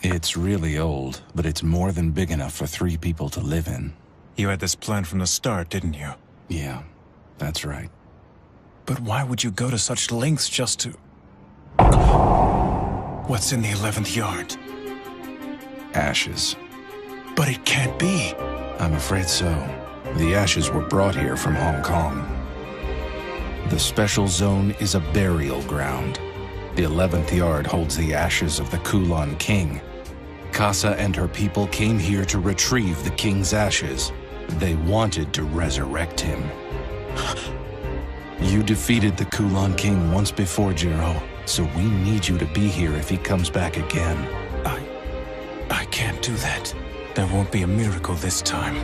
It's really old, but it's more than big enough for 3 people to live in. You had this plan from the start, didn't you? Yeah, that's right. But why would you go to such lengths just to... What's in the 11th yard? Ashes. But it can't be. I'm afraid so. The ashes were brought here from Hong Kong. The special zone is a burial ground. The 11th yard holds the ashes of the Kulon King. Casa and her people came here to retrieve the king's ashes. They wanted to resurrect him. You defeated the Kulon King once before, Jiro, so we need you to be here if he comes back again. I can't do that. There won't be a miracle this time.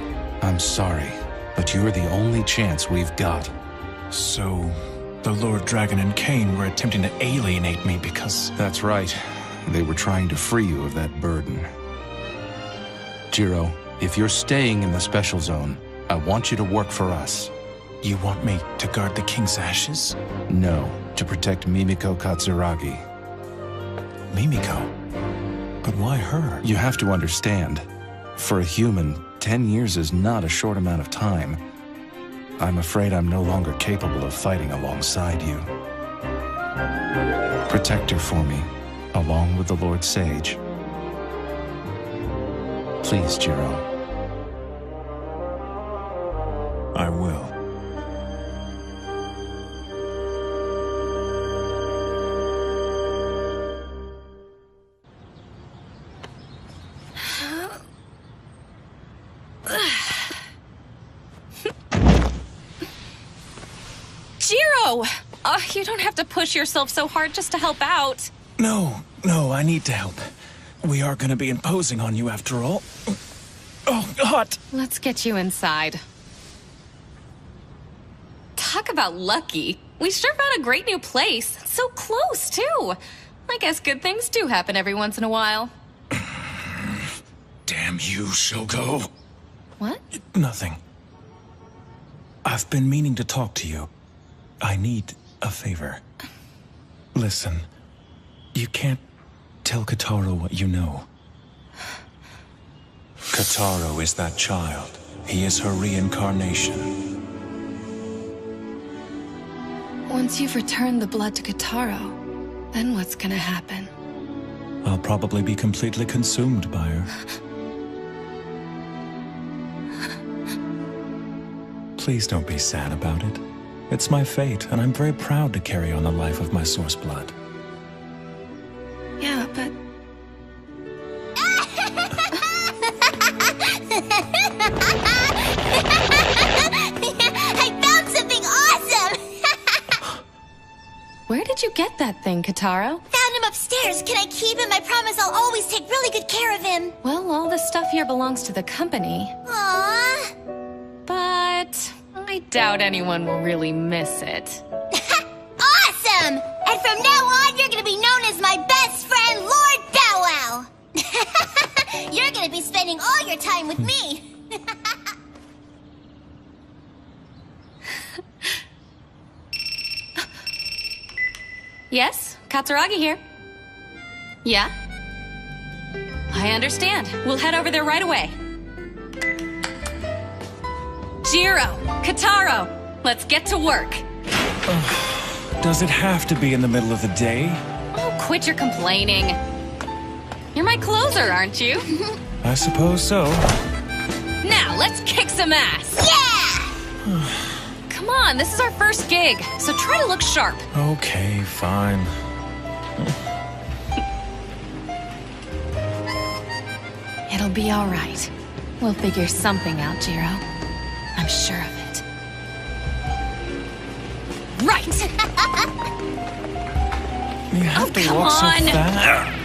I'm sorry, but you're the only chance we've got. So, the Lord Dragon and Cain were attempting to alienate me because... That's right. They were trying to free you of that burden. Jiro, if you're staying in the special zone, I want you to work for us. You want me to guard the king's ashes? No, to protect Mimiko Katsuragi. Mimiko? But why her? You have to understand. For a human, 10 years is not a short amount of time. I'm afraid I'm no longer capable of fighting alongside you. Protect her for me, along with the Lord Sage. Please, Jiro. I will. Jiro! You don't have to push yourself so hard just to help out. No, I need to help. We are gonna be imposing on you after all. Oh, God! Let's get you inside. Talk about lucky. We sure found a great new place. So close, too. I guess good things do happen every once in a while. Damn you, Shogo. What? Nothing. I've been meaning to talk to you. I need a favor. Listen, you can't tell Kotaro what you know. Kotaro is that child. He is her reincarnation. Once you've returned the blood to Kotaro, then what's gonna happen? I'll probably be completely consumed by her. Please don't be sad about it. It's my fate, and I'm very proud to carry on the life of my source blood. Yeah, but... I found something awesome! Where did you get that thing, Kotaro? Found him upstairs. Can I keep him? I promise I'll always take really good care of him. Well, all the stuff here belongs to the company. Aww. But I doubt anyone will really miss it. Awesome! And from now on, you're gonna be known as my best friend, Lord Bow Wow. You're gonna be spending all your time with me. Yes, Katsuragi here. Yeah? I understand. We'll head over there right away. Jiro, Kotaro, let's get to work. Does it have to be in the middle of the day? Oh, quit your complaining. You're my closer, aren't you? I suppose so. Now, let's kick some ass. Yeah! Come on, this is our first gig, so try to look sharp. Okay, fine. It'll be all right. We'll figure something out, Jiro. I'm sure of it. Right! You have to walk so fast.